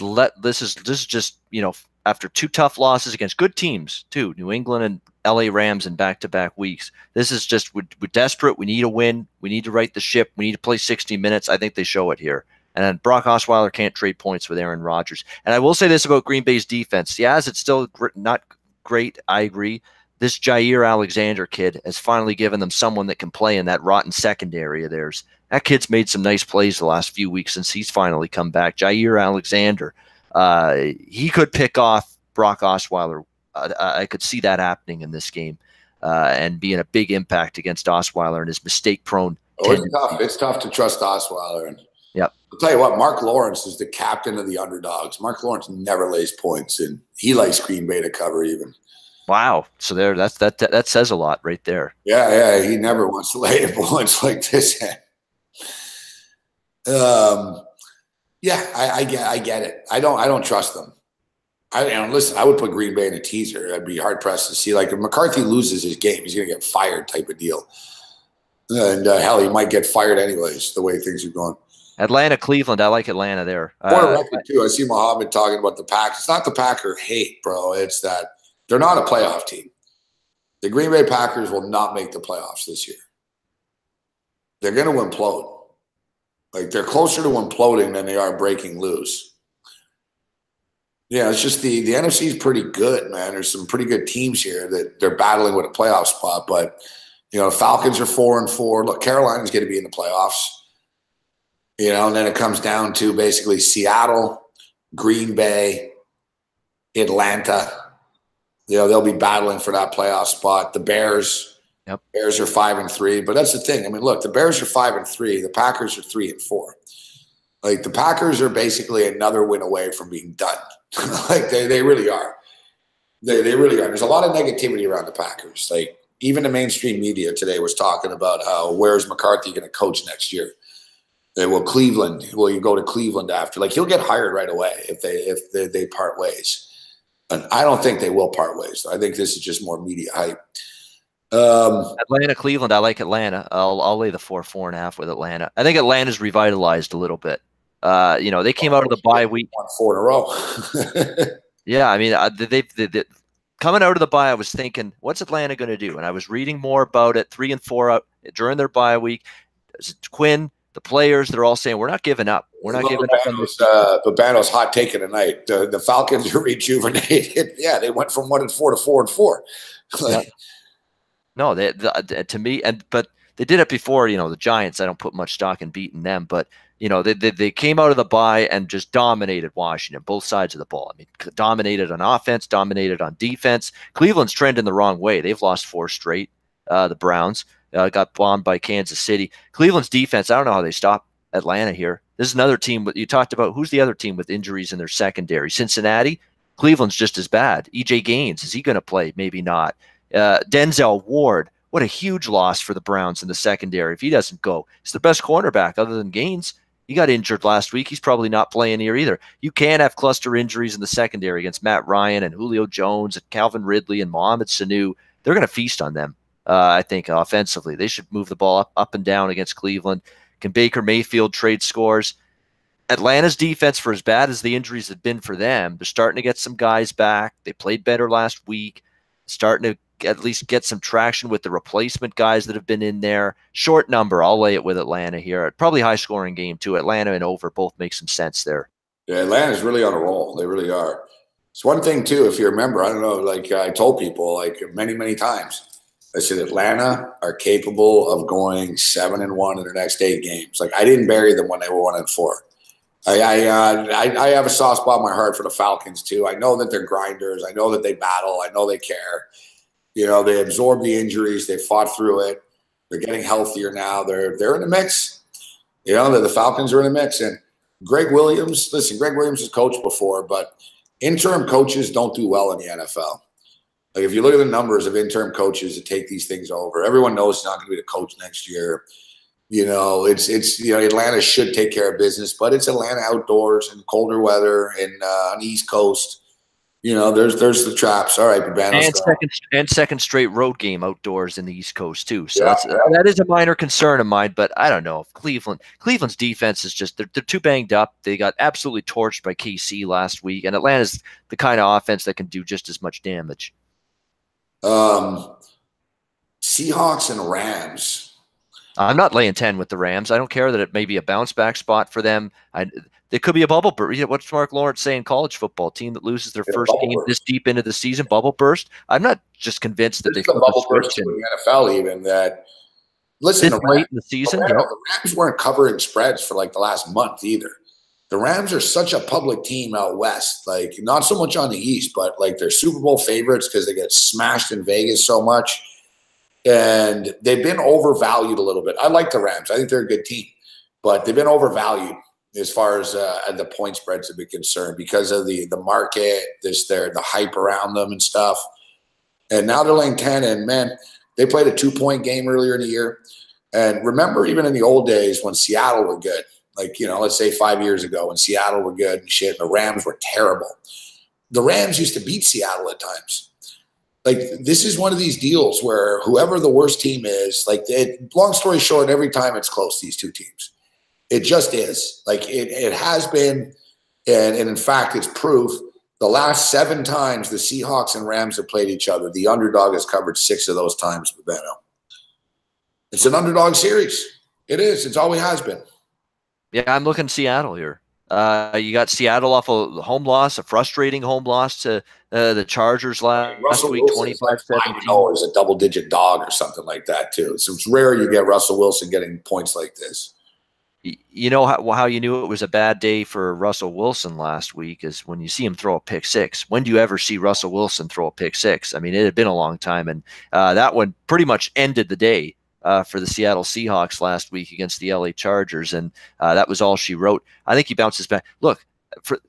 just, you know, after 2 tough losses against good teams too, New England and LA Rams in back-to-back weeks. This is just we're desperate. We need a win. We need to right the ship. We need to play 60 minutes. I think they show it here. And then Brock Osweiler can't trade points with Aaron Rodgers. And I will say this about Green Bay's defense. Yes, it's still not great. I agree. This Jair Alexander kid has finally given them someone that can play in that rotten secondary of theirs. That kid's made some nice plays the last few weeks since he's finally come back. Jair Alexander, he could pick off Brock Osweiler. I could see that happening in this game and being a big impact against Osweiler and his mistake-prone. It's tough. It's tough to trust Osweiler. And yep. I'll tell you what, Mark Lawrence is the captain of the underdogs. Mark Lawrence never lays points, and he likes Green Bay to cover even. Wow. So there, that says a lot right there. Yeah. He never wants to lay points like this. I get it. I don't trust them. Listen, I would put Green Bay in a teaser. I'd be hard pressed to see, like, if McCarthy loses his game, he's going to get fired type of deal. And hell, he might get fired anyways, the way things are going. Atlanta, Cleveland. I like Atlanta there. For a record too, I see Mohammed talking about the Packers. It's not the Packer hate, bro. It's that they're not a playoff team. The Green Bay Packers will not make the playoffs this year. They're going to implode. Like, they're closer to imploding than they are breaking loose. Yeah, it's just the NFC is pretty good, man. There's some pretty good teams here that they're battling with a playoff spot. But, you know, Falcons are 4-4. Look, Carolina's going to be in the playoffs. You know, and then it comes down to basically Seattle, Green Bay, Atlanta. You know, they'll be battling for that playoff spot. The Bears, yep. Bears are 5-3. But that's the thing. I mean, look, the Bears are 5-3. The Packers are 3-4. Like, the Packers are basically another win away from being done. Like, they really are. They really are. There's a lot of negativity around the Packers. Like, even the mainstream media today was talking about how, where's McCarthy going to coach next year? Will Cleveland? Will you go to Cleveland after? Like, he'll get hired right away if they part ways. And I don't think they will part ways. I think this is just more media hype. Atlanta, Cleveland. I like Atlanta. I'll lay the 4.5 with Atlanta. I think Atlanta's revitalized a little bit. You know, they came out of the bye week. Won 4 in a row. Yeah, I mean, they coming out of the bye, I was thinking, what's Atlanta going to do? And I was reading more about it. 3-4 out during their bye week. Quinn, the players, they're all saying, we're not giving up. We're not giving up on this. Babano's hot take of the night. The Falcons are rejuvenated. Yeah, they went from 1-4 to 4-4. Yeah. No, to me, but they did it before. You know, the Giants. I don't put much stock in beating them, but you know, they came out of the bye and just dominated Washington, both sides of the ball. I mean, dominated on offense, dominated on defense. Cleveland's trending the wrong way. They've lost 4 straight. The Browns got bombed by Kansas City. Cleveland's defense, I don't know how they stop Atlanta here. This is another team. You talked about who's the other team with injuries in their secondary? Cincinnati. Cleveland's just as bad. EJ Gaines, is he going to play? Maybe not. Denzel Ward, what a huge loss for the Browns in the secondary. If he doesn't go, he's the best cornerback other than Gaines. He got injured last week. He's probably not playing here either. You can't have cluster injuries in the secondary against Matt Ryan and Julio Jones and Calvin Ridley and Mohamed Sanu. They're going to feast on them, I think, offensively. They should move the ball up and down against Cleveland. Can Baker Mayfield trade scores? Atlanta's defense, for as bad as the injuries have been for them, they're starting to get some guys back. They played better last week, starting to at least get some traction with the replacement guys that have been in there. Short number, I'll lay it with Atlanta here. Probably high-scoring game, too. Atlanta and over both make some sense there. Yeah, Atlanta's really on a roll. They really are. It's one thing, too, if you remember, I don't know, like I told people like many, many times, I said Atlanta are capable of going 7-1 in their next 8 games. Like I didn't bury them when they were 1-4. I have a soft spot in my heart for the Falcons too. I know that they're grinders. I know that they battle. I know they care. You know, they absorb the injuries. They fought through it. They're getting healthier now. They're in the mix. You know, the Falcons are in the mix. And Greg Williams, listen, Greg Williams has coached before, but interim coaches don't do well in the NFL. Like if you look at the numbers of interim coaches that take these things over, everyone knows he's not going to be the coach next year. You know, it's Atlanta should take care of business, but it's Atlanta outdoors and colder weather and on the East Coast. You know, there's the traps. All right, and second straight road game outdoors in the East Coast too. So that is a minor concern of mine. But I don't know if Cleveland's defense is just they're too banged up. They got absolutely torched by KC last week, and Atlanta's the kind of offense that can do just as much damage. Seahawks and Rams. I'm not laying 10 with the Rams. I don't care that it may be a bounce back spot for them. It could be a bubble burst. What's Mark Lawrence saying? College football team that loses their first game this deep into the season, bubble burst. I'm not just convinced that they a bubble burst in the NFL. Even that. Listen, late in the season, the Rams weren't covering spreads for like the last month either. The Rams are such a public team out west, like not so much on the East, but like they're Super Bowl favorites because they get smashed in Vegas so much. And they've been overvalued a little bit. I like the Rams. I think they're a good team, but they've been overvalued as far as the point spreads have been concerned because of the market, the hype around them and stuff. And now they're laying 10. And man, they played a 2-point game earlier in the year. And remember, even in the old days when Seattle were good, like let's say 5 years ago when Seattle were good and shit, and the Rams were terrible. The Rams used to beat Seattle at times. Like, this is one of these deals where whoever the worst team is, like, long story short, every time it's close, these two teams. It just is. Like, it has been, and in fact, it's proof. The last 7 times the Seahawks and Rams have played each other, the underdog has covered 6 of those times with Beno. It's an underdog series. It is. It's always has been. Yeah, I'm looking Seattle here. You got Seattle off a home loss, a frustrating home loss to the Chargers last week, 25-17. Is a double-digit dog or something like that, too. So it's rare you get Russell Wilson getting points like this. You know how you knew it was a bad day for Russell Wilson last week is when you see him throw a pick six. When do you ever see Russell Wilson throw a pick six? I mean, it had been a long time, and that one pretty much ended the day for the Seattle Seahawks last week against the LA Chargers, and that was all she wrote. I think he bounces back. Look, for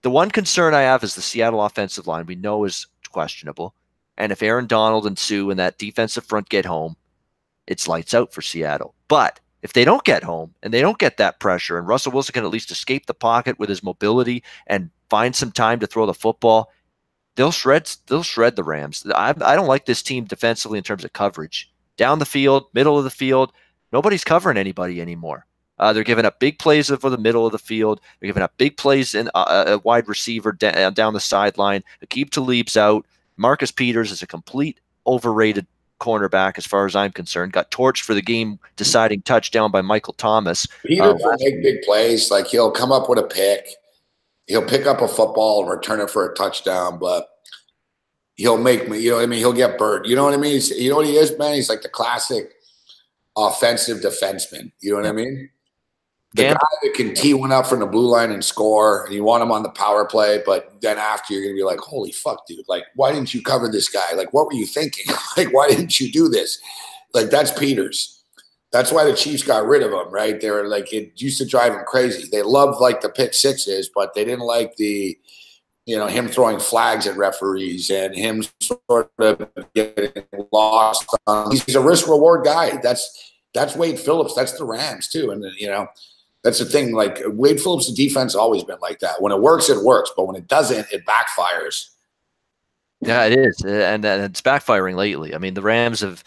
the one concern I have is the Seattle offensive line we know is questionable, and if Aaron Donald and Sue and that defensive front get home, it's lights out for Seattle. But if they don't get home and they don't get that pressure and Russell Wilson can at least escape the pocket with his mobility and find some time to throw the football, they'll shred the Rams. I don't like this team defensively in terms of coverage. Down the field, middle of the field, nobody's covering anybody anymore. They're giving up big plays over the middle of the field. They're giving up big plays in a wide receiver down the sideline. Aqib Talib's out. Marcus Peters is a complete overrated cornerback as far as I'm concerned. Got torched for the game-deciding touchdown by Michael Thomas. Peters will make big plays. Like, he'll come up with a pick. He'll pick up a football and return it for a touchdown, but he'll make me, you know what I mean? He'll get burnt. You know what I mean? You know what he is, man? He's like the classic offensive defenseman. You know what I mean? The guy that can tee one up from the blue line and score, and you want him on the power play, but then after you're going to be like, holy fuck, dude. Like, why didn't you cover this guy? Like, what were you thinking? Like, why didn't you do this? Like, that's Peters. That's why the Chiefs got rid of him, right? They were like, it used to drive them crazy. They loved like the pick sixes, but they didn't like the, him throwing flags at referees and him sort of getting lost. He's a risk reward guy. That's Wade Phillips. That's the Rams too. And that's the thing. Like Wade Phillips' defense has always been like that. When it works, but when it doesn't, it backfires. Yeah, it is, and it's backfiring lately. I mean, the Rams have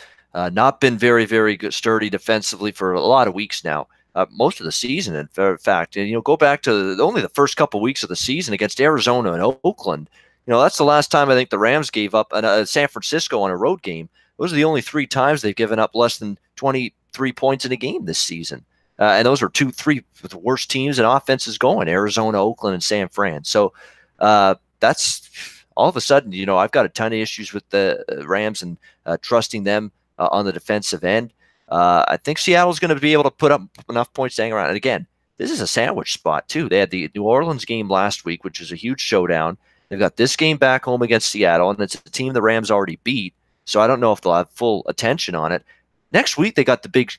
not been very, very good, sturdy defensively for a lot of weeks now. Most of the season, in fact, and go back to only the first couple of weeks of the season against Arizona and Oakland. That's the last time I think the Rams gave up San Francisco on a road game. Those are the only 3 times they've given up less than 23 points in a game this season, and those are 2-3 of the worst teams and offenses going: Arizona, Oakland, and San Fran. So that's. All of a sudden, I've got a ton of issues with the Rams and trusting them on the defensive end. I think Seattle's going to be able to put up enough points to hang around. And again, this is a sandwich spot too. They had the New Orleans game last week, which is a huge showdown. They've got this game back home against Seattle, and it's a team the Rams already beat. So I don't know if they'll have full attention on it. Next week, they got the big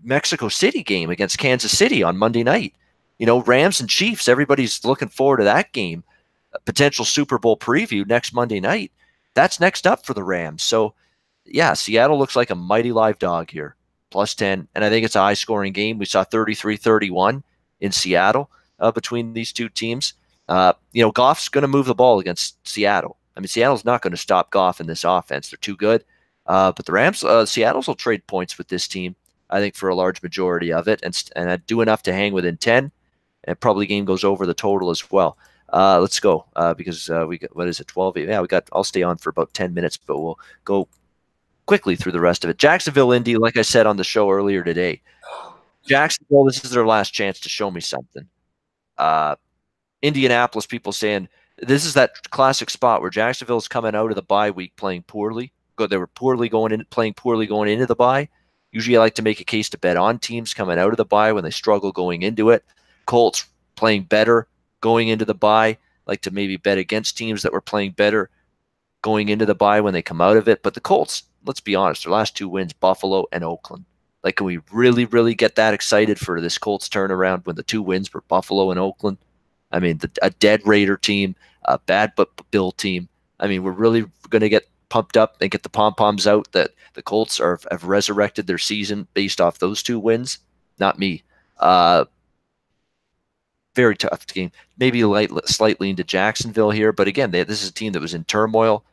Mexico City game against Kansas City on Monday night. Rams and Chiefs, everybody's looking forward to that game. A potential Super Bowl preview next Monday night. That's next up for the Rams. So, yeah, Seattle looks like a mighty live dog here, +10. And I think it's a high-scoring game. We saw 33-31 in Seattle between these two teams. Goff's going to move the ball against Seattle. I mean, Seattle's not going to stop Goff in this offense. They're too good. But the Rams, Seattle's will trade points with this team, I think, for a large majority of it, and do enough to hang within 10. And probably game goes over the total as well. Let's go because we got, what is it, 12? Yeah, I'll stay on for about 10 minutes, but we'll go quickly through the rest of it. Jacksonville, Indy, like I said on the show earlier today, Jacksonville, this is their last chance to show me something. Indianapolis, people saying this is that classic spot where Jacksonville's coming out of the bye week playing poorly. They were playing poorly going into the bye. Usually I like to make a case to bet on teams coming out of the bye when they struggle going into it. Colts playing better going into the bye, like to maybe bet against teams that were playing better going into the bye when they come out of it. But the Colts, let's be honest, their last 2 wins, Buffalo and Oakland. Like, can we really, really get that excited for this Colts turnaround when the 2 wins were Buffalo and Oakland? I mean, a dead Raider team, a bad Bill team. I mean, we're really going to get pumped up and get the pom-poms out that the Colts have resurrected their season based off those 2 wins. Not me. Very tough game. Maybe slightly into Jacksonville here, but again, this is a team that was in turmoil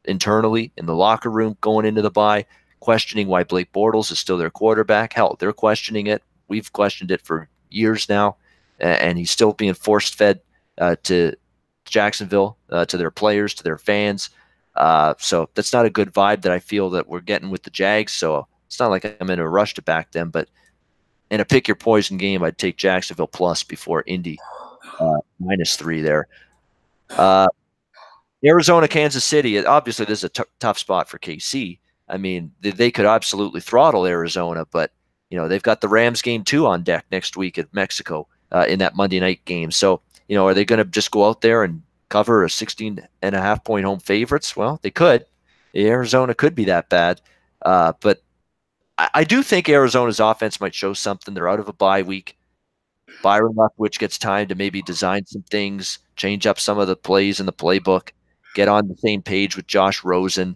internally in the locker room going into the bye, questioning why Blake Bortles is still their quarterback. Hell, they're questioning it. We've questioned it for years now, and he's still being force-fed to Jacksonville, to their players, to their fans. So that's not a good vibe that I feel that we're getting with the Jags. So it's not like I'm in a rush to back them, but in a pick your poison game, I'd take Jacksonville plus before Indy -3 there. Arizona, Kansas City. Obviously, this is a tough spot for KC. I mean, they could absolutely throttle Arizona, but they've got the Rams game too on deck next week at Mexico in that Monday night game. So are they going to just go out there and cover a 16.5-point home favorites? Well, they could. Arizona could be that bad, but I do think Arizona's offense might show something. They're out of a bye week. Byron Leftwich gets time to maybe design some things, change up some of the plays in the playbook, get on the same page with Josh Rosen.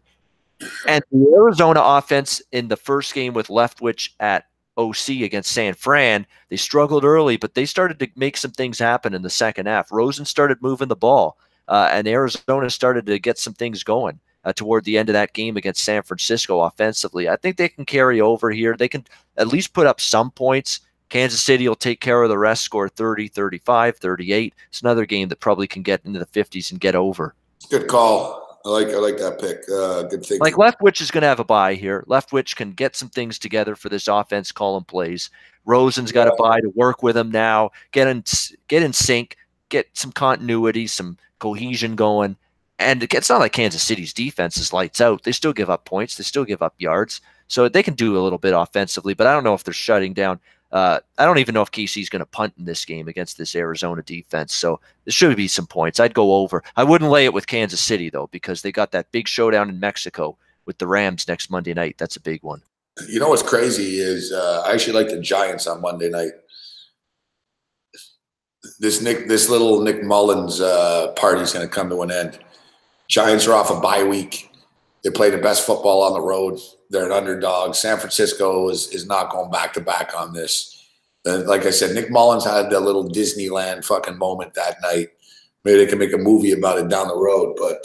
And the Arizona offense in the first game with Leftwich at OC against San Fran, they struggled early, but they started to make some things happen in the second half. Rosen started moving the ball, and Arizona started to get some things going toward the end of that game against San Francisco offensively. I think they can carry over here. They can at least put up some points. Kansas City will take care of the rest, score 30, 35, 38. It's another game that probably can get into the 50s and get over. Good call. I like that pick. Good thinking. Like Leftwich is going to have a bye here. Leftwich can get some things together for this offense, call and plays. Rosen's got a bye to work with him now. Get in sync, get some continuity, some cohesion going. And it's not like Kansas City's defense is lights out. They still give up points. They still give up yards. So they can do a little bit offensively, but I don't know if they're shutting down. I don't even know if KC's going to punt in this game against this Arizona defense. So there should be some points. I'd go over. I wouldn't lay it with Kansas City, though, because they got that big showdown in Mexico with the Rams next Monday night. That's a big one. You know what's crazy is I actually like the Giants on Monday night. This little Nick Mullins party's going to come to an end. Giants are off a bye week. They play the best football on the road. They're an underdog. San Francisco is not going back to back on this. Like I said, Nick Mullins had a little Disneyland fucking moment that night. Maybe they can make a movie about it down the road. But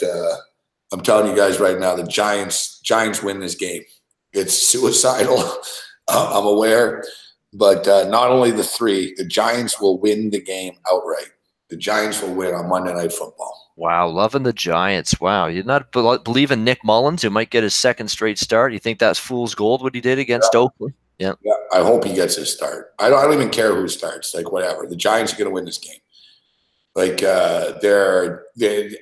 I'm telling you guys right now, the Giants win this game. It's suicidal. I'm aware. But not only the Giants will win the game outright. The Giants will win on Monday Night Football. Wow, loving the Giants. Wow, you not believe in Nick Mullins, who might get his second straight start? You think that's fool's gold what he did against Oakland? Yeah. I hope he gets his start. I don't even care who starts. Like whatever. The Giants are going to win this game. Like they're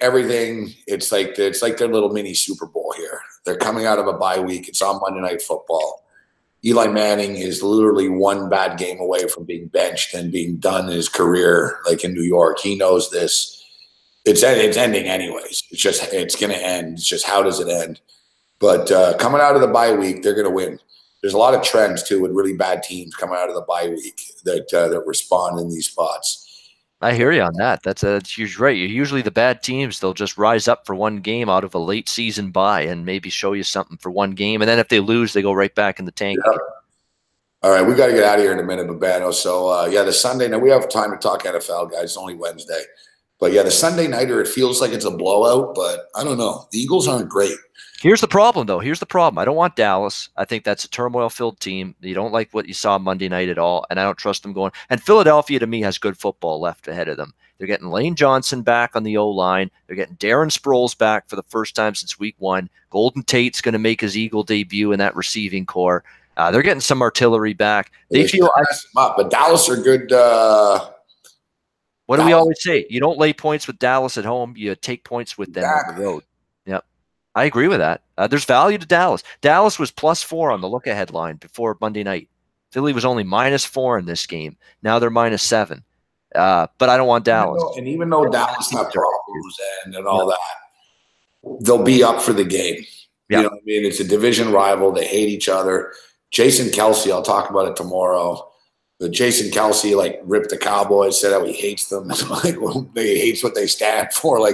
everything. It's like their little mini Super Bowl here. They're coming out of a bye week. It's on Monday Night Football. Eli Manning is literally one bad game away from being benched and being done in his career, like in New York. He knows this. It's ending anyways. It's going to end. It's just how does it end? But coming out of the bye week, they're going to win. There's a lot of trends too with really bad teams coming out of the bye week that respond in these spots. I hear you on that. That's right. Usually the bad teams, they'll just rise up for one game out of a late season bye and maybe show you something for one game. And then if they lose, they go right back in the tank. Yeah. All right, we got to get out of here in a minute, Babano. So, the Sunday night, we have time to talk NFL, guys. It's only Wednesday. But, the Sunday nighter, it feels like it's a blowout, but I don't know. The Eagles aren't great. Here's the problem, though. Here's the problem. I don't want Dallas. I think that's a turmoil-filled team. You don't like what you saw Monday night at all, and I don't trust them going. And Philadelphia, to me, has good football left ahead of them. They're getting Lane Johnson back on the O-line. They're getting Darren Sproles back for the first time since week 1. Golden Tate's going to make his Eagle debut in that receiving core. They're getting some artillery back. They feel but Dallas are good. What do we always say? You don't lay points with Dallas at home. You take points with them on the road. Yep. I agree with that. There's value to Dallas. Dallas was +4 on the look-ahead line before Monday night. Philly was only -4 in this game. Now they're -7. But I don't want Dallas. Even though Dallas have problems and all that, they'll be up for the game. Yep. You know what I mean? It's a division rival. They hate each other. Jason Kelsey, I'll talk about it tomorrow. But Jason Kelsey ripped the Cowboys, said how he hates them. He hates what they stand for.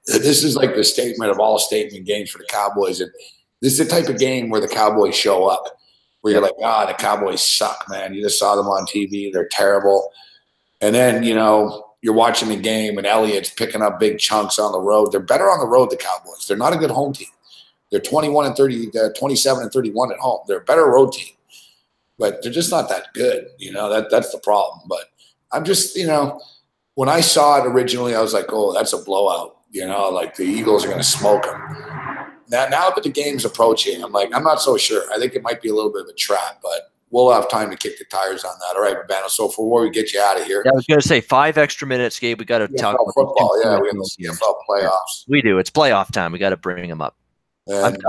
This is the statement of all statement games for the Cowboys. And this is the type of game where the Cowboys show up, where you're the Cowboys suck, man. You just saw them on TV. They're terrible. And then, you're watching the game and Elliott's picking up big chunks on the road. They're better on the road, the Cowboys. They're not a good home team. They're 27 and 31 at home. They're a better road team. But they're just not that good. That's the problem. But I'm just, when I saw it originally, I was like, oh, that's a blowout. The Eagles are going to smoke them. Now that the game's approaching, I'm not so sure. I think it might be a little bit of a trap, but we'll have time to kick the tires on that. All right, Babano. So before we get you out of here. Yeah, I was going to say 5 extra minutes, Gabe. We got to talk about football. Yeah, we have the CFL playoffs. We do. It's playoff time. We got to bring them up. And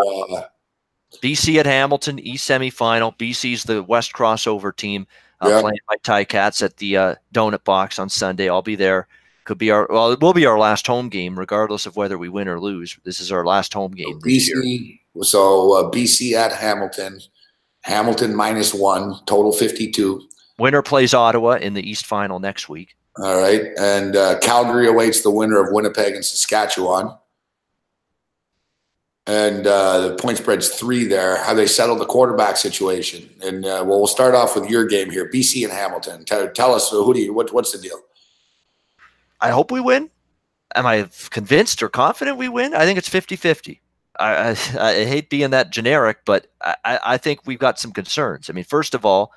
BC at Hamilton, East semifinal. BC's the West crossover team playing my Ticats at the Donut Box on Sunday. I'll be there. It will be our last home game, regardless of whether we win or lose. This is our last home game. BC at Hamilton. Hamilton -1, total 52. Winner plays Ottawa in the East final next week. All right. And Calgary awaits the winner of Winnipeg and Saskatchewan. And the point spread's 3 there. How they settled the quarterback situation. And we'll start off with your game here, BC and Hamilton. Tell us, what's the deal? I hope we win. Am I convinced or confident we win? I think it's 50-50. I hate being that generic, but I think we've got some concerns. I mean, first of all,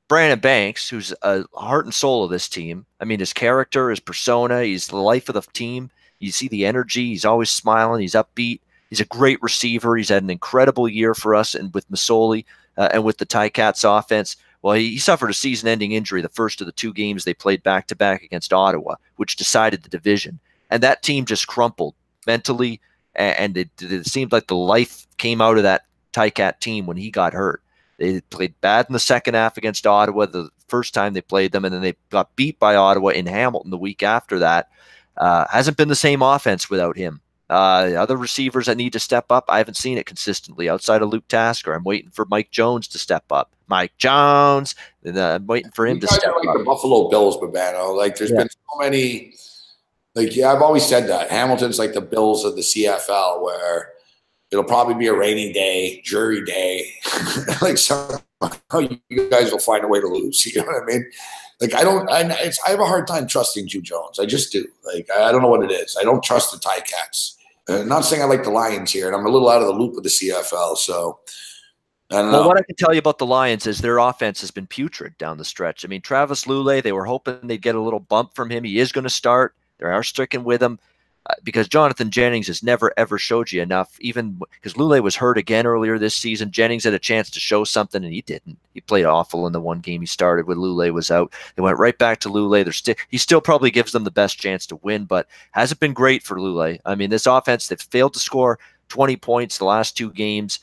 Brandon Banks, who's a heart and soul of this team. I mean, his character, his persona, he's the life of the team. You see the energy. He's always smiling. He's upbeat. He's a great receiver. He's had an incredible year for us and with Masoli and with the Ticats offense. Well, he suffered a season-ending injury the first of the 2 games they played back-to-back against Ottawa, which decided the division. And that team just crumpled mentally, and it seemed like the life came out of that Ticat team when he got hurt. They played bad in the second half against Ottawa the first time they played them, and then they got beat by Ottawa in Hamilton the week after that. Hasn't been the same offense without him. Other receivers that need to step up, I haven't seen it consistently outside of Luke Tasker. I'm waiting for Mike Jones to step up. Mike Jones, and I'm waiting for him to step like up. The Buffalo Bills, Babano. Like, there's been so many. Like, yeah, I've always said that Hamilton's like the Bills of the CFL, where it'll probably be a rainy day, jury day. Like, somehow you guys will find a way to lose. You know what I mean? Like, I have a hard time trusting Hugh Jones. I just do. Like, I don't know what it is. I don't trust the Ticats. Not saying I like the Lions here, and I'm a little out of the loop of the CFL. So, I don't know. Well, what I can tell you about the Lions is their offense has been putrid down the stretch. I mean, Travis Lulay, they were hoping they'd get a little bump from him. He is going to start. They are sticking with him because Jonathan Jennings has never, ever showed you enough, even because Lulay was hurt again earlier this season. Jennings had a chance to show something, and he didn't. He played awful in the one game he started when Lulay was out. They went right back to Lulay. He still probably gives them the best chance to win, but hasn't been great for Lulay. I mean, this offense, they've failed to score 20 points the last 2 games.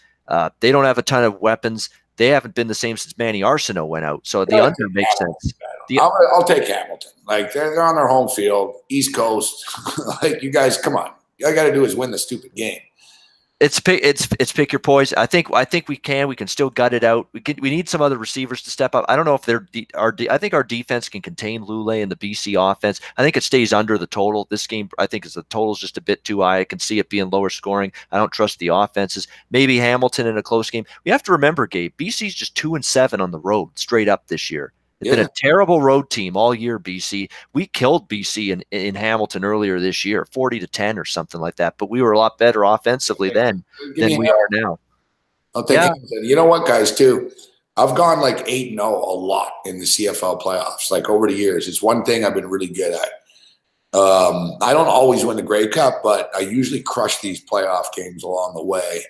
They don't have a ton of weapons. They haven't been the same since Manny Arsenault went out. So the under makes sense. I'll take Hamilton. Like, they're on their home field, East Coast. Like, you guys, come on. All you got to do is win the stupid game. It's pick your poison. I think we can still gut it out. We need some other receivers to step up. I don't know if I think our defense can contain Lulay and the BC offense. I think it stays under the total. This game, I think, the total's just a bit too high. I can see it being lower scoring. I don't trust the offenses. Maybe Hamilton in a close game. We have to remember, Gabe, BC's just 2-7 on the road straight up this year. It's been a terrible road team all year, BC. We killed BC in Hamilton earlier this year, 40-10 or something like that. But we were a lot better offensively then than we are now. I'll take Hamilton. You know what, guys, too? I've gone like 8-0 a lot in the CFL playoffs, like over the years. It's one thing I've been really good at. I don't always win the Grey Cup, but I usually crush these playoff games along the way.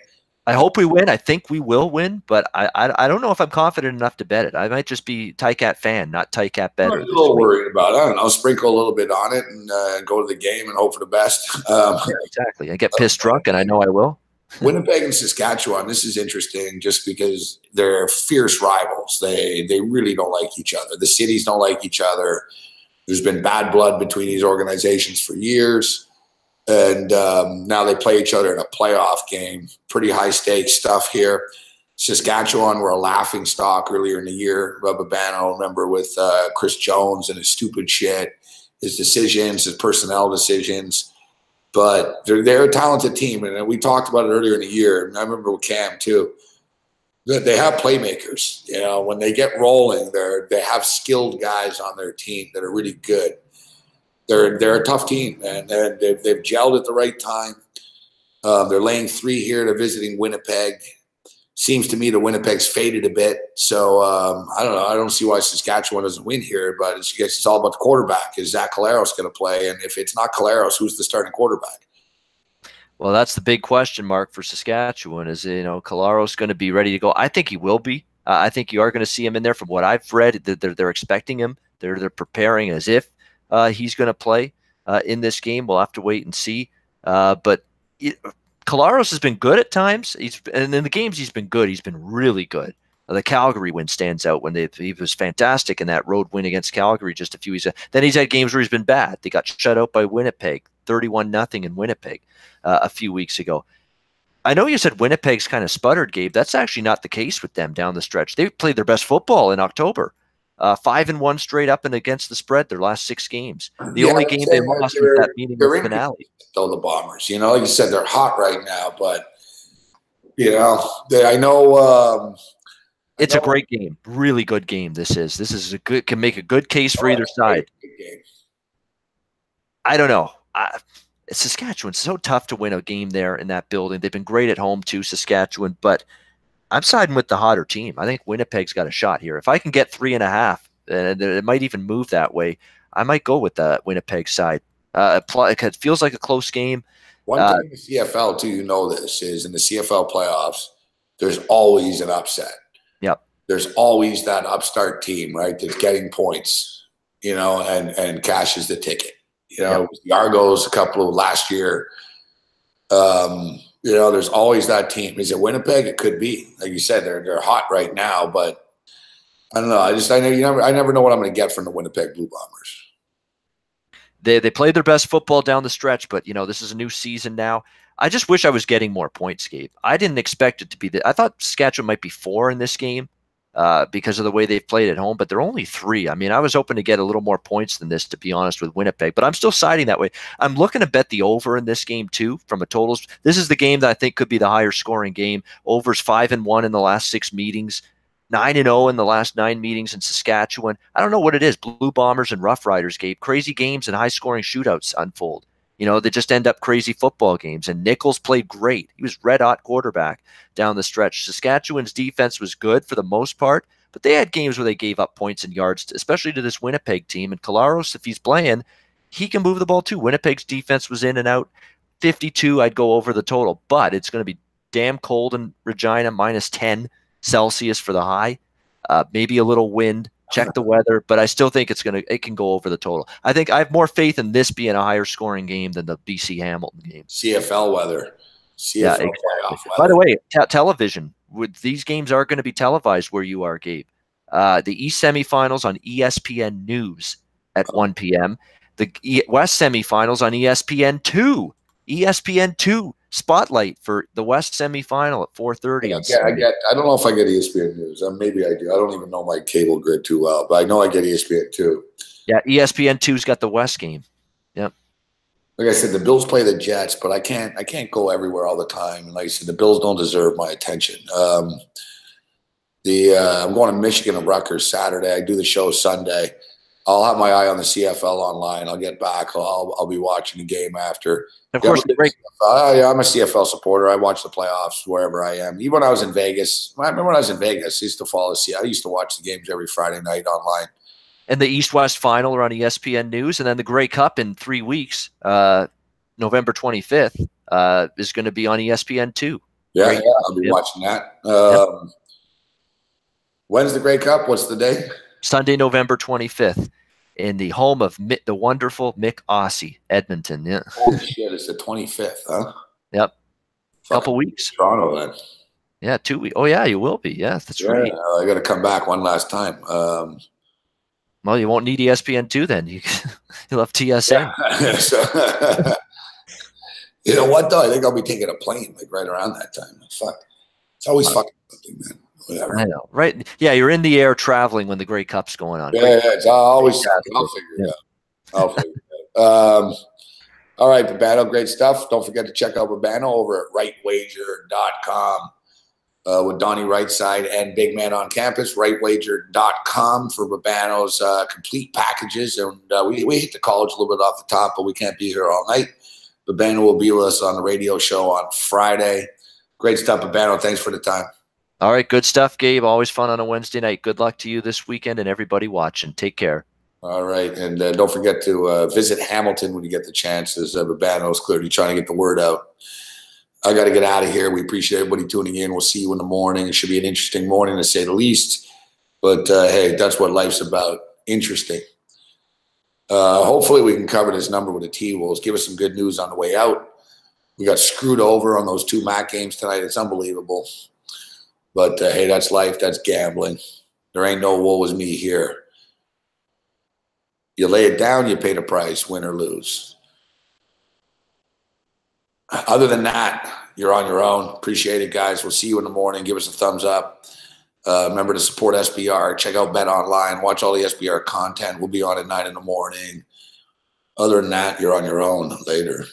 I hope we win. I think we will win, but I don't know if I'm confident enough to bet it. I might just be Ticat fan, not Ticat better. I'm a little worried about it. I don't know. Sprinkle a little bit on it and go to the game and hope for the best. Yeah, exactly. I get pissed drunk, and I know I will. Winnipeg and Saskatchewan, this is interesting just because they're fierce rivals. They really don't like each other. The cities don't like each other. There's been bad blood between these organizations for years. And now they play each other in a playoff game. Pretty high stakes stuff here. Saskatchewan were a laughing stock earlier in the year. Babano, remember, with Chris Jones and his stupid shit, his decisions, his personnel decisions. But they're a talented team. And we talked about it earlier in the year. And I remember with Cam, too. They have playmakers. You know, when they get rolling, they have skilled guys on their team that are really good. They're a tough team, and they've gelled at the right time. They're laying 3 here to visiting Winnipeg. Seems to me the Winnipeg's faded a bit. So I don't know. I don't see why Saskatchewan doesn't win here, but it's all about the quarterback. Is Zach Collaros going to play? And if it's not Collaros, who's the starting quarterback? Well, that's the big question mark for Saskatchewan. Is Collaros going to be ready to go? I think he will be. I think you are going to see him in there. From what I've read, they're expecting him. They're preparing as if he's going to play in this game. We'll have to wait and see. But Collaros has been good at times. And in the games he's been good. He's been really good. The Calgary win stands out when he was fantastic in that road win against Calgary just a few weeks ago. Then he's had games where he's been bad. They got shut out by Winnipeg, 31-0 in Winnipeg a few weeks ago. I know you said Winnipeg's kind of sputtered, Gabe. That's actually not the case with them down the stretch. They played their best football in October. 5-1 straight up and against the spread their last 6 games. The only game they lost was that meaningless finale. Though the Bombers, like you said, they're hot right now. But I know it's a great game, really good game. This is a good, can make a good case for either side. I don't know. Saskatchewan's so tough to win a game there in that building. They've been great at home too, Saskatchewan, but I'm siding with the hotter team. I think Winnipeg's got a shot here. If I can get 3.5, and it might even move that way, I might go with the Winnipeg side. It feels like a close game. One thing in the CFL, too, this is in the CFL playoffs, there's always an upset. Yep. There's always that upstart team, right, that's getting points, and cashes the ticket. Yep. The Argos a couple of last year. There's always that team. Is it Winnipeg? It could be. Like you said, they're hot right now, but I don't know. I never know what I'm going to get from the Winnipeg Blue Bombers. They played their best football down the stretch, but this is a new season now. I just wish I was getting more points, Gabe. I didn't expect it to be I thought Saskatchewan might be 4 in this game because of the way they've played at home, but they're only 3. I mean, I was hoping to get a little more points than this, to be honest, with Winnipeg, but I'm still siding that way. I'm looking to bet the over in this game too, from a totals. This is the game that I think could be the higher scoring game. Over's 5-1 in the last 6 meetings. 9-0 in the last 9 meetings in Saskatchewan. I don't know what it is. Blue Bombers and Rough Riders, Gabe. Crazy games and high-scoring shootouts unfold. They just end up crazy football games. And Nichols played great. He was red-hot quarterback down the stretch. Saskatchewan's defense was good for the most part, but they had games where they gave up points and yards, especially to this Winnipeg team. And Kolaros, if he's playing, he can move the ball too. Winnipeg's defense was in and out. 52, I'd go over the total, but it's going to be damn cold in Regina, -10 Celsius for the high. Maybe a little wind. Check the weather, but I still think it can go over the total. I think I have more faith in this being a higher scoring game than the BC Hamilton game. CFL weather. Yeah, exactly. By the way, television. These games are going to be televised where you are, Gabe. The East semifinals on ESPN News at 1 p.m. The West semifinals on ESPN2. ESPN2 spotlight for the West semifinal at 4:30 on Sunday. I don't know if I get ESPN News. Maybe I do. I don't even know my cable grid too well, but I know I get ESPN2. Yeah, ESPN2's got the West game. Yep. Like I said, the Bills play the Jets, but I can't go everywhere all the time. And like I said, the Bills don't deserve my attention. I'm going to Michigan and Rutgers Saturday. I do the show Sunday. I'll have my eye on the CFL online. I'll get back. I'll be watching the game after. Of course, I'm a CFL supporter. I watch the playoffs wherever I am. Even when I was in Vegas, I remember when I was in Vegas, I used to follow I used to watch the games every Friday night online. And the East-West final are on ESPN News, and then the Grey Cup in 3 weeks, November 25th, is going to be on ESPN2. Yeah, I'll be watching that. When's the Grey Cup? What's the day? Sunday, November 25th. In the home of the wonderful Mick Aussie, Edmonton. Yeah. Holy shit, it's the 25th, huh? Yep. Couple weeks. Toronto then. Yeah, 2 weeks. Oh, yeah, you will be. Yeah, that's right. I got to come back one last time. Well, you won't need ESPN2 then. You'll have TSN. Yeah. You know what, though? I think I'll be taking a plane right around that time. Fuck. It's always fucking something, man. Whatever. I know, right? Yeah, you're in the air traveling when the Grey Cup's going on. Yeah, I'll figure it out. I'll figure it out. All right, Babano, great stuff. Don't forget to check out Babano over at rightwager.com with Donnie Rightside and Big Man on Campus. Rightwager.com for Babano's complete packages. And we hit the college a little bit off the top, but we can't be here all night. Babano will be with us on the radio show on Friday. Great stuff, Babano. Thanks for the time. All right, good stuff, Gabe. Always fun on a Wednesday night. Good luck to you this weekend and everybody watching. Take care. All right, and don't forget to visit Hamilton when you get the chance, as Babano's clearly trying to get the word out. I got to get out of here. We appreciate everybody tuning in. We'll see you in the morning. It should be an interesting morning, to say the least. But, hey, that's what life's about, interesting. Hopefully we can cover this number with the T-Wolves. Give us some good news on the way out. We got screwed over on those 2 MAC games tonight. It's unbelievable. But, hey, that's life. That's gambling. There ain't no woe is me here. You lay it down, you pay the price, win or lose. Other than that, you're on your own. Appreciate it, guys. We'll see you in the morning. Give us a thumbs up. Remember to support SBR. Check out Bet Online. Watch all the SBR content. We'll be on at 9 in the morning. Other than that, you're on your own. Later.